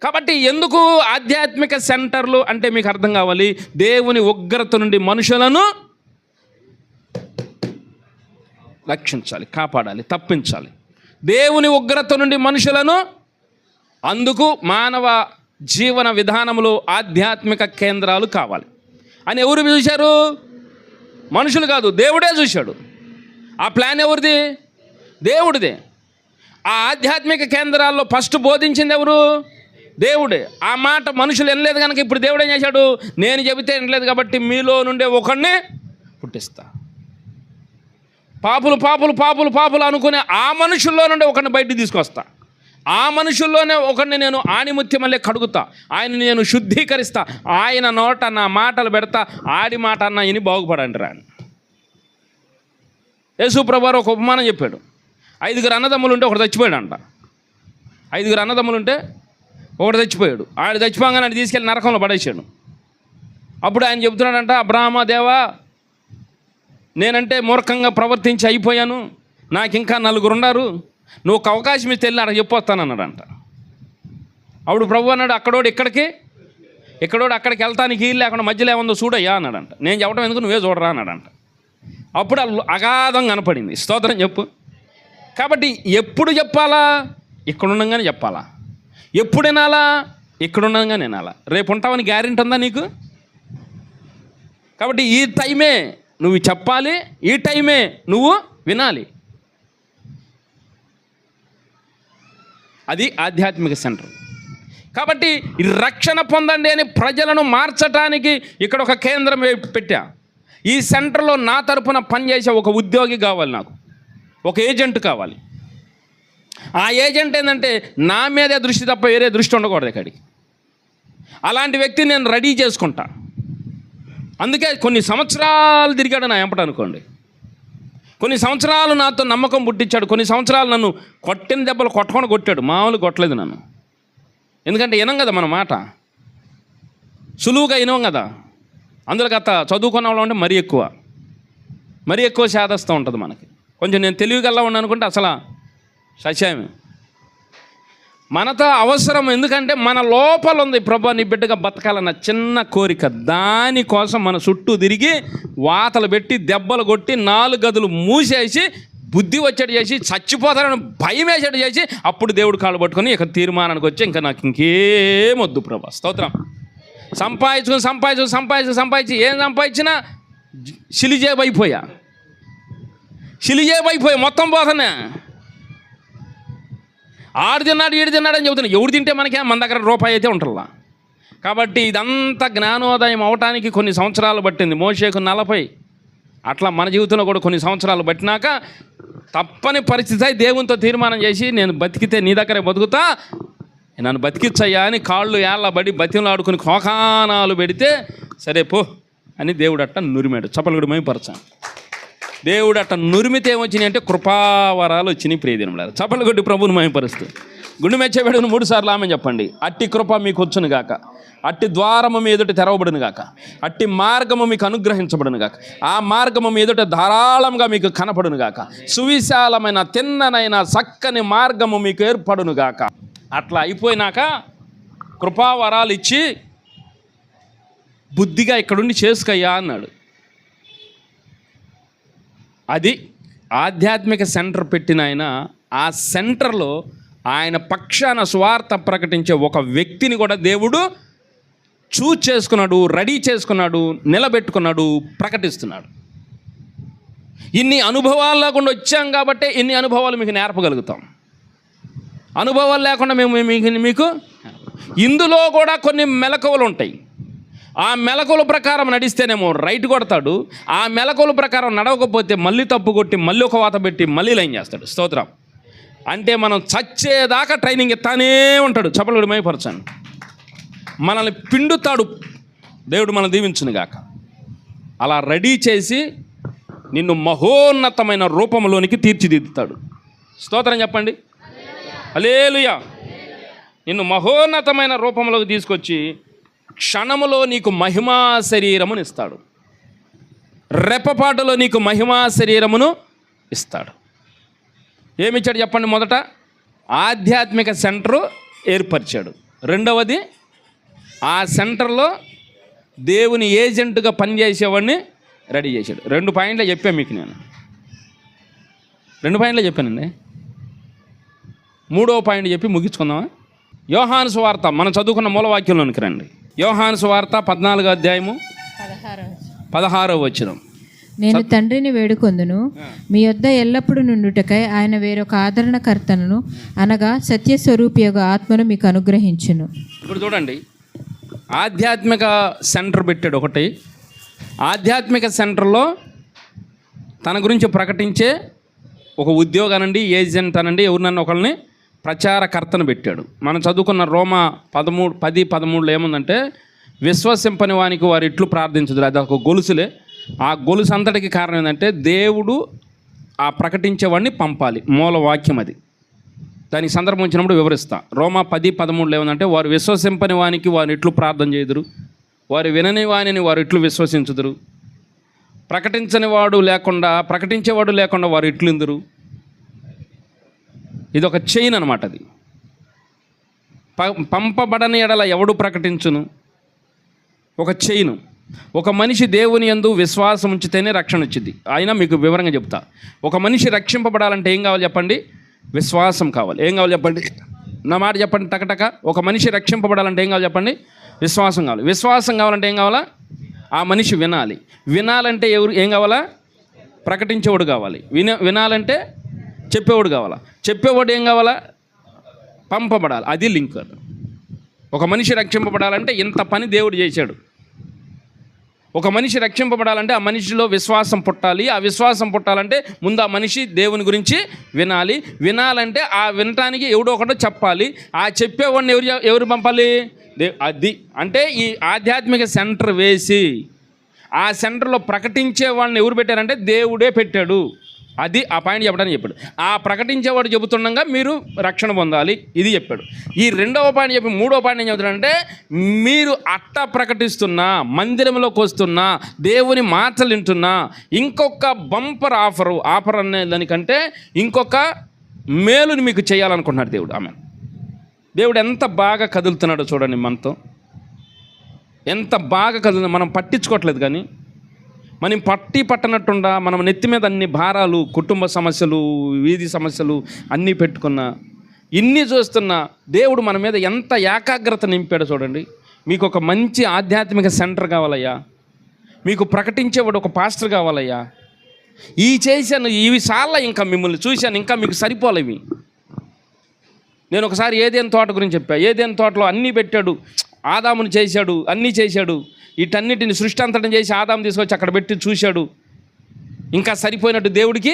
కాబట్టి ఎందుకు ఆధ్యాత్మిక సెంటర్లు అంటే మీకు అర్థం కావాలి. దేవుని ఉగ్రత నుండి మనుషులను రక్షించాలి, కాపాడాలి, తప్పించాలి. దేవుని ఉగ్రత నుండి మనుషులను. అందుకు మానవ జీవన విధానములు ఆధ్యాత్మిక కేంద్రాలు కావాలి అని ఎవరు చూశారు? మనుషులు కాదు, దేవుడే చూశాడు. ఆ ప్లాన్ ఎవరిది? దేవుడిదే. ఆ ఆధ్యాత్మిక కేంద్రాల్లో ఫస్ట్ బోధించింది ఎవరు? దేవుడే. ఆ మాట మనుషులు వినలేదు కనుక ఇప్పుడు దేవుడు ఏం చేశాడు? నేను చెబితే వినలేదు కాబట్టి మీలో నుండే ఒకడిని పుట్టిస్తా. పాపులు పాపులు పాపులు పాపులు అనుకునే ఆ మనుషుల్లో నుండి ఒకరిని బయటికి తీసుకొస్తా. ఆ మనుషుల్లోనే ఒకరిని నేను ఆణిముత్యం వల్లే కడుగుతా. ఆయన నేను శుద్ధీకరిస్తా. ఆయన నోట నా మాటలు పెడతా. ఆడి మాట అన్న ఇని బాగుపడండి రా. యేసుప్రభువారు ఒక ఉపమానం చెప్పాడు. 5 అన్నదమ్ములు ఉంటే ఒకటి చచ్చిపోయాడు అంట. 5 అన్నదమ్ములు ఉంటే ఒకటి చచ్చిపోయాడు. ఆడు చచ్చిపోగానే ఆయన తీసుకెళ్ళి నరకంలో పడేసాడు. అప్పుడు ఆయన చెబుతున్నాడంట, అబ్రాహ్మ దేవా, నేనంటే మూర్ఖంగా ప్రవర్తించి అయిపోయాను, నాకు ఇంకా 4 ఉన్నారు, నువ్వు ఒక అవకాశం ఇస్తే వెళ్ళి అక్కడ చెప్పొస్తానన్నాడంట. అప్పుడు ప్రభు అన్నాడు, అక్కడోడు ఇక్కడికి, ఇక్కడోడు అక్కడికి వెళ్తానికి వీలు లేకుండా మధ్యలో ఏముందో చూడయ్యా అన్నాడంట. నేను చెప్పడం ఎందుకు, నువ్వే చూడరా అన్నాడంట. అప్పుడు అగాధం కనపడింది. స్తోత్రం చెప్పు. కాబట్టి ఎప్పుడు చెప్పాలా? ఇక్కడ ఉండగానే చెప్పాలా. ఎప్పుడు వినాలా? ఇక్కడ ఉండగానే వినాలా. రేపు ఉంటావని గ్యారెంటీ ఉందా నీకు? కాబట్టి ఈ టైమే నువ్వు చెప్పాలి, ఈ టైమే నువ్వు వినాలి. అది ఆధ్యాత్మిక సెంటర్. కాబట్టి ఈ రక్షణ పొందండి అని ప్రజలను మార్చడానికి ఇక్కడ ఒక కేంద్రం పెట్టా. ఈ సెంటర్లో నా తరపున పనిచేసే ఒక ఉద్యోగి కావాలి, నాకు ఒక ఏజెంట్ కావాలి. ఆ ఏజెంట్ ఏంటంటే నా మీదే దృష్టి తప్ప వేరే దృష్టి ఉండకూడదు ఇక్కడికి. అలాంటి వ్యక్తిని నేను రెడీ చేసుకుంటా. అందుకే కొన్ని సంవత్సరాలు తిరిగాడు నా వెంపట అనుకోండి. కొన్ని సంవత్సరాలు నాతో నమ్మకం పుట్టించాడు. కొన్ని సంవత్సరాలు నన్ను కొట్టిన దెబ్బలు కొట్టాడు. మామూలు కొట్టలేదు నన్ను. ఎందుకంటే వినం కదా మన మాట, సులువుగా వినం కదా. అందులో గత చదువుకున్న వాళ్ళు ఉంటే మరీ ఎక్కువ శాదస్తూ ఉంటుంది మనకి. కొంచెం నేను తెలివిగల్లా ఉన్నాను అనుకుంటే అసలు సత్యమే మనతో అవసరం. ఎందుకంటే మన లోపల ఉంది, ప్రభా నీ బిడ్డగా బతకాలన్న చిన్న కోరిక. దానికోసం మన చుట్టూ తిరిగి వాతలు పెట్టి దెబ్బలు కొట్టి 4 గదులు మూసేసి బుద్ధి వచ్చేటి చేసి చచ్చిపోతారని భయం వేసేటి చేసి అప్పుడు దేవుడు కాళ్ళు పట్టుకొని ఇక తీర్మానానికి వచ్చి ఇంకా నాకు ఇంకేమొద్దు ప్రభా. స్తోత్రం. సంపాదించి ఏం సంపాదించినా సిలిజేబైపోయా మొత్తం పోతున్నా. ఆడు తిన్నాడు ఈడు తిన్నాడని చెబుతున్నా. ఎవడు తింటే మనకే, మన దగ్గర రూపాయి అయితే ఉంటుందా. కాబట్టి ఇదంతా జ్ఞానోదయం అవటానికి కొన్ని సంవత్సరాలు పట్టింది. మోషేకు 40. అట్లా మన జీవితంలో కూడా కొన్ని సంవత్సరాలు పట్టినాక తప్పని పరిస్థితి దేవునితో తీర్మానం చేసి నేను బతికితే నీ దగ్గరే బతుకుతా, నన్ను బతికిచ్చయ్యా అని కాళ్ళు ఏళ్ళబడి బతిలో ఆడుకుని కోకానాలు పెడితే సరే పో అని దేవుడు అట్ట నురిమాడు. చప్పలుగుడు మేమపరచాను. దేవుడు అట్ట నురిమితే ఏమొచ్చినాయి అంటే కృపావరాలు వచ్చినాయి. ప్రియదినములారా చప్పలుగొడ్డి ప్రభువును మహిమపరుస్తూ గుండు మెచ్చబెడును 3 సార్లు ఆమె చెప్పండి. అట్టి కృప మీకు వచ్చును గాక, అట్టి ద్వారము మీ ఎదుట తెరవబడును గాక, అట్టి మార్గము మీకు అనుగ్రహించబడును గాక, ఆ మార్గము మీ ఎదుట ధారాళంగా మీకు కనపడును గాక, సువిశాలమైన తిన్ననైన చక్కని మార్గము మీకు ఏర్పడును గాక. అట్లా అయిపోయినాక కృపావరాలు ఇచ్చి బుద్ధిగా ఇక్కడుండి చేసుకయ్యా అన్నాడు. అది ఆధ్యాత్మిక సెంటర్ పెట్టిన ఆయన. ఆ సెంటర్లో ఆయన పక్షాన సువార్త ప్రకటించే ఒక వ్యక్తిని కూడా దేవుడు చూజ్ చేసుకున్నాడు, రెడీ చేసుకున్నాడు, నిలబెట్టుకున్నాడు, ప్రకటిస్తున్నాడు. ఇన్ని అనుభవాలు లేకుండా వచ్చాం కాబట్టి ఇన్ని అనుభవాలు మీకు నేర్పగలుగుతాం. అనుభవాలు లేకుండా మీకు ఇందులో కూడా కొన్ని మెలకువలు ఉంటాయి. ఆ మెలకువల ప్రకారం నడిస్తేనేమో రైట్ కొడతాడు, ఆ మెలకువల ప్రకారం నడవకపోతే మళ్ళీ తప్పు కొట్టి మళ్ళీ ఒక వాత పెట్టి మళ్ళీ లైన్ చేస్తాడు. స్తోత్రం. అంటే మనం చచ్చేదాకా ట్రైనింగ్ ఇస్తానే ఉంటాడు. చపలుడు మైపరచాను, మనల్ని పిండుతాడు. దేవుడు మనం దీవించునుగాక. అలా రెడీ చేసి నిన్ను మహోన్నతమైన రూపంలోనికి తీర్చిదిద్దుతాడు. స్తోత్రం చెప్పండి. హల్లెలూయా. నిన్ను మహోన్నతమైన రూపంలోకి తీసుకొచ్చి క్షణములో నీకు మహిమా శరీరమును ఇస్తాడు. రెప్పపాటులో నీకు మహిమా శరీరమును ఇస్తాడు. ఏమిచ్చాడు చెప్పండి? మొదట ఆధ్యాత్మిక సెంటరు ఏర్పరిచాడు. రెండవది ఆ సెంటర్లో దేవుని ఏజెంట్గా పనిచేసేవాడిని రెడీ చేశాడు. 2 పాయింట్లు చెప్పాను మీకు. నేను 2 పాయింట్లు చెప్పానండి. 3వ పాయింట్ చెప్పి ముగించుకుందామా? యోహాను సువార్త మనం చదువుకున్న మూలవాక్యంలోనికి రండి. యోహాను సువార్త 14వ అధ్యాయము 16వ వచనం. నేను తండ్రిని వేడుకొందును, మీ యొద్ద ఎల్లప్పుడూ నుండుటకై ఆయన వేరొక ఆదరణకర్తను అనగా సత్యస్వరూపియగు ఆత్మను మీకు అనుగ్రహించును. ఇప్పుడు చూడండి, ఆధ్యాత్మిక సెంటర్ పెట్టాడు ఒకటి. ఆధ్యాత్మిక సెంటర్లో తన గురించి ప్రకటించే ఒక ఉద్యోగానండి, ఏజెంట్ అనండి, ఎవరినన్నా ఒకరిని ప్రచారకర్తను పెట్టాడు. మనం చదువుకున్న రోమా 10:13 ఏముందంటే, విశ్వసింపని వానికి వారు ఇట్లు ప్రార్థించదు. అది ఒక గొలుసులే. ఆ గొలుసు అంతటికి కారణం ఏంటంటే దేవుడు ఆ ప్రకటించేవాడిని పంపాలి. మూల వాక్యం అది. దానికి సందర్భం వచ్చినప్పుడు వివరిస్తా. రోమా 10:13 ఏముందంటే, వారు విశ్వసింపని వానికి వారు ఇట్లు ప్రార్థన చేయుదురు, వారు వినని వానిని వారు ఇట్లు విశ్వసించుదురు, ప్రకటించేవాడు లేకుండా వారు ఇట్లుందురు. ఇది ఒక చైన్ అనమాట. అది పంపబడని ఎడల ఎవడు ప్రకటించును. ఒక చైను. ఒక మనిషి దేవుని యందు విశ్వాసం ఉంచితేనే రక్షణ వచ్చింది. అయినా మీకు వివరంగా చెప్తా. ఒక మనిషి రక్షింపబడాలంటే ఏం కావాలి చెప్పండి? విశ్వాసం కావాలి. ఏం కావాలి చెప్పండి? నా మాట చెప్పండి టకటక. ఒక మనిషి రక్షింపబడాలంటే ఏం కావాలి చెప్పండి? విశ్వాసం కావాలి. విశ్వాసం కావాలంటే ఏం కావాలా? ఆ మనిషి వినాలి. వినాలంటే ఏం కావాలా? ప్రకటించేవాడు కావాలి. వినాలంటే చెప్పేవాడు కావాలా? చెప్పేవాడు ఏం కావాలా? పంపబడాలి. అది లింక్. ఒక మనిషి రక్షింపబడాలంటే ఇంత పని దేవుడు చేశాడు. ఒక మనిషి రక్షింపబడాలంటే ఆ మనిషిలో విశ్వాసం పుట్టాలి. ఆ విశ్వాసం పుట్టాలంటే ముందు ఆ మనిషి దేవుని గురించి వినాలి. వినాలంటే ఆ వినటానికి ఎవడో ఒకటో చెప్పాలి. ఆ చెప్పేవాడిని ఎవరు పంపాలి? అది అంటే ఈ ఆధ్యాత్మిక సెంటర్ వేసి ఆ సెంటర్లో ప్రకటించే వాళ్ళని ఎవరు పెట్టారంటే దేవుడే పెట్టాడు. అది ఆ పాయింట్ చెప్పడానికి చెప్పాడు. ఆ ప్రకటించేవాడు చెబుతుండగా మీరు రక్షణ పొందాలి. ఇది చెప్పాడు. ఈ 2వ పాయింట్ చెప్పి 3వ పాయింట్ ఏం చెబుతాడంటే, మీరు అట్ట ప్రకటిస్తున్నా, మందిరంలోకి వస్తున్నా, దేవుని మాటలు వింటున్నా, ఇంకొక బంపర్ ఆఫర్ అనే దానికంటే ఇంకొక మేలుని మీకు చేయాలనుకుంటున్నాడు దేవుడు. ఆమె దేవుడు ఎంత బాగా కదులుతున్నాడో చూడండి. మనతో ఎంత బాగా కదులుతుంది. మనం పట్టించుకోవట్లేదు. కానీ మనం పట్టనట్టుండా మనం నెత్తి మీద అన్ని భారాలు, కుటుంబ సమస్యలు, వీధి సమస్యలు అన్నీ పెట్టుకున్నా, ఇన్ని చూస్తున్నా దేవుడు మన మీద ఎంత ఏకాగ్రత నింపాడో చూడండి. మీకు ఒక మంచి ఆధ్యాత్మిక సెంటర్ కావాలయ్యా, మీకు ప్రకటించేవాడు ఒక పాస్టర్ కావాలయ్యా, చేశాను ఇవి చాలా, ఇంకా మిమ్మల్ని చూశాను, ఇంకా మీకు సరిపోలేవి. నేను ఒకసారి ఏదైనా తోట గురించి చెప్పా. ఏదైనా తోటలో అన్నీ పెట్టాడు, ఆదాముని చేశాడు, అన్నీ చేశాడు. వీటన్నిటిని సృష్టి అంతటం చేసి ఆదాము తీసుకొచ్చి అక్కడ పెట్టి చూశాడు. ఇంకా సరిపోయినట్టు దేవుడికి.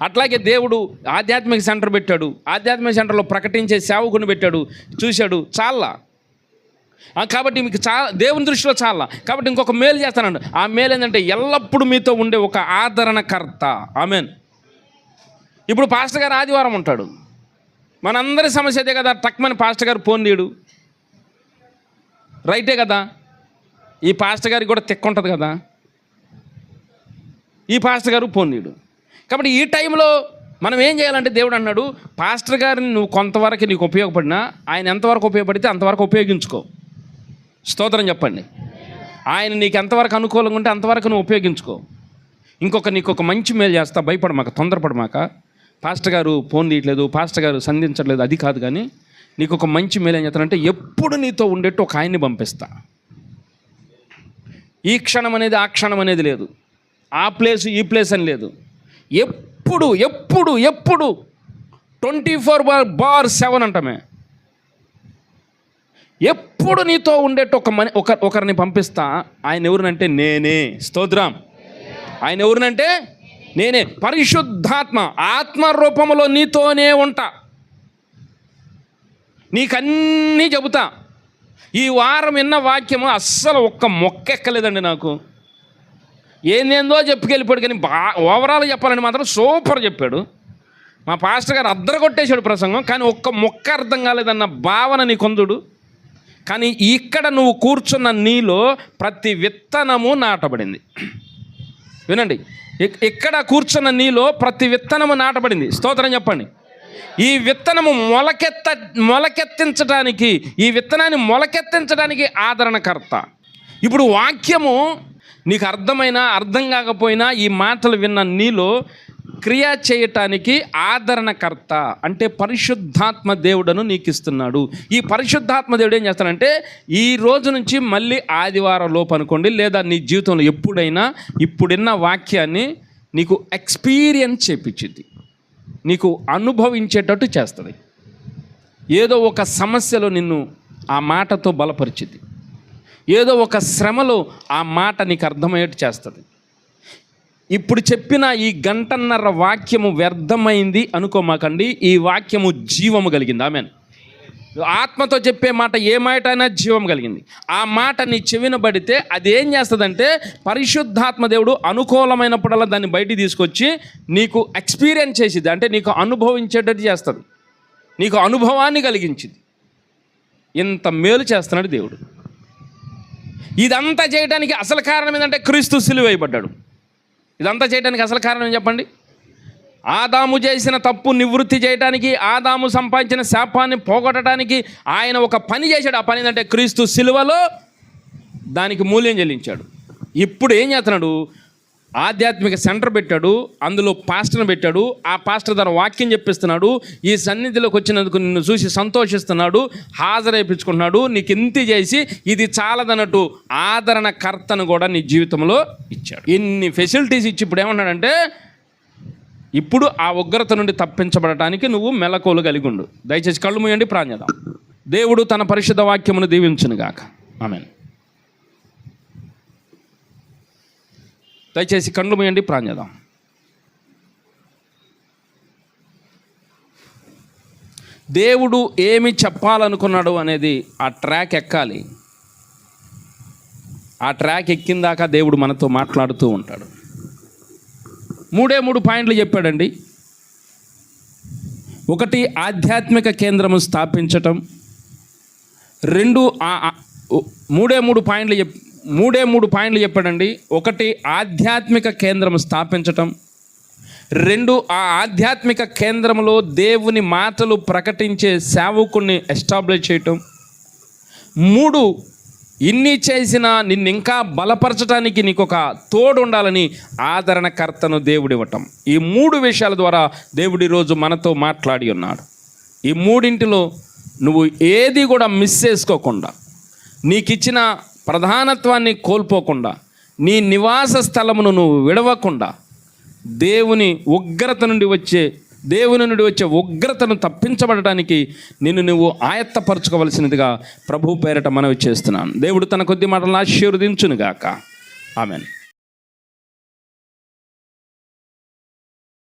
అట్లాగే దేవుడు ఆధ్యాత్మిక సెంటర్ పెట్టాడు. ఆధ్యాత్మిక సెంటర్లో ప్రకటించే సేవకుని పెట్టాడు, చూశాడు. చాలా కాబట్టి మీకు దేవుని దృష్టిలో చాలా. కాబట్టి ఇంకొక మేలు చేస్తానండి. ఆ మేలు ఏంటంటే ఎల్లప్పుడూ మీతో ఉండే ఒక ఆదరణకర్త. ఆమెన్. ఇప్పుడు పాస్టర్ గారు ఆదివారం ఉంటాడు. మనందరి సమస్య అదే కదా. టక్మని పాస్టర్ గారు ఫోన్ తీయడు. రైటే కదా. ఈ పాస్టర్ గారికి కూడా తిక్క ఉంటుంది కదా. ఈ పాస్టర్ గారు ఫోన్ తీయడు. కాబట్టి ఈ టైంలో మనం ఏం చేయాలంటే దేవుడు అన్నాడు, పాస్టర్ గారిని నువ్వు కొంతవరకు నీకు ఉపయోగపడినా ఆయన ఎంతవరకు ఉపయోగపడితే అంతవరకు ఉపయోగించుకో. స్తోత్రం చెప్పండి. ఆయన నీకు ఎంతవరకు అనుకూలంగా ఉంటే అంతవరకు నువ్వు ఉపయోగించుకో. నీకు ఒక మంచి మేలు చేస్తా, భయపడమాక, తొందరపడమాక. పాస్టర్ గారు ఫోన్ తీయట్లేదు, పాస్టర్ గారు సంధించట్లేదు, అది కాదు. కానీ నీకు ఒక మంచి మేలు ఏం చేస్తానంటే, ఎప్పుడు నీతో ఉండేట్టు ఒక ఆయన్ని పంపిస్తా. ఈ క్షణం అనేది ఆ క్షణం అనేది లేదు, ఆ ప్లేస్ ఈ ప్లేస్ అని లేదు. ఎప్పుడు ఎప్పుడు ఎప్పుడు 24/7 అంటమే. ఎప్పుడు నీతో ఉండేట్టు ఒకరిని పంపిస్తా. ఆయన ఎవరినంటే నేనే. స్తోత్రం. ఆయన ఎవరినంటే నేనే. పరిశుద్ధాత్మ, ఆత్మ రూపంలో నీతోనే ఉంటా, నీకన్నీ చెబుతా. ఈ వారం విన్న వాక్యము అస్సలు ఒక్క మొక్క ఎక్కలేదండి నాకు. ఏందేందో చెప్పుకెళ్ళిపోయాడు, కానీ ఓవరాల్ చెప్పాలని మాత్రం సూపర్ చెప్పాడు. మా పాస్టర్ గారు అద్దరగొట్టేశాడు ప్రసంగం, కానీ ఒక్క మొక్క అర్థం కాలేదన్న భావన నీ కొందుడు. కానీ ఇక్కడ నువ్వు కూర్చున్న నీలో ప్రతి విత్తనము నాటబడింది. వినండి, ఇక్కడ కూర్చున్న నీలో ప్రతి విత్తనము నాటబడింది. స్తోత్రం చెప్పండి. ఈ విత్తనము మొలకెత్తించడానికి, ఈ విత్తనాన్ని మొలకెత్తించడానికి ఆదరణకర్త. ఇప్పుడు వాక్యము నీకు అర్థమైనా అర్థం కాకపోయినా ఈ మాటలు విన్న నీలో క్రియ చేయటానికి ఆదరణకర్త అంటే పరిశుద్ధాత్మ దేవుడను నీకు ఇస్తున్నాడు. ఈ పరిశుద్ధాత్మ దేవుడు ఏం చేస్తాడంటే, ఈ రోజు నుంచి మళ్ళీ ఆదివారం లోపు అనుకోండి, లేదా నీ జీవితంలో ఎప్పుడైనా ఇప్పుడున్న వాక్యాన్ని నీకు ఎక్స్పీరియన్స్ చేపించింది, నీకు అనుభవించేటట్టు చేస్తుంది. ఏదో ఒక సమస్యలో నిన్ను ఆ మాటతో బలపరిచింది, ఏదో ఒక శ్రమలో ఆ మాట నీకు అర్థమయ్యేట్టు చేస్తుంది. ఇప్పుడు చెప్పిన ఈ గంటన్నర వాక్యము వ్యర్థమైంది అనుకోమాకండి. ఈ వాక్యము జీవము కలిగింది. ఆమెన్. ఆత్మతో చెప్పే మాట ఏ మాట అయినా జీవం కలిగింది. ఆ మాట నీ చెవిన పడితే అది ఏం చేస్తుందంటే, పరిశుద్ధాత్మ దేవుడు అనుకూలమైనప్పుడల్లా దాన్ని బయటికి తీసుకొచ్చి నీకు ఎక్స్పీరియన్స్ చేసిద్ది, అంటే నీకు అనుభవించేటట్టు చేస్తుంది, నీకు అనుభవాన్ని కలిగించింది. ఇంత మేలు చేస్తున్నాడు దేవుడు. ఇదంతా చేయడానికి అసలు కారణం ఏంటంటే, క్రీస్తు సిలువ వేయబడ్డాడు. ఇదంతా చేయడానికి అసలు కారణం ఏం చెప్పండి? ఆదాము చేసిన తప్పు నివృత్తి చేయడానికి, ఆదాము సంపాదించిన శాపాన్ని పోగొట్టడానికి ఆయన ఒక పని చేశాడు. ఆ పని ఏంటంటే, క్రీస్తు సిలువలో దానికి మూల్యం చెల్లించాడు. ఇప్పుడు ఏం చేస్తున్నాడు? ఆధ్యాత్మిక సెంటర్ పెట్టాడు, అందులో పాస్టర్ని పెట్టాడు. ఆ పాస్టర్ ద్వారా వాక్యం చెప్పిస్తున్నాడు. ఈ సన్నిధిలోకి వచ్చినందుకు నిన్ను చూసి సంతోషిస్తున్నాడు, హాజరైపించుకుంటున్నాడు. నీకు ఇంత చేసి ఇది చాలదన్నట్టు ఆదరణకర్తను కూడా నీ జీవితంలో ఇచ్చాడు. ఇన్ని ఫెసిలిటీస్ ఇచ్చి ఇప్పుడు ఏమన్నాడంటే, ఇప్పుడు ఆ ఉగ్రత నుండి తప్పించబడటానికి నువ్వు మెలకువలు కలిగి ఉండు. దయచేసి కళ్ళు మూయండి, ప్రార్థన. దేవుడు తన పరిశుద్ధ వాక్యమును దీవించునుగాక. ఆమేన్. దయచేసి కళ్ళు మూయండి, ప్రార్థన. దేవుడు ఏమి చెప్పాలనుకున్నాడు అనేది ఆ ట్రాక్ ఎక్కాలి. ఆ ట్రాక్ ఎక్కిందాక దేవుడు మనతో మాట్లాడుతూ ఉంటాడు. 3 పాయింట్లు చెప్పాడండి. 1 ఆధ్యాత్మిక కేంద్రము స్థాపించటం. 2 3 పాయింట్లు చెప్పాడండి. 1 ఆధ్యాత్మిక కేంద్రము స్థాపించటం. 2 ఆ ఆధ్యాత్మిక కేంద్రంలో దేవుని మాటలు ప్రకటించే సేవకుని ఎస్టాబ్లిష్ చేయటం. 3 ఇన్ని చేసినా నిన్ను ఇంకా బలపరచడానికి నీకు ఒక తోడు ఉండాలని ఆదరణకర్తను దేవుడు ఇవ్వటం. ఈ 3 విషయాల ద్వారా దేవుడు ఈరోజు మనతో మాట్లాడి ఉన్నాడు. ఈ 3 నువ్వు ఏది కూడా మిస్ చేసుకోకుండా, నీకు ఇచ్చిన ప్రధానత్వాన్ని కోల్పోకుండా, నీ నివాస స్థలమును నువ్వు విడవకుండా, దేవుని నుండి వచ్చే ఉగ్రతను తప్పించబడటానికి నిన్ను నువ్వు ఆయత్తపరచుకోవలసినదిగా ప్రభు పేరట మనవి చేస్తున్నాను. దేవుడు తన కొద్ది మాటలను ఆశీర్వదించునుగాక. ఆమేన్.